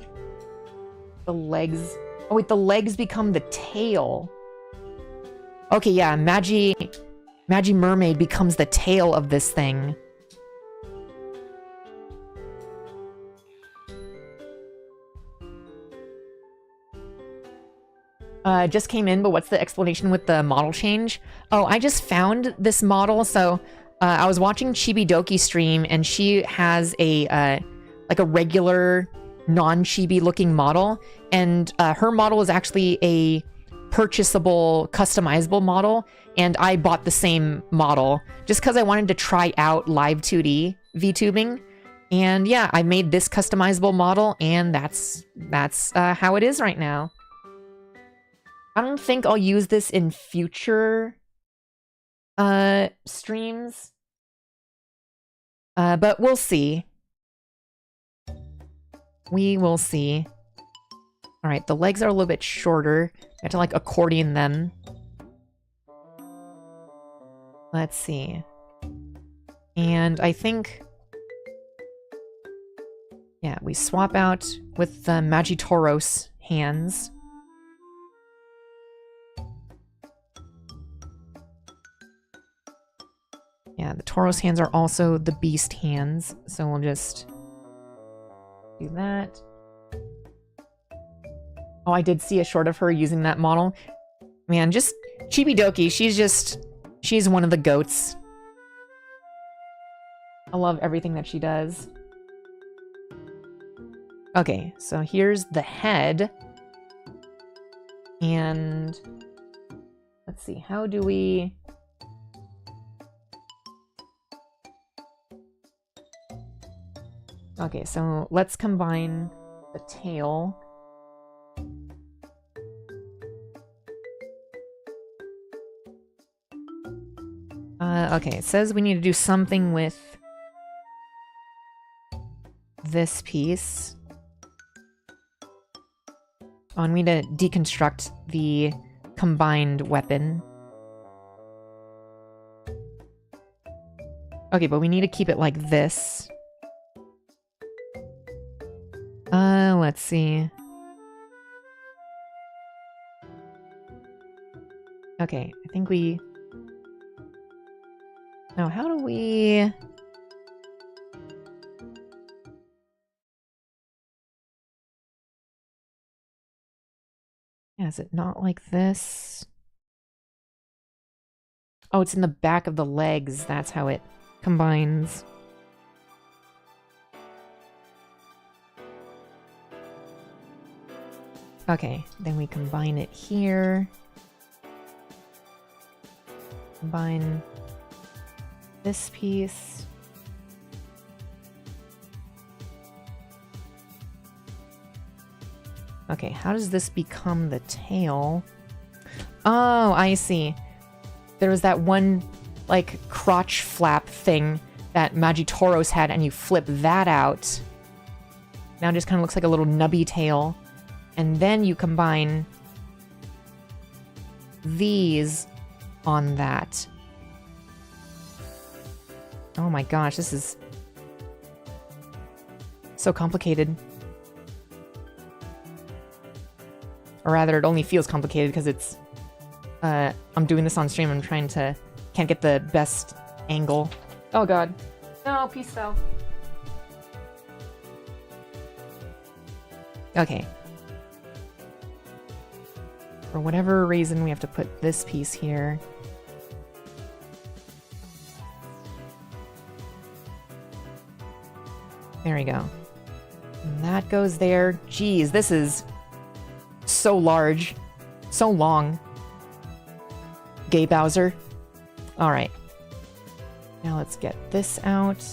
the legs... Oh wait, the legs become the tail. Okay, yeah, Magi Mermaid becomes the tail of this thing. Just came in, but what's the explanation with the model change? Oh, I just found this model, so I was watching Chibi stream, and she has a like a regular non-chibi looking model, and her model is actually a purchasable, customizable model, and I bought the same model just because I wanted to try out live 2D VTubing. And yeah, I made this customizable model, and that's how it is right now. I don't think I'll use this in future streams. But we'll see. We will see. Alright, the legs are a little bit shorter. I have to, like, accordion them. Let's see. And I think... yeah, we swap out with the Magitoros hands. Yeah, the Tauros hands are also the beast hands, so we'll just do that. Oh, I did see a short of her using that model. Man, just Chibi-Doki, she's one of the goats. I love everything that she does. Okay, so here's the head. And let's see, how do we... okay, so let's combine the tail. Okay, it says we need to do something with this piece. Oh, and we need to deconstruct the combined weapon. Okay, but we need to keep it like this. Let's see. Okay, I think we... now, how do we... yeah, is it not like this? Oh, it's in the back of the legs. That's how it combines. Okay, then we combine it here. Combine this piece. Okay, how does this become the tail? Oh, I see. There was that one, like, crotch flap thing that Magitoros had, and you flip that out. Now it just kind of looks like a little nubby tail. And then you combine these on that. Oh my gosh, this is so complicated. Or rather, it only feels complicated because it's... I'm doing this on stream. I'm trying to... can't get the best angle. Oh god. No, peace though. Okay. For whatever reason, we have to put this piece here. There we go. And that goes there. Jeez, this is so large. So long. Gay Bowser. Alright. Now let's get this out.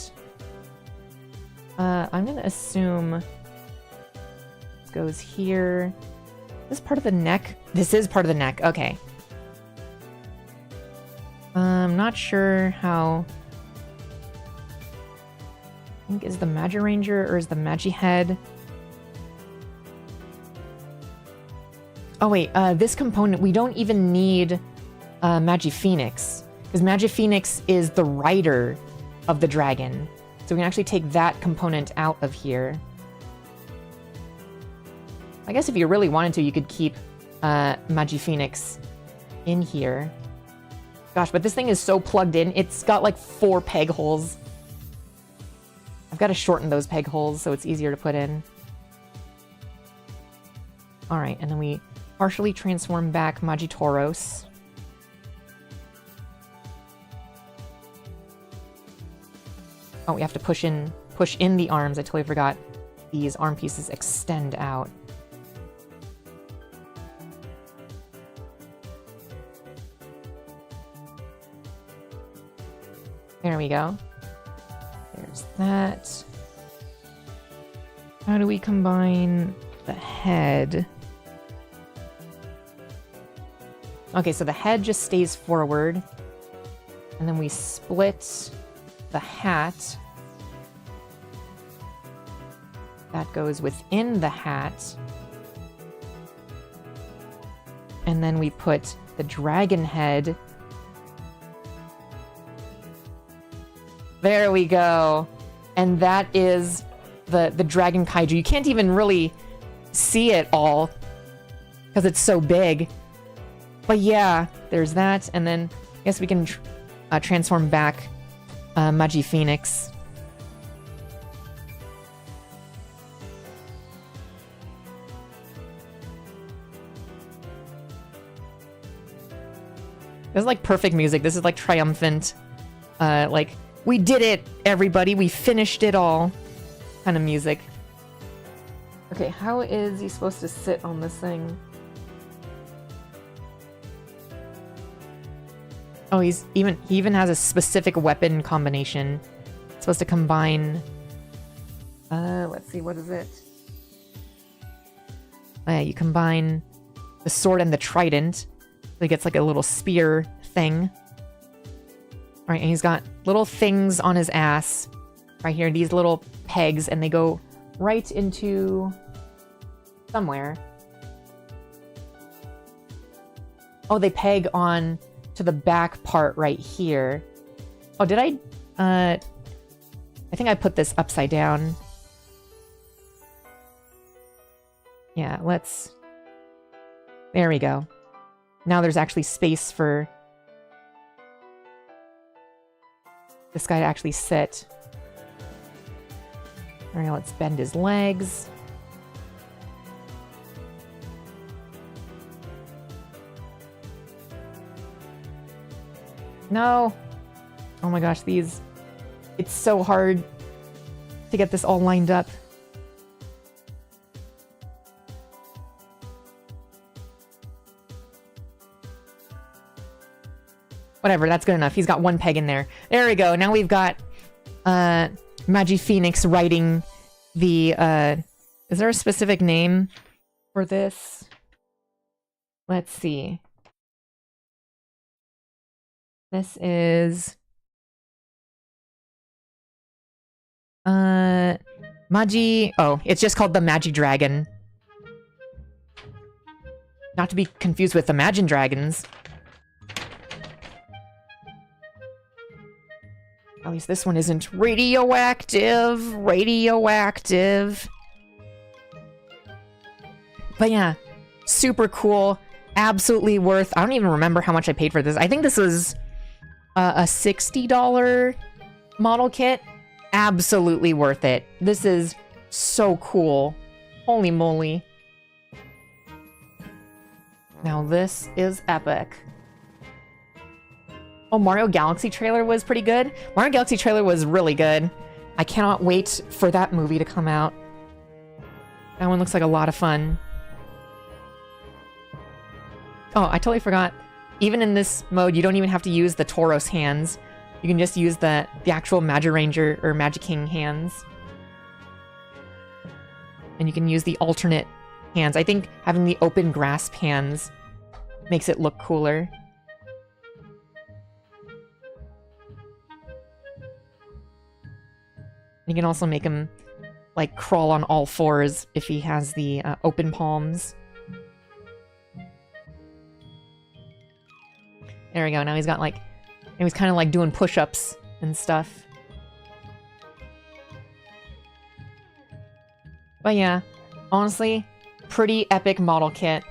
I'm gonna assume this goes here. Is this part of the neck? This is part of the neck. Okay. I'm not sure how... I think is the Magiranger or is the Magihead? Oh wait, this component, we don't even need Magiphoenix. Because Magiphoenix is the rider of the dragon. So we can actually take that component out of here. I guess if you really wanted to, you could keep Magiphoenix in here. Gosh, but this thing is so plugged in. It's got like 4 peg holes. I've got to shorten those peg holes so it's easier to put in. Alright, and then we partially transform back Magitoros. Oh, we have to push in the arms. I totally forgot. These arm pieces extend out. There we go. There's that. How do we combine the head? Okay, so the head just stays forward. And then we split the hat. That goes within the hat. And then we put the dragon head. There we go. And that is the dragon kaiju. You can't even really see it all because it's so big. But yeah, there's that. And then I guess we can transform back Magi Phoenix. This is like perfect music. This is like triumphant. Like, we did it, everybody. We finished it all kind of music. Okay, how is he supposed to sit on this thing? Oh, he even has a specific weapon combination. It's supposed to combine... let's see, what is it? Oh yeah, you combine the sword and the trident. So he gets like a little spear thing. Alright, and he's got little things on his ass. Right here, these little pegs, and they go right into... somewhere. Oh, they peg on to the back part right here. Oh, did I think I put this upside down. Yeah, let's... There we go. Now there's actually space for this guy to actually sit. Alright, let's bend his legs. No! Oh my gosh, these... It's so hard to get this all lined up. Whatever, that's good enough. He's got one peg in there. There we go. Now we've got Magi Phoenix riding the... is there a specific name for this? Let's see. This is... Magi... Oh, it's just called the Magi Dragon. Not to be confused with Imagine Dragons. At least this one isn't radioactive. Radioactive. But yeah, super cool. Absolutely worth... I don't even remember how much I paid for this. I think this was a $60 model kit. Absolutely worth it. This is so cool. Holy moly. Now this is epic. Oh, Mario Galaxy trailer was pretty good. Mario Galaxy trailer was really good. I cannot wait for that movie to come out. That one looks like a lot of fun. Oh, I totally forgot. Even in this mode, you don't even have to use the Tauros hands. You can just use the actual Magiranger or Magiking hands. And you can use the alternate hands. I think having the open grasp hands makes it look cooler. You can also make him, like, crawl on all fours if he has the open palms. There we go. Now he's got, like... He was kind of, like, doing push-ups and stuff. But yeah, honestly, pretty epic model kit.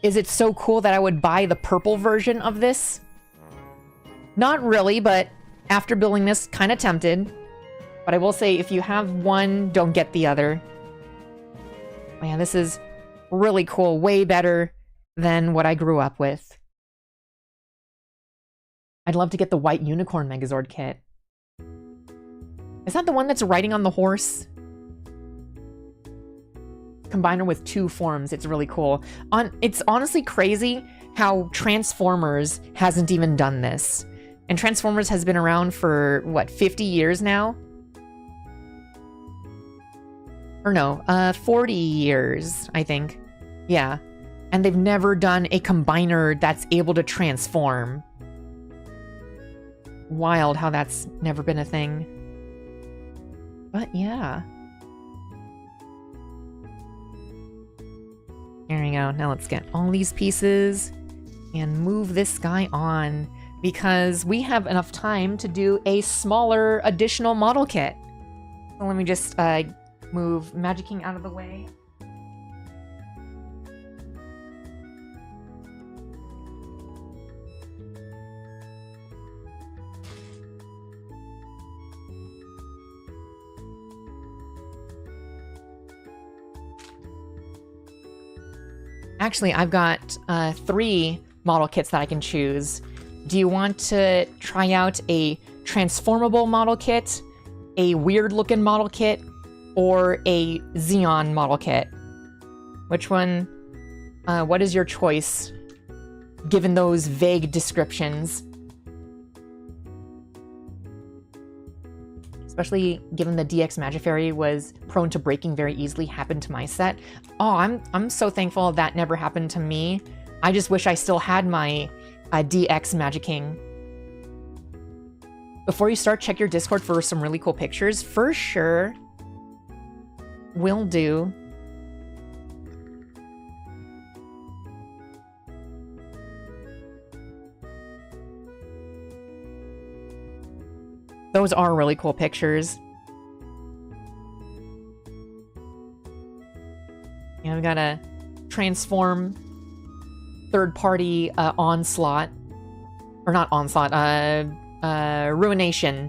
Is it so cool that I would buy the purple version of this? Not really, but after building this, kind of tempted. But I will say, if you have one, don't get the other. Oh yeah, this is really cool. Way better than what I grew up with. I'd love to get the white unicorn Megazord kit. Is that the one that's riding on the horse? Combine her with two forms. It's really cool. It's honestly crazy how Transformers hasn't even done this. And Transformers has been around for, what, 50 years now? Or no, 40 years, I think. Yeah. And they've never done a combiner that's able to transform. Wild how that's never been a thing. But yeah. There we go. Now let's get all these pieces and move this guy on, because we have enough time to do a smaller additional model kit. So let me just move Magiking out of the way. Actually, I've got 3 model kits that I can choose. Do you want to try out a transformable model kit, a weird-looking model kit, or a Xeon model kit? Which one? What is your choice, given those vague descriptions? Especially given the DX Magifairy was prone to breaking very easily, happened to my set. Oh, I'm so thankful that never happened to me. I just wish I still had my DX Magiking. Before you start, check your Discord for some really cool pictures. For sure. Will do. Those are really cool pictures. Yeah, we got a transform third-party onslaught. Or not onslaught, ruination.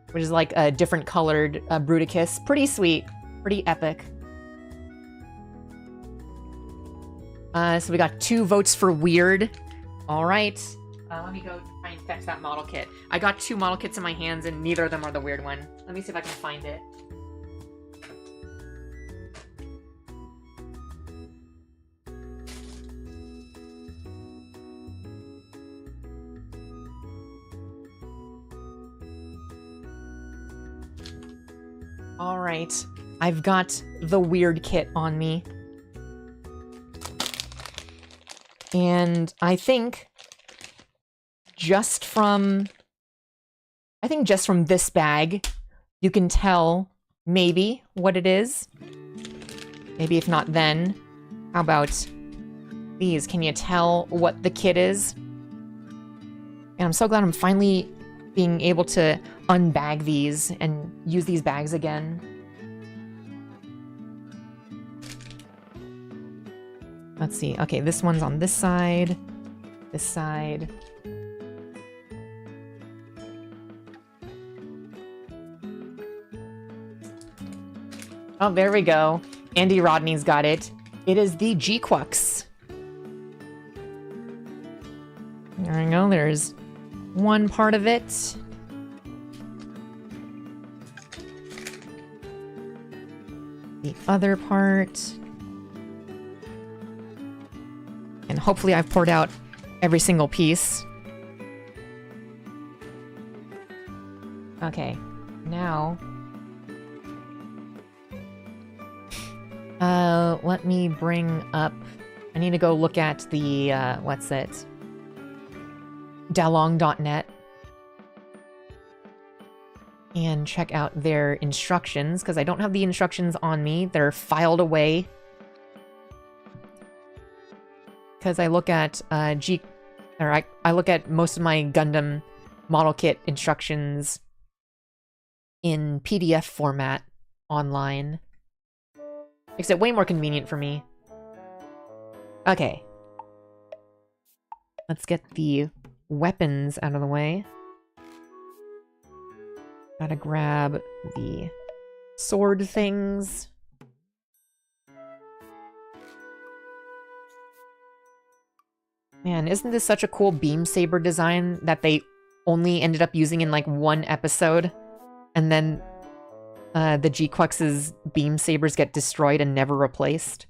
Which is like a different colored Bruticus. Pretty sweet. Pretty epic. So we got 2 votes for weird. Alright. Let me go try and fetch that model kit. I got 2 model kits in my hands and neither of them are the weird one. Let me see if I can find it. Alright. I've got the weird kit on me. And I think just from this bag, you can tell maybe what it is. Maybe if not then. How about these? Can you tell what the kit is? And I'm so glad I'm finally being able to unbag these and use these bags again. Let's see. Okay, this one's on this side. This side. Oh, there we go. Andy Rodney's got it. It is the G-Quux. There we go. There's one part of it. The other part. And hopefully I've poured out every single piece. Okay. Now... let me bring up... I need to go look at the, what's it? Dalong.net. And check out their instructions, because I don't have the instructions on me. They're filed away. Because I look at, I look at most of my Gundam model kit instructions in PDF format online. Makes it way more convenient for me. Okay. Let's get the weapons out of the way. Gotta grab the sword things. Man, isn't this such a cool beam saber design that they only ended up using in like 1 episode? And then the G-Quux's beam sabers get destroyed and never replaced.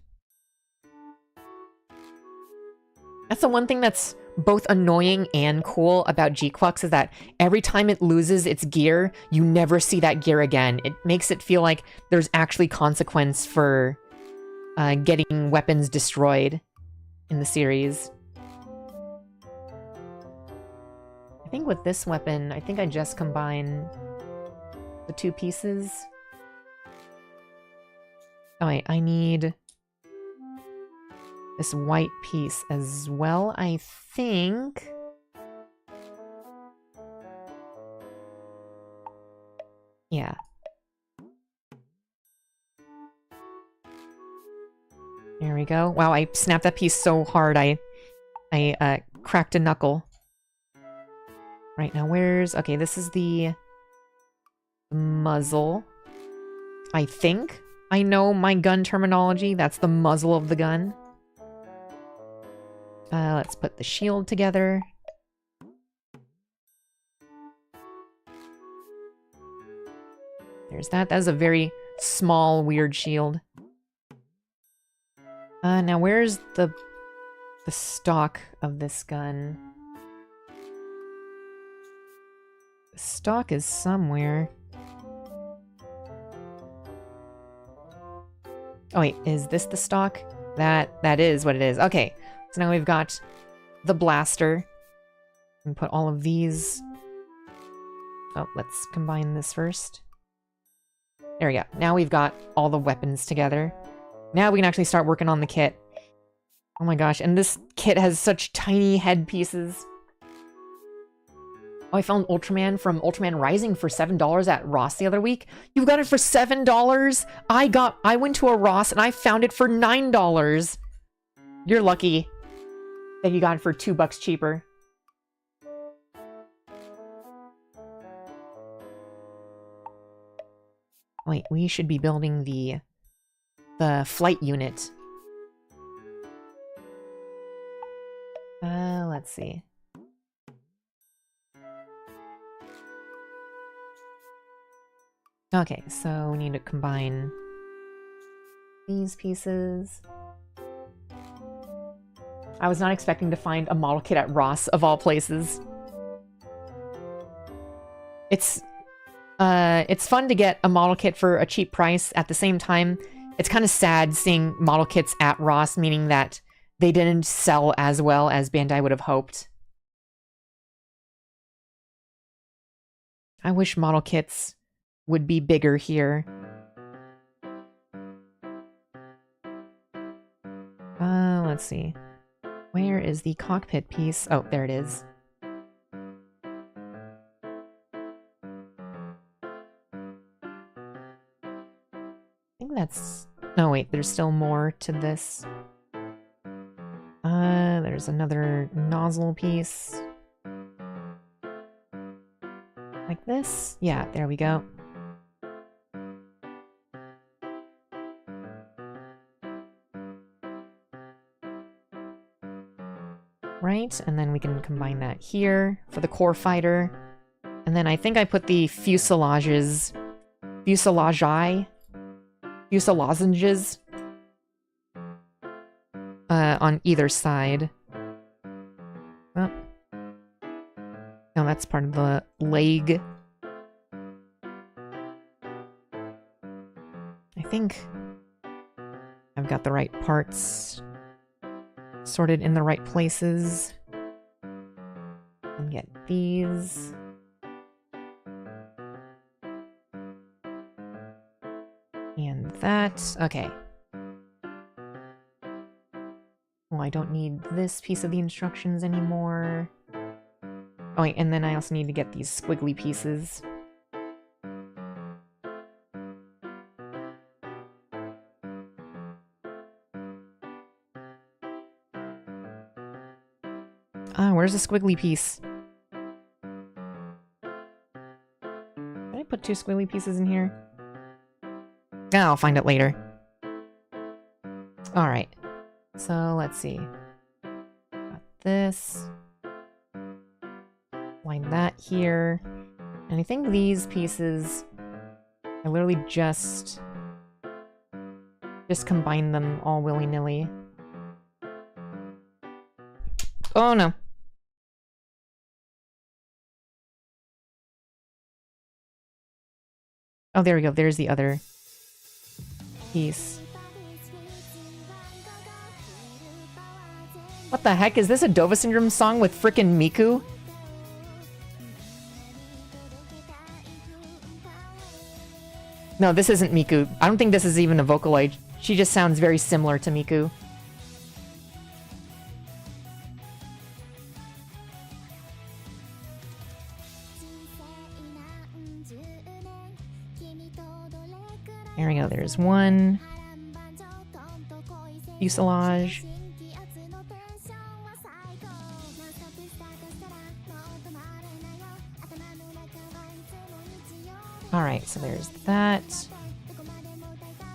That's the one thing that's both annoying and cool about G-Quux, is that every time it loses its gear, you never see that gear again. It makes it feel like there's actually consequence for getting weapons destroyed in the series. I think with this weapon, I think I just combine the two pieces. Oh wait, I need this white piece as well, I think. Yeah. There we go. Wow, I snapped that piece so hard I cracked a knuckle. Right, now where's... Okay, this is the muzzle. I think I know my gun terminology. That's the muzzle of the gun. Let's put the shield together. There's that. That is a very small, weird shield. Now where's the stock of this gun? The stock is somewhere. Oh wait, is this the stock? That is what it is. Okay, so now we've got the blaster. And put all of these... Oh, let's combine this first. There we go. Now we've got all the weapons together. Now we can actually start working on the kit. Oh my gosh, and this kit has such tiny head pieces. Oh, I found Ultraman from Ultraman Rising for $7 at Ross the other week. You got it for $7? I went to a Ross and I found it for $9. You're lucky that you got it for $2 cheaper. Wait, we should be building the flight unit. Let's see. Okay, so we need to combine these pieces. I was not expecting to find a model kit at Ross, of all places. It's fun to get a model kit for a cheap price. At the same time, it's kind of sad seeing model kits at Ross, meaning that they didn't sell as well as Bandai would have hoped. I wish model kits would be bigger here. Let's see. Where is the cockpit piece? Oh, there it is. I think that's... No, wait, there's still more to this. There's another nozzle piece. Like this? Yeah, there we go. Right, and then we can combine that here for the core fighter. And then I think I put the fuselages on either side. Oh. No, that's part of the leg. I think I've got the right parts sorted in the right places. And get these. And that. Okay. Well, I don't need this piece of the instructions anymore. Oh wait, and then I also need to get these squiggly pieces. Ah, where's the squiggly piece? Did I put two squiggly pieces in here? Ah, I'll find it later. Alright. So, let's see. Got this. Line that here. And I think these pieces... I literally just combine them all willy-nilly. Oh no. Oh, there we go. There's the other piece. What the heck? Is this a Dova Syndrome song with frickin' Miku? No, this isn't Miku. I don't think this is even a Vocaloid. She just sounds very similar to Miku. There we go, there's one. Fuselage. Alright, so there's that.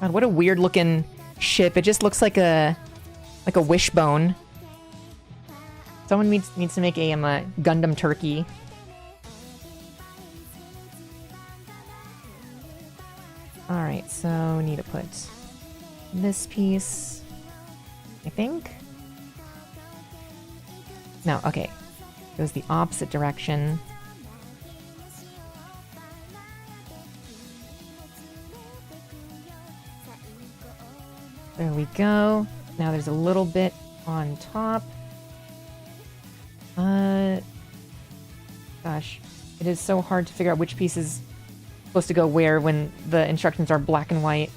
God, what a weird looking ship. It just looks like a wishbone. Someone needs to make a Gundam turkey. Alright, so need to put this piece, I think? No, okay. Goes the opposite direction. There we go. Now there's a little bit on top. Gosh, it is so hard to figure out which piece is supposed to go where when the instructions are black and white.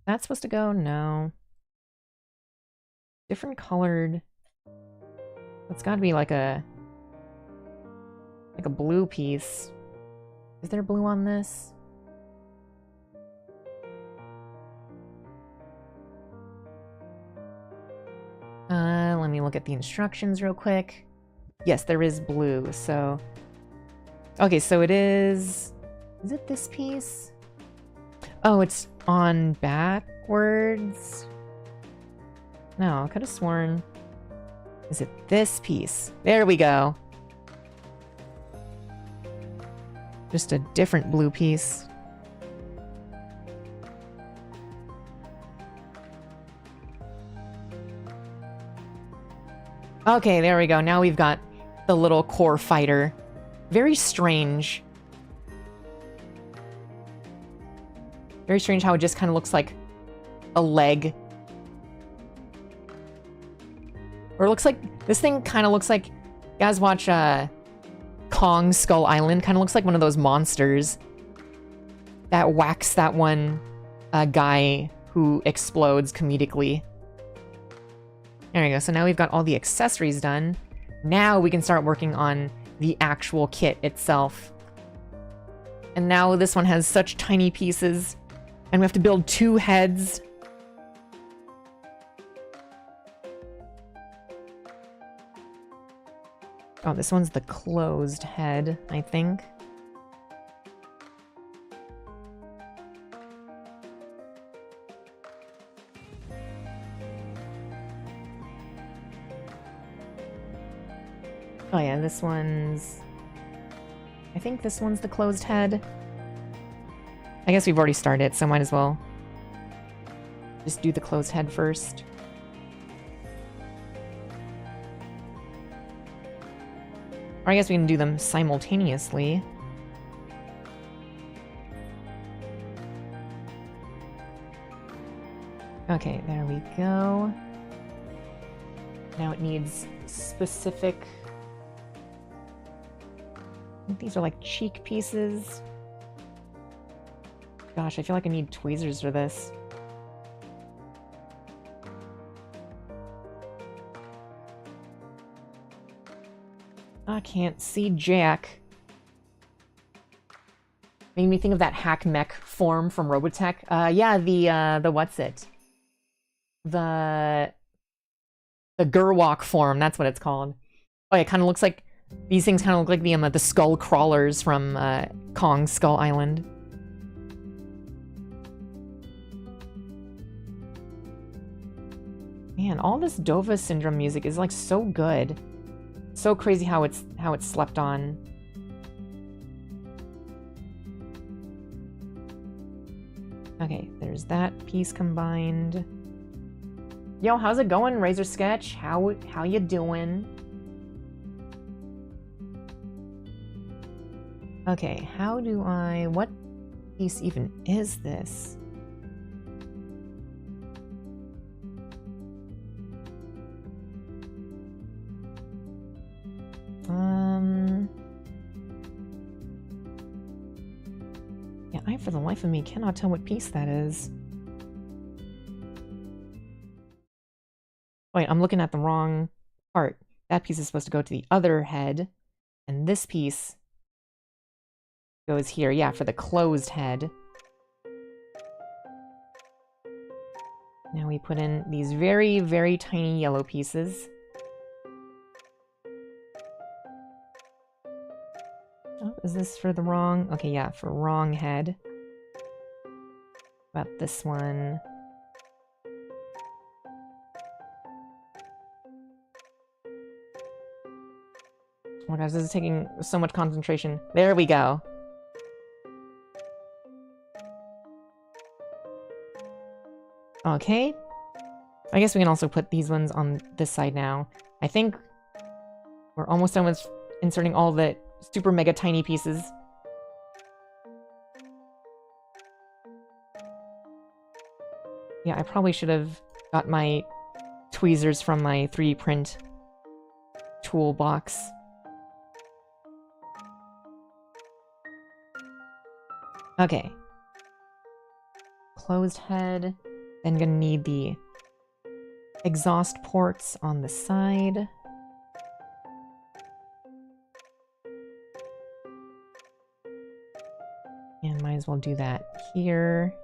That's supposed to go? No. Different colored. It's gotta be like a blue piece. Is there blue on this? Let me look at the instructions real quick. Yes, there is blue, so... Okay, so it is... Is it this piece? Oh, it's on backwards? No, I could have sworn... Is it this piece? There we go! Just a different blue piece. Okay, there we go. Now we've got the little core fighter. Very strange. Very strange how it just kind of looks like a leg. Or it looks like... This thing kind of looks like... You guys watch Kong Skull Island? Kind of looks like one of those monsters that whacks that one guy who explodes comedically. There we go. So now we've got all the accessories done. Now we can start working on the actual kit itself. And now this one has such tiny pieces. And we have to build 2 heads. Oh, this one's the closed head, I think. Oh yeah, this one's... I think this one's the closed head. I guess we've already started, so might as well just do the closed head first. Or I guess we can do them simultaneously. Okay, there we go. Now it needs specific... I think these are like cheek pieces. Gosh, I feel like I need tweezers for this. I can't see jack. Made me think of that hack mech form from Robotech. Yeah, the what's it? The Gerwalk form, that's what it's called. Oh, yeah, it kind of looks like... These things kind of look like the skull crawlers from Kong Skull Island. Man, all this Dova Syndrome music is like so good. So crazy how it's slept on. Okay, there's that piece combined. Yo, how's it going, Razor Sketch? How you doing? Okay, how do I... What piece even is this? Yeah, I for the life of me cannot tell what piece that is. Wait, I'm looking at the wrong part. That piece is supposed to go to the other head, and this piece goes here. Yeah, for the closed head. Now we put in these very, very tiny yellow pieces. Oh, is this for the wrong? Okay, yeah, for wrong head. About this one. Oh my gosh, this is taking so much concentration. There we go. Okay. I guess we can also put these ones on this side now. I think we're almost done with inserting all the super mega tiny pieces. Yeah, I probably should have got my tweezers from my 3D print toolbox. Okay. Closed head. Then gonna need the exhaust ports on the side. And might as well do that here.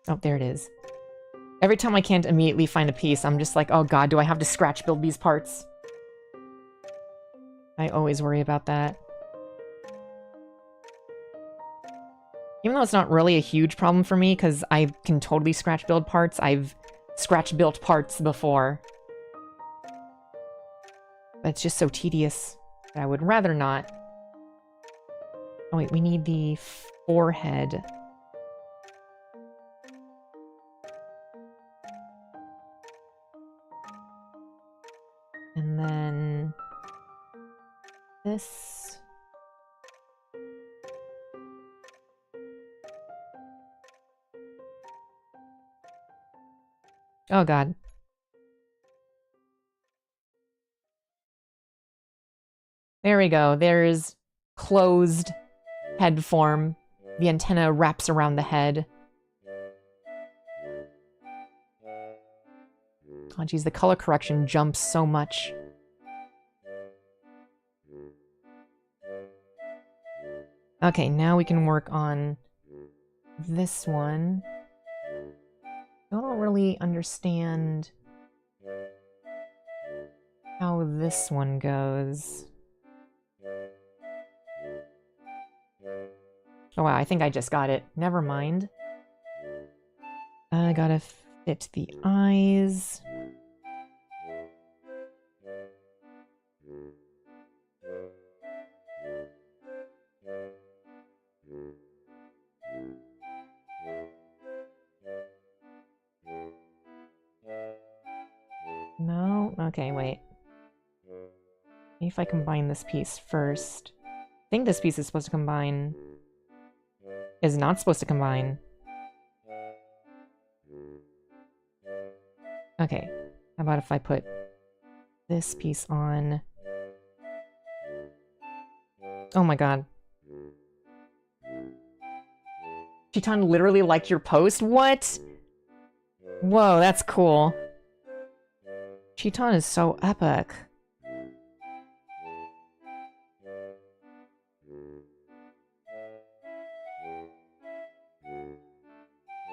Oh, there it is. Every time I can't immediately find a piece, I'm just like, oh god, do I have to scratch build these parts? I always worry about that. Even though it's not really a huge problem for me, because I can totally scratch build parts, I've scratch built parts before. But it's just so tedious that I would rather not. Oh wait, we need the forehead. And then this. Oh god. There we go. There's closed head form. The antenna wraps around the head. Oh geez, the color correction jumps so much. Okay, now we can work on this one. I don't really understand how this one goes. Oh wow, I think I just got it. Never mind. I gotta fit the eyes. No? Okay, wait. Maybe if I combine this piece first. I think this piece is supposed to combine... is not supposed to combine. Okay. How about if I put this piece on... Oh my god. Cheaton literally liked your post? What? Whoa, that's cool. Cheaton is so epic.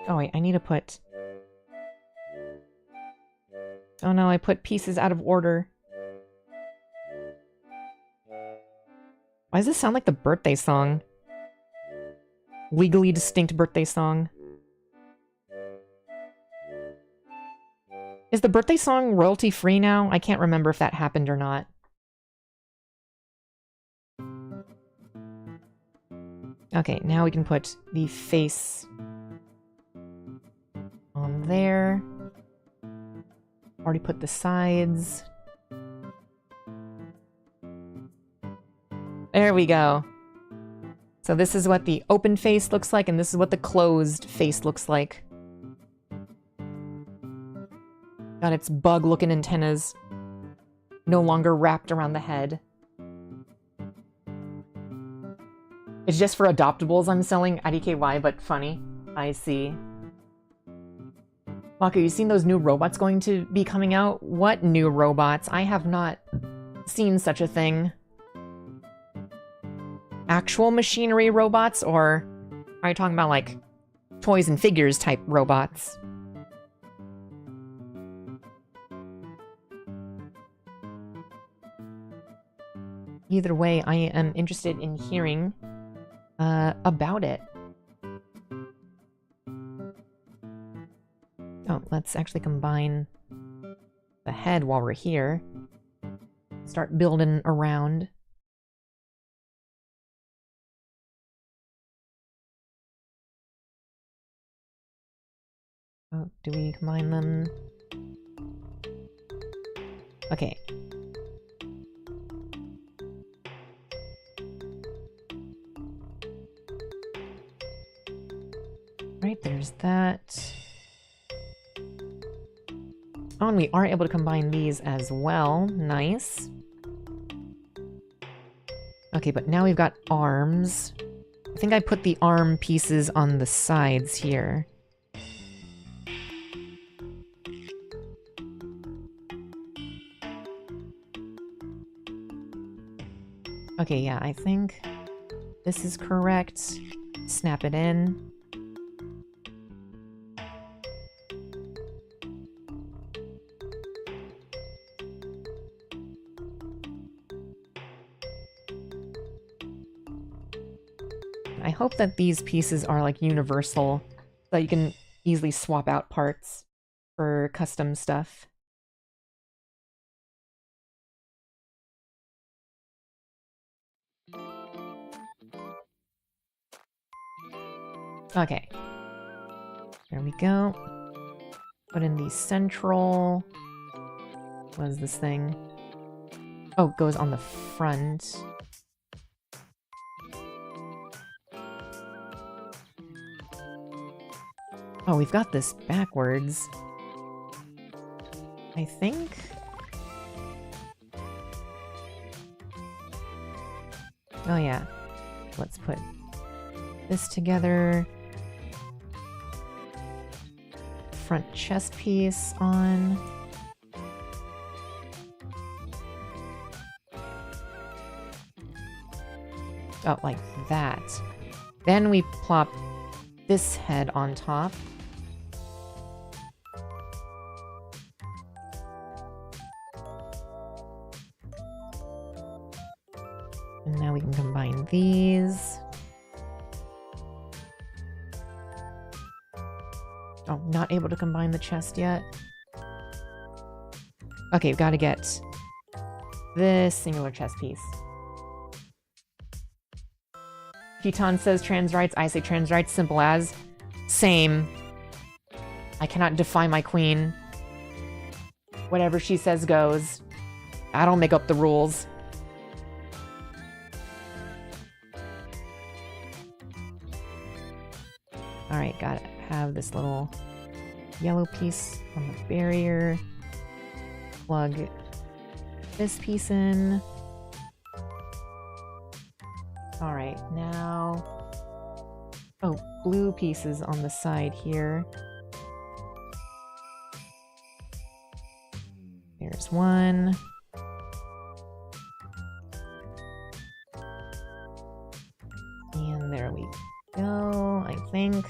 Oh wait, I need to put... Oh no, I put pieces out of order. Why does this sound like the birthday song? Legally distinct birthday song. Is the birthday song royalty free now? I can't remember if that happened or not. Okay, now we can put the face on there. Already put the sides. There we go. So this is what the open face looks like, and this is what the closed face looks like. Got its bug-looking antennas. No longer wrapped around the head. It's just for adoptables I'm selling IDKY, but funny. I see. Waka, you seen those new robots going to be coming out? What new robots? I have not seen such a thing. Actual machinery robots, or are you talking about like toys and figures type robots? Either way, I am interested in hearing about it. Oh, let's actually combine the head while we're here. Start building around. Oh, do we combine them? Okay. Right, there's that. Oh, and we are able to combine these as well. Nice. Okay, but now we've got arms. I think I put the arm pieces on the sides here. Okay, yeah, I think this is correct. Snap it in. I hope that these pieces are like universal, so that you can easily swap out parts for custom stuff. Okay. There we go. Put in the central... What is this thing? Oh, it goes on the front. Oh, we've got this backwards. I think? Oh yeah. Let's put this together. Front chest piece on. Oh, like that. Then we plop this head on top. And now we can combine these. Oh, not able to combine the chest yet. Okay, we've got to get this singular chest piece. Keaton says trans rights, I say trans rights, simple as. Same. I cannot defy my queen. Whatever she says goes. I don't make up the rules. Alright, gotta have this little yellow piece on the barrier. Plug this piece in. Alright, now... Oh, blue pieces on the side here. There's one. And there we go, I think.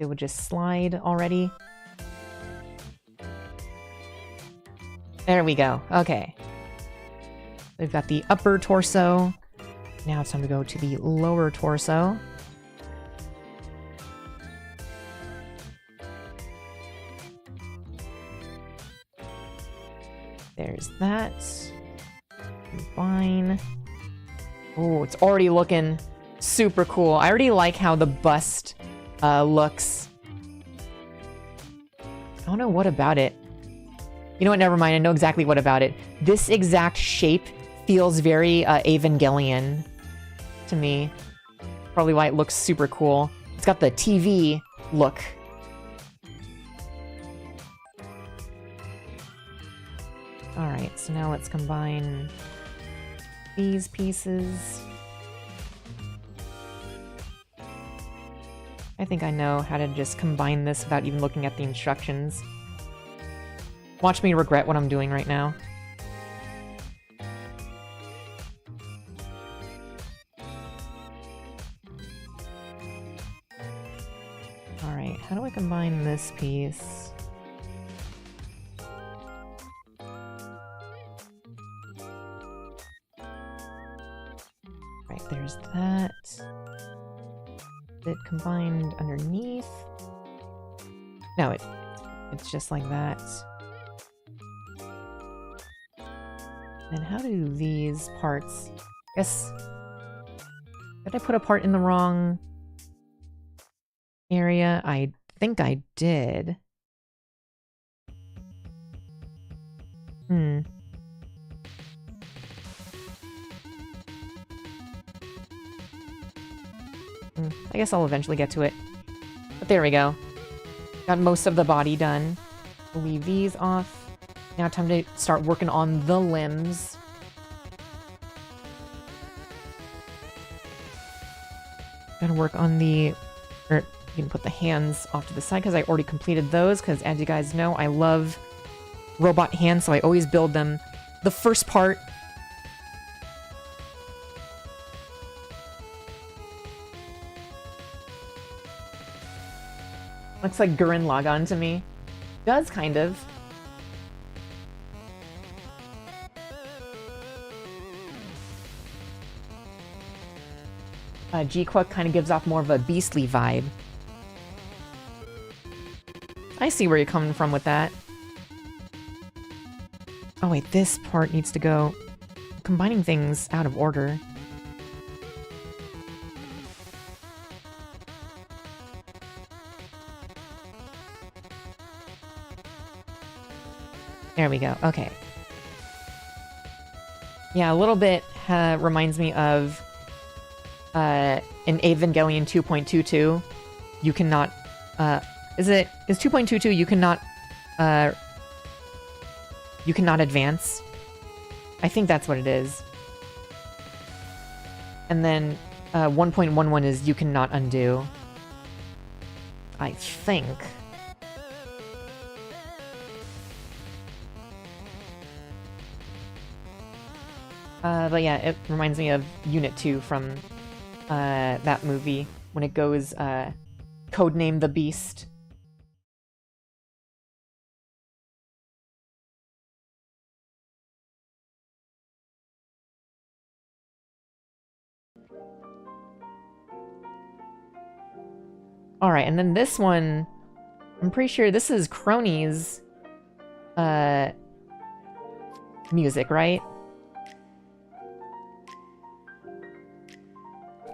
It would just slide already. There we go. Okay. We've got the upper torso. Now it's time to go to the lower torso. There's that. Combine. Oh, it's already looking super cool. I already like how the bust looks. I don't know what about it. You know what, never mind, I know exactly what about it. This exact shape feels very Evangelion to me. Probably why it looks super cool. It's got the TV look. Alright, so now let's combine these pieces. I think I know how to just combine this without even looking at the instructions. Watch me regret what I'm doing right now. Alright, how do I combine this piece? Right, there's that. Is it combined underneath? No, it's just like that. And how do these parts... Guess... Did I put a part in the wrong area? I think I did. I guess I'll eventually get to it. But there we go. Got most of the body done. We'll leave these off. Now time to start working on the limbs. Gotta work on the... Or you can put the hands off to the side because I already completed those, because as you guys know, I love robot hands, so I always build them the first part. Looks like Gurren Lagann to me. Does, kind of. G-Quack kind of gives off more of a beastly vibe. I see where you're coming from with that. Oh wait, this part needs to go... Combining things out of order. There we go. Okay. Yeah, a little bit reminds me of in Evangelion 2.22. You cannot is 2.22 you cannot advance. I think that's what it is. And then 1.11 is you cannot undo. I think. But yeah, it reminds me of Unit 2 from that movie, when it goes, codename the Beast. Alright, and then this one, I'm pretty sure this is Crony's music, right?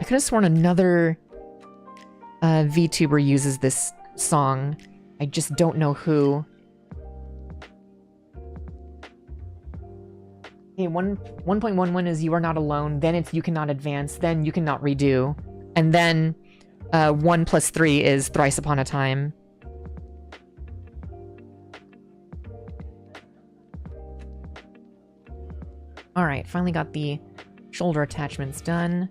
I could have sworn another VTuber uses this song. I just don't know who. Okay, 1.11 is you are not alone, then it's you cannot advance, then you cannot redo, and then 1 plus 3 is thrice upon a time. Alright, finally got the shoulder attachments done.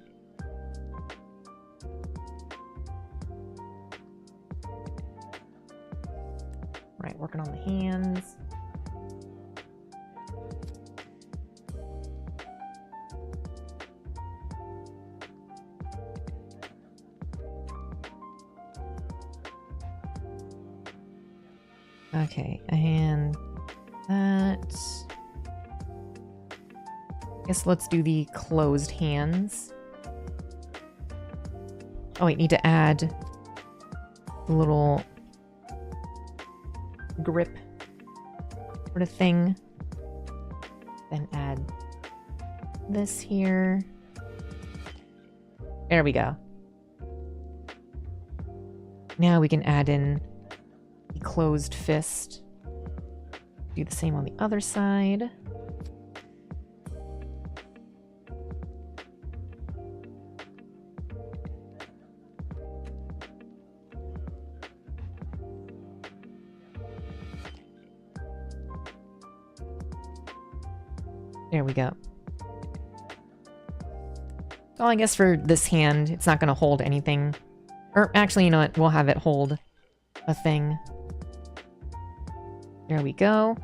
Right, working on the hands. Okay, and that... Guess let's do the closed hands. Oh, wait, need to add the little grip sort of thing. Then add this here. There we go. Now we can add in the closed fist. Do the same on the other side. There we go. Well, I guess for this hand, it's not going to hold anything. Or actually, you know what? We'll have it hold a thing. There we go.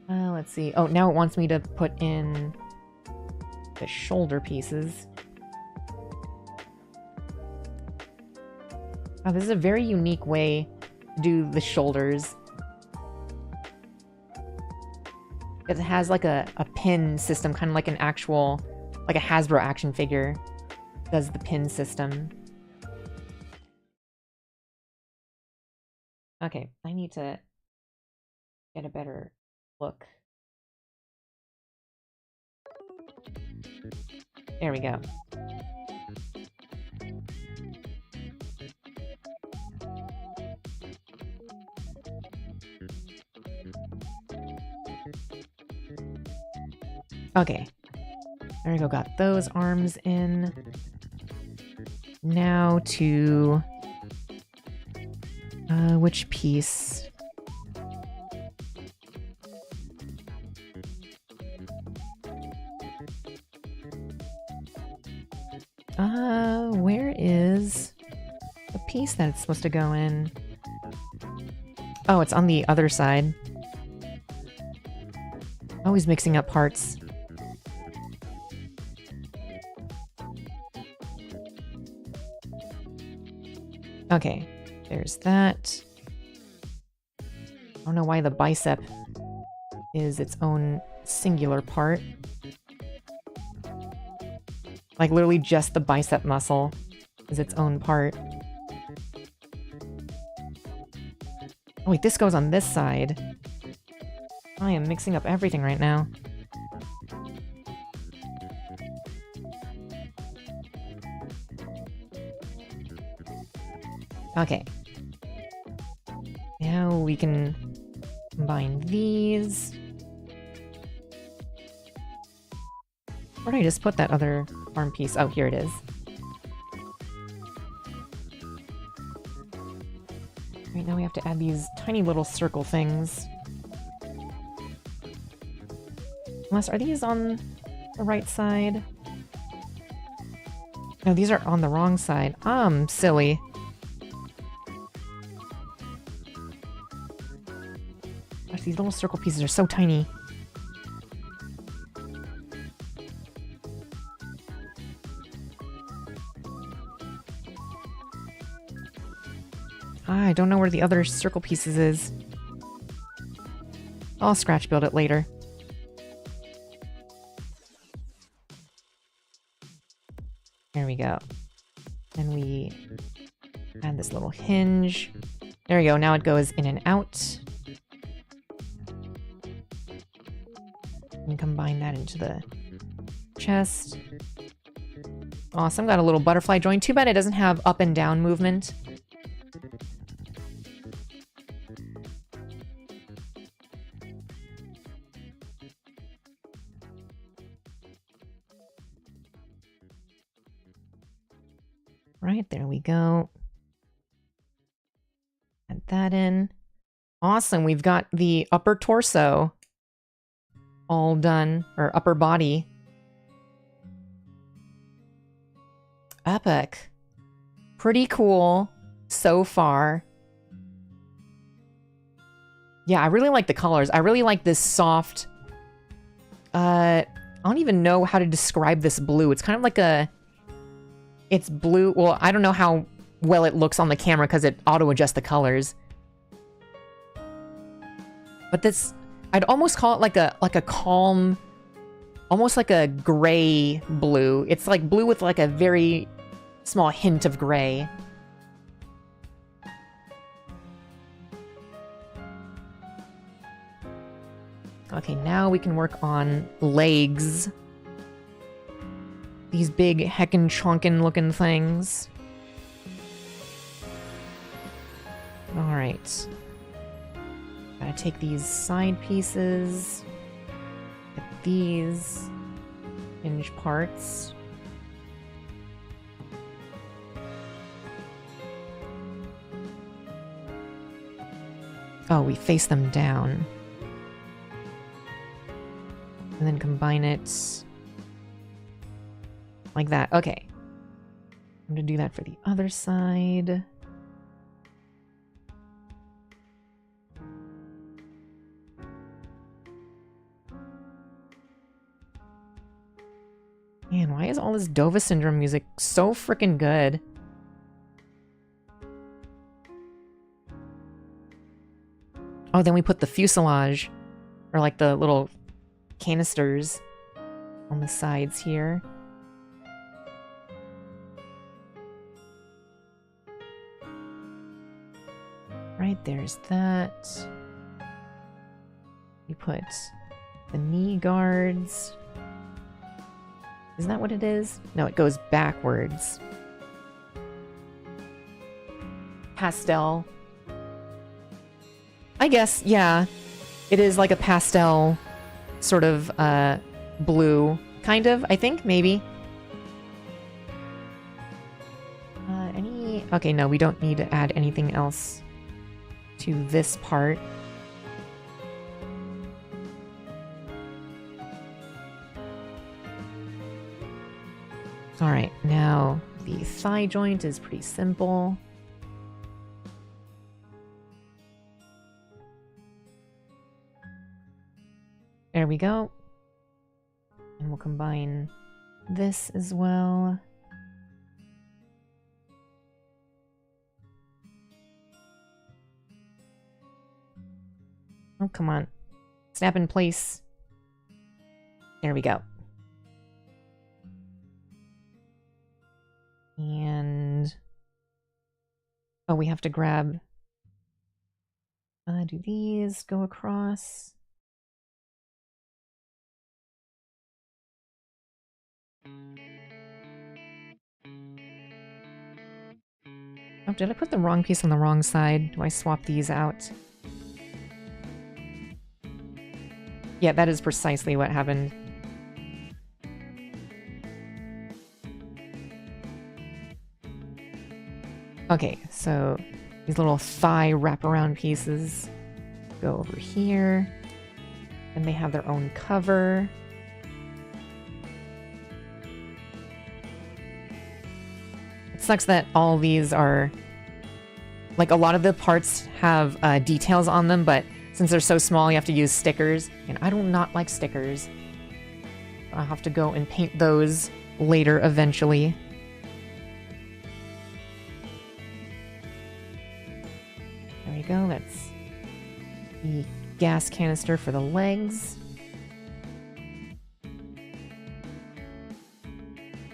Let's see. Oh, now it wants me to put in the shoulder pieces. Oh, this is a very unique way to do the shoulders. It has like a pin system, kind of like an actual, like a Hasbro action figure does the pin system. Okay, I need to get a better look. There we go. Okay. There we go, got those arms in. Now to... which piece? Where is the piece that it's supposed to go in? Oh, it's on the other side. Always mixing up parts. Okay, there's that. I don't know why the bicep is its own singular part. Like, literally just the bicep muscle is its own part. Oh, wait, this goes on this side. I am mixing up everything right now. Okay. Now we can combine these. Where did I just put that other arm piece? Oh, here it is. Right, now we have to add these tiny little circle things. Unless, are these on the right side? No, these are on the wrong side. Silly. Gosh, these little circle pieces are so tiny. I don't know where the other circle pieces is. I'll scratch build it later. There we go. Then we add this little hinge. There we go. Now it goes in and out. And combine that into the chest. Awesome. Got a little butterfly joint. Too bad it doesn't have up and down movement. Right, there we go. Add that in. Awesome, we've got the upper torso all done, or upper body. Epic. Pretty cool so far. Yeah, I really like the colors. I really like this soft... I don't even know how to describe this blue. It's kind of like a... It's blue. Well, I don't know how well it looks on the camera because it auto-adjusts the colors. But this, I'd almost call it like a calm, almost like a gray blue. It's like blue with like a very small hint of gray. Okay, now we can work on legs. These big heckin' chonkin' looking things. Alright. Gotta take these side pieces. Get these hinge parts. Oh, we face them down. And then combine it like that. Okay. I'm going to do that for the other side. Man, why is all this Dova Syndrome music so freaking good? Oh, then we put the fuselage, or like the little canisters on the sides here. Right, there's that. We put the knee guards. Isn't that what it is? No, it goes backwards. Pastel. I guess, yeah. It is like a pastel sort of blue. Kind of, I think, maybe. Okay, no, we don't need to add anything else to this part. Alright, now the thigh joint is pretty simple. There we go. And we'll combine this as well. Oh, come on. Snap in place. There we go. And... oh, we have to grab... do these go across? Oh, did I put the wrong piece on the wrong side? Do I swap these out? Yeah, that is precisely what happened. Okay, so these little thigh wraparound pieces go over here. And they have their own cover. It sucks that all these are... like, a lot of the parts have details on them, but since they're so small, you have to use stickers. And I do not like stickers. I'll have to go and paint those later eventually. There we go, that's the gas canister for the legs.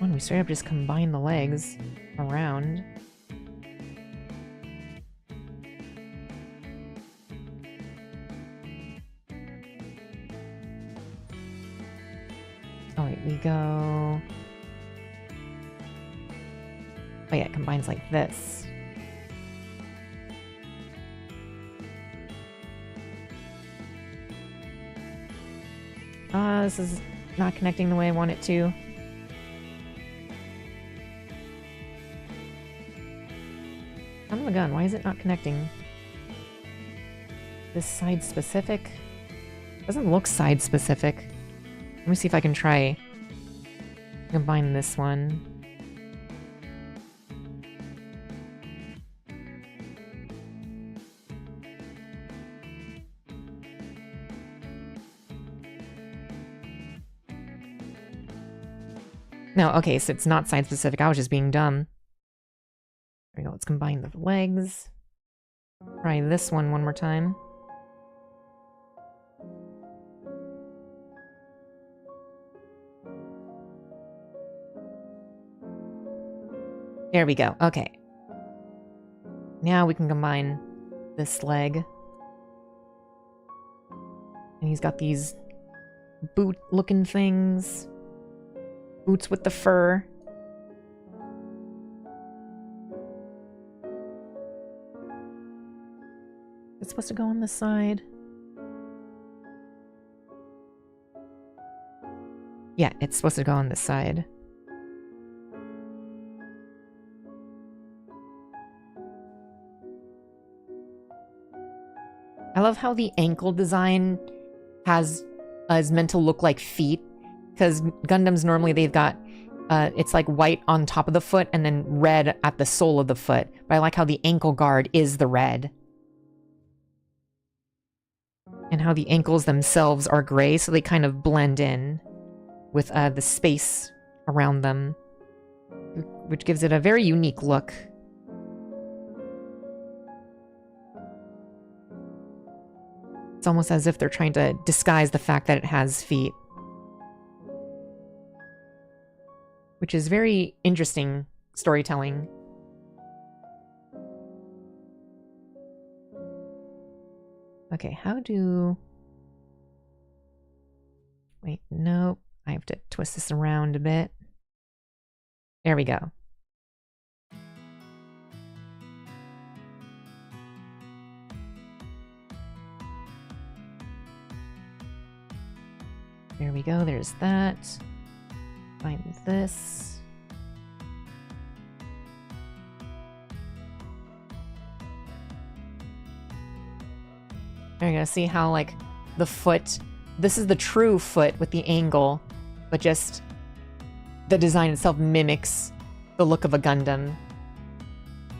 Oh, and we straight up just combine the legs around. Oh wait, we go... oh yeah, it combines like this. This is not connecting the way I want it to. Son of a gun, why is it not connecting? This side specific? Doesn't look side specific. Let me see if I can try combine this one. No, okay, so it's not side specific. I was just being dumb. There we go, let's combine the legs. Try this one more time. There we go, okay. Now we can combine this leg. And he's got these boot-looking things. Boots with the fur. It's supposed to go on the side. Yeah, it's supposed to go on this side. love how the ankle design is meant to look like feet, because Gundams normally they've got it's like white on top of the foot and then red at the sole of the foot. But I like how the ankle guard is the red. And how the ankles themselves are gray, so they kind of blend in with the space around them, which gives it a very unique look. It's almost as if they're trying to disguise the fact that it has feet. Which is very interesting storytelling. Okay, how do... Wait, nope. I have to twist this around a bit. There we go. There we go, there's that. Find this. There you go, see how, like, the foot... This is the true foot with the angle, but just the design itself mimics the look of a Gundam,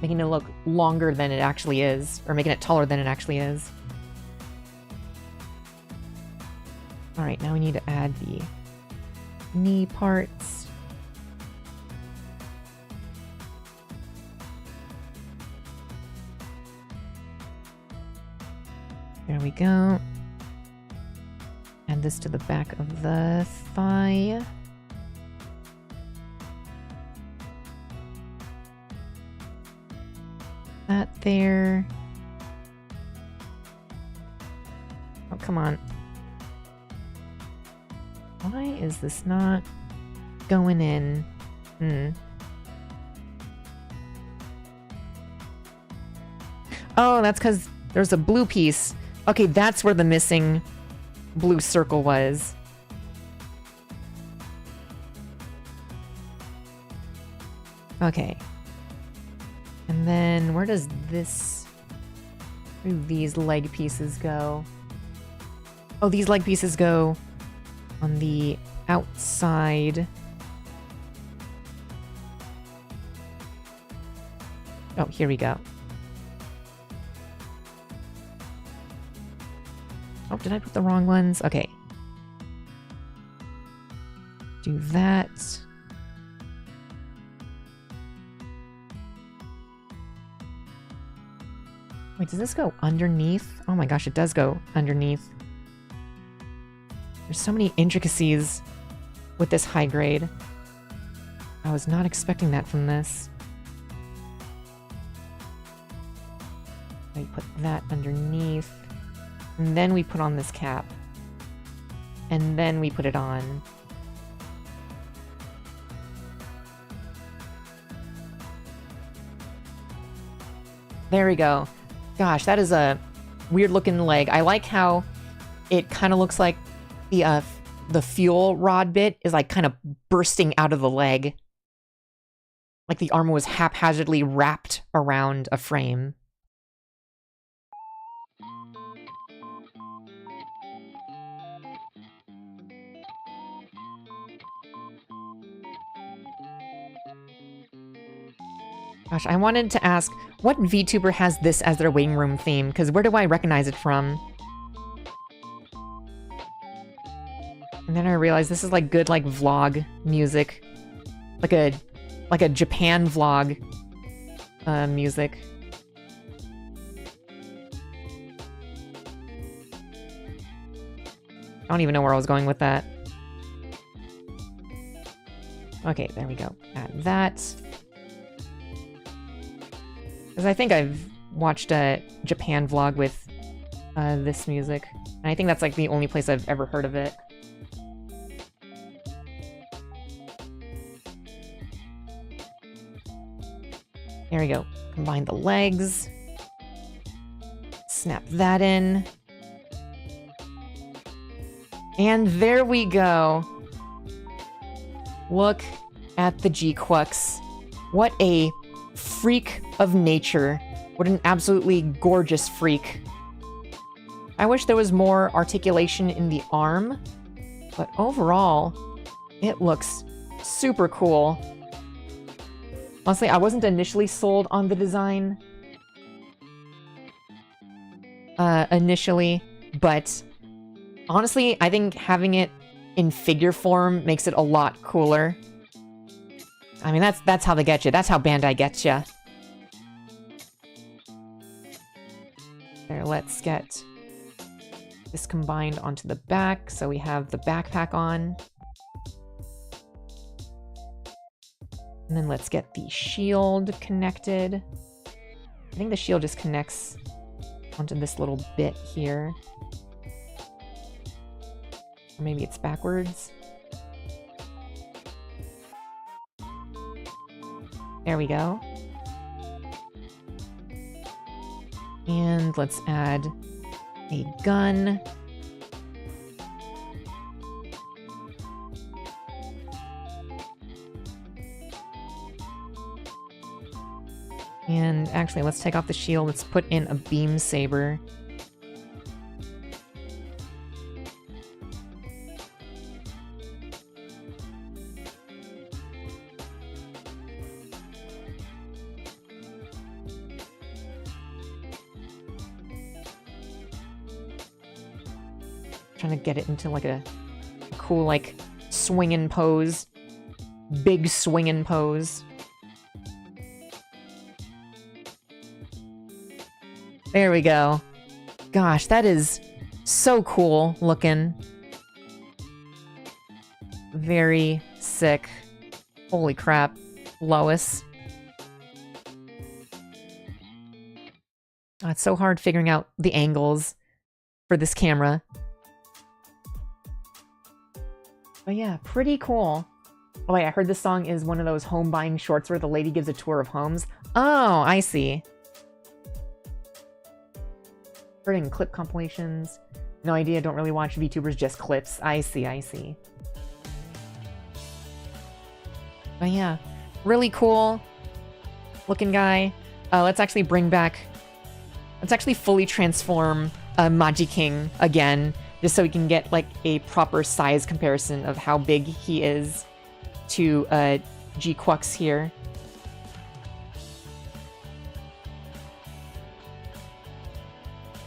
making it look longer than it actually is, or making it taller than it actually is. Alright, now we need to add the knee parts. There we go. Add this to the back of the thigh. That there. Oh, come on. Why is this not going in? Oh, that's because there's a blue piece. Okay, that's where the missing blue circle was. Okay. And then where does this... Where do these leg pieces go? Oh, these leg pieces go on the outside. Oh, here we go. Oh, did I put the wrong ones? Okay. Do that. Wait, does this go underneath? Oh my gosh, it does go underneath. There's so many intricacies with this high grade. I was not expecting that from this. I put that underneath. And then we put on this cap. And then we put it on. There we go. Gosh, that is a weird looking leg. I like how it kind of looks like the fuel rod bit is like kind of bursting out of the leg. Like the armor was haphazardly wrapped around a frame. Gosh, I wanted to ask, what VTuber has this as their waiting room theme? Because where do I recognize it from? And then I realized this is like good like vlog music. Like a Japan vlog music. I don't even know where I was going with that. Okay, there we go. Add that. Because I think I've watched a Japan vlog with this music. And I think that's like the only place I've ever heard of it. There we go. Combine the legs. Snap that in. And there we go. Look at the G-Quux. What a freak of nature. What an absolutely gorgeous freak. I wish there was more articulation in the arm, but overall, it looks super cool. Honestly, I wasn't initially sold on the design initially, but honestly, I think having it in figure form makes it a lot cooler. I mean, that's how they get you. That's how Bandai gets you. There, let's get this combined onto the back, so we have the backpack on. And then let's get the shield connected. I think the shield just connects onto this little bit here. Or maybe it's backwards. There we go. And let's add a gun. And actually, let's take off the shield. Let's put in a beam saber. Trying to get it into like a cool, like, swinging pose. Big swinging pose. There we go. Gosh, that is so cool looking. Very sick. Holy crap. Lois. Oh, it's so hard figuring out the angles for this camera. But yeah, pretty cool. Oh wait, I heard this song is one of those home buying shorts where the lady gives a tour of homes. Oh, I see. Heard in clip compilations. No idea, don't really watch VTubers, just clips. I see, I see. But yeah, really cool looking guy. Let's actually bring back... Let's actually fully transform Magiking again, just so we can get like a proper size comparison of how big he is to G-Quux here.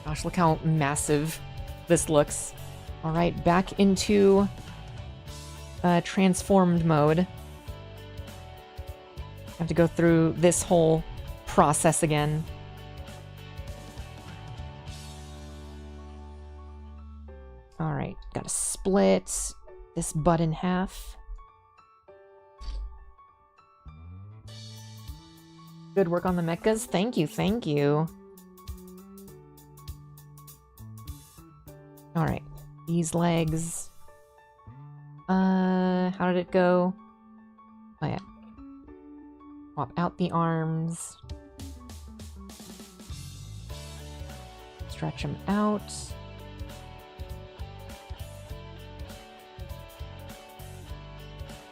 Gosh, look how massive this looks. Alright, back into transformed mode. Have to go through this whole process again. Alright, gotta split this butt in half. Good work on the mechas. Thank you, thank you. Alright, these legs. How did it go? Oh yeah. Swap out the arms. Stretch them out.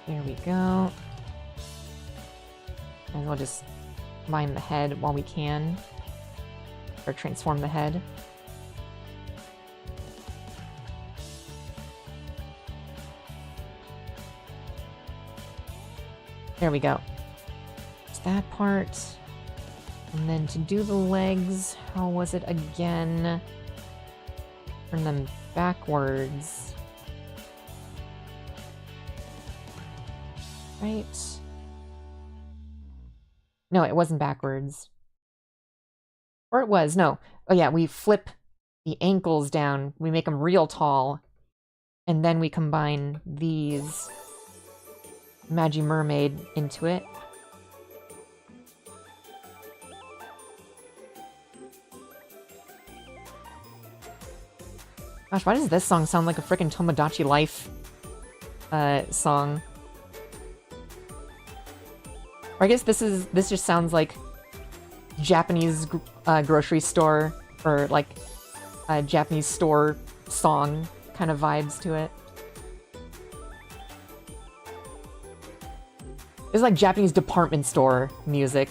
There we go. And we'll just combine the head while we can. Or transform the head. There we go. It's that part. And then to do the legs, how was it again? Turn them backwards. Right? No, it wasn't backwards. Or it was, no. Oh yeah, we flip the ankles down. We make them real tall. And then we combine these Magi-Mermaid into it. Gosh, why does this song sound like a freaking Tomodachi Life song? Or I guess this just sounds like Japanese grocery store or like a Japanese store song kind of vibes to it. It's like Japanese department store music.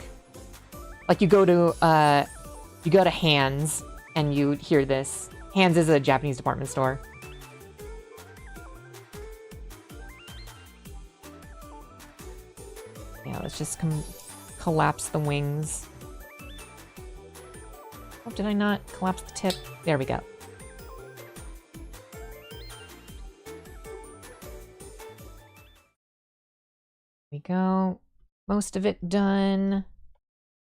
Like you go to Hands and you hear this. Hands is a Japanese department store. Yeah, let's just collapse the wings. Oh, did I not collapse the tip? There we go. There we go. Most of it done.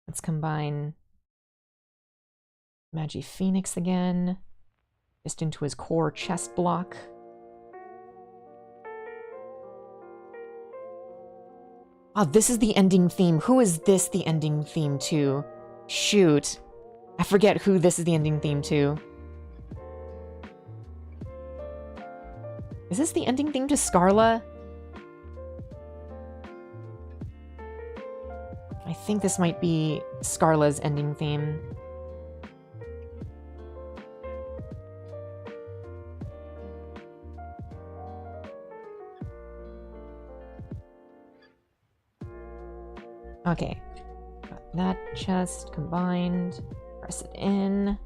Let's combine Magi Phoenix again. Just into his core chest block. Oh, this is the ending theme. Who is this the ending theme to? Shoot. I forget who this is the ending theme to. Is this the ending theme to Scarla? I think this might be Scarla's ending theme. Okay, got that chest combined, press it in.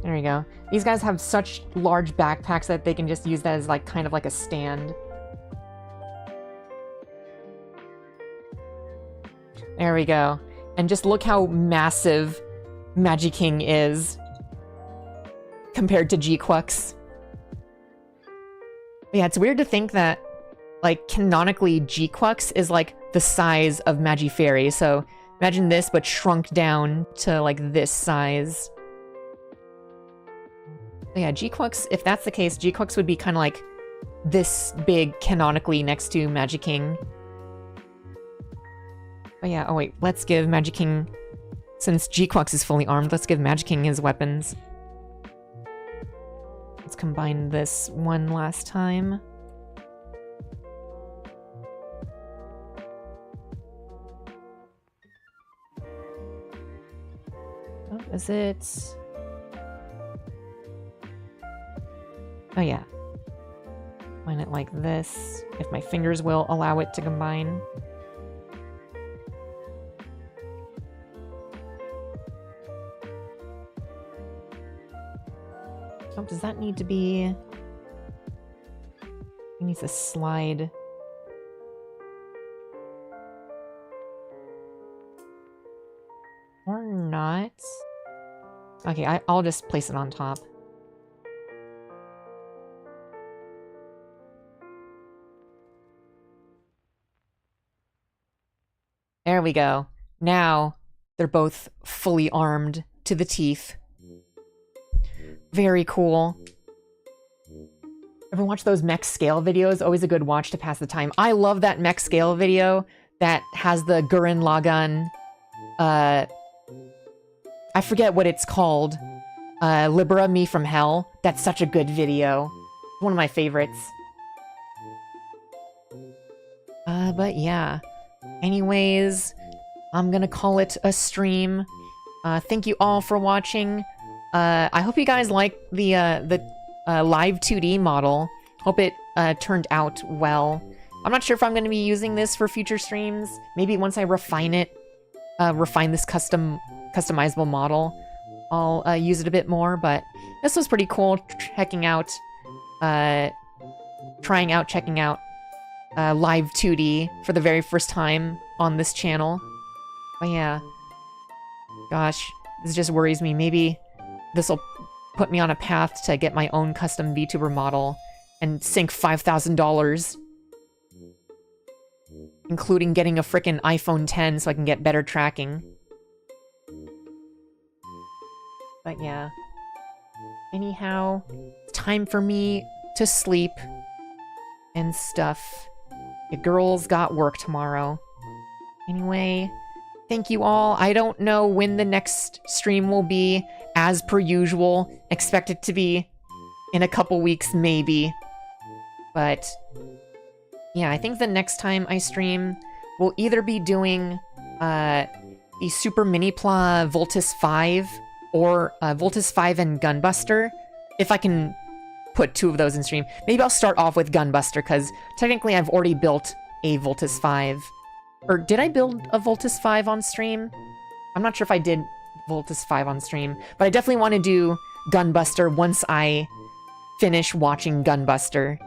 There we go. These guys have such large backpacks that they can just use that as like kind of like a stand. There we go. And just look how massive Magiking is compared to G-Quux. Yeah, it's weird to think that, like, canonically G-Quux is, like, the size of Magifairy, so imagine this, but shrunk down to, like, this size. But yeah, G-Quux, if that's the case, G-Quux would be kind of like this big canonically next to Magiking. But yeah, oh wait, let's give Magiking... Since G-Quux is fully armed, let's give Magiking his weapons. Let's combine this one last time. Oh, is it? Oh yeah. Combine it like this, if my fingers will allow it to combine. Oh, does that need to be... It needs a slide. Or not. Okay, I'll just place it on top. There we go. Now, they're both fully armed to the teeth. Very cool. Ever watch those mech scale videos? Always a good watch to pass the time. I love that mech scale video that has the Gurren Lagann, I forget what it's called. Libera Me from Hell. That's such a good video. One of my favorites. But yeah. Anyways, I'm gonna call it a stream. Thank you all for watching. I hope you guys like the live 2D model. Hope it turned out well. I'm not sure if I'm going to be using this for future streams. Maybe once I refine it, refine this customizable model, I'll use it a bit more. But this was pretty cool. Checking out, checking out live 2D for the very first time on this channel. But yeah, gosh, this just worries me. Maybe this will put me on a path to get my own custom VTuber model and sink $5,000. Including getting a frickin' iPhone 10 so I can get better tracking. But yeah. Anyhow, it's time for me to sleep and stuff. The girls got work tomorrow. Anyway, thank you all. I don't know when the next stream will be. As per usual, expect it to be in a couple weeks, maybe. But yeah, I think the next time I stream, we'll either be doing the Super Mini-Pla Voltus 5 or Voltus 5 and Gunbuster, if I can put 2 of those in stream. Maybe I'll start off with Gunbuster, because technically I've already built a Voltus 5. Or did I build a Voltus 5 on stream? I'm not sure if I did Voltus 5 on stream, but I definitely want to do Gunbuster once I finish watching Gunbuster.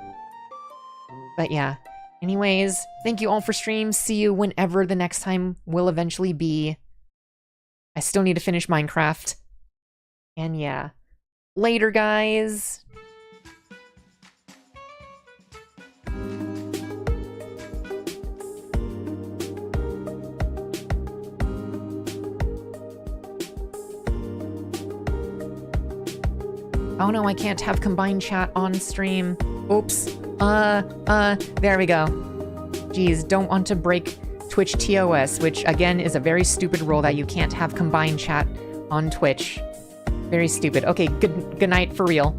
But yeah. Anyways, thank you all for stream. See you whenever the next time will eventually be. I still need to finish Minecraft. And yeah. Later, guys! Oh no, I can't have combined chat on stream. Oops. There we go. Jeez, don't want to break Twitch TOS, which again is a very stupid rule that you can't have combined chat on Twitch. Very stupid. Okay, good night for real.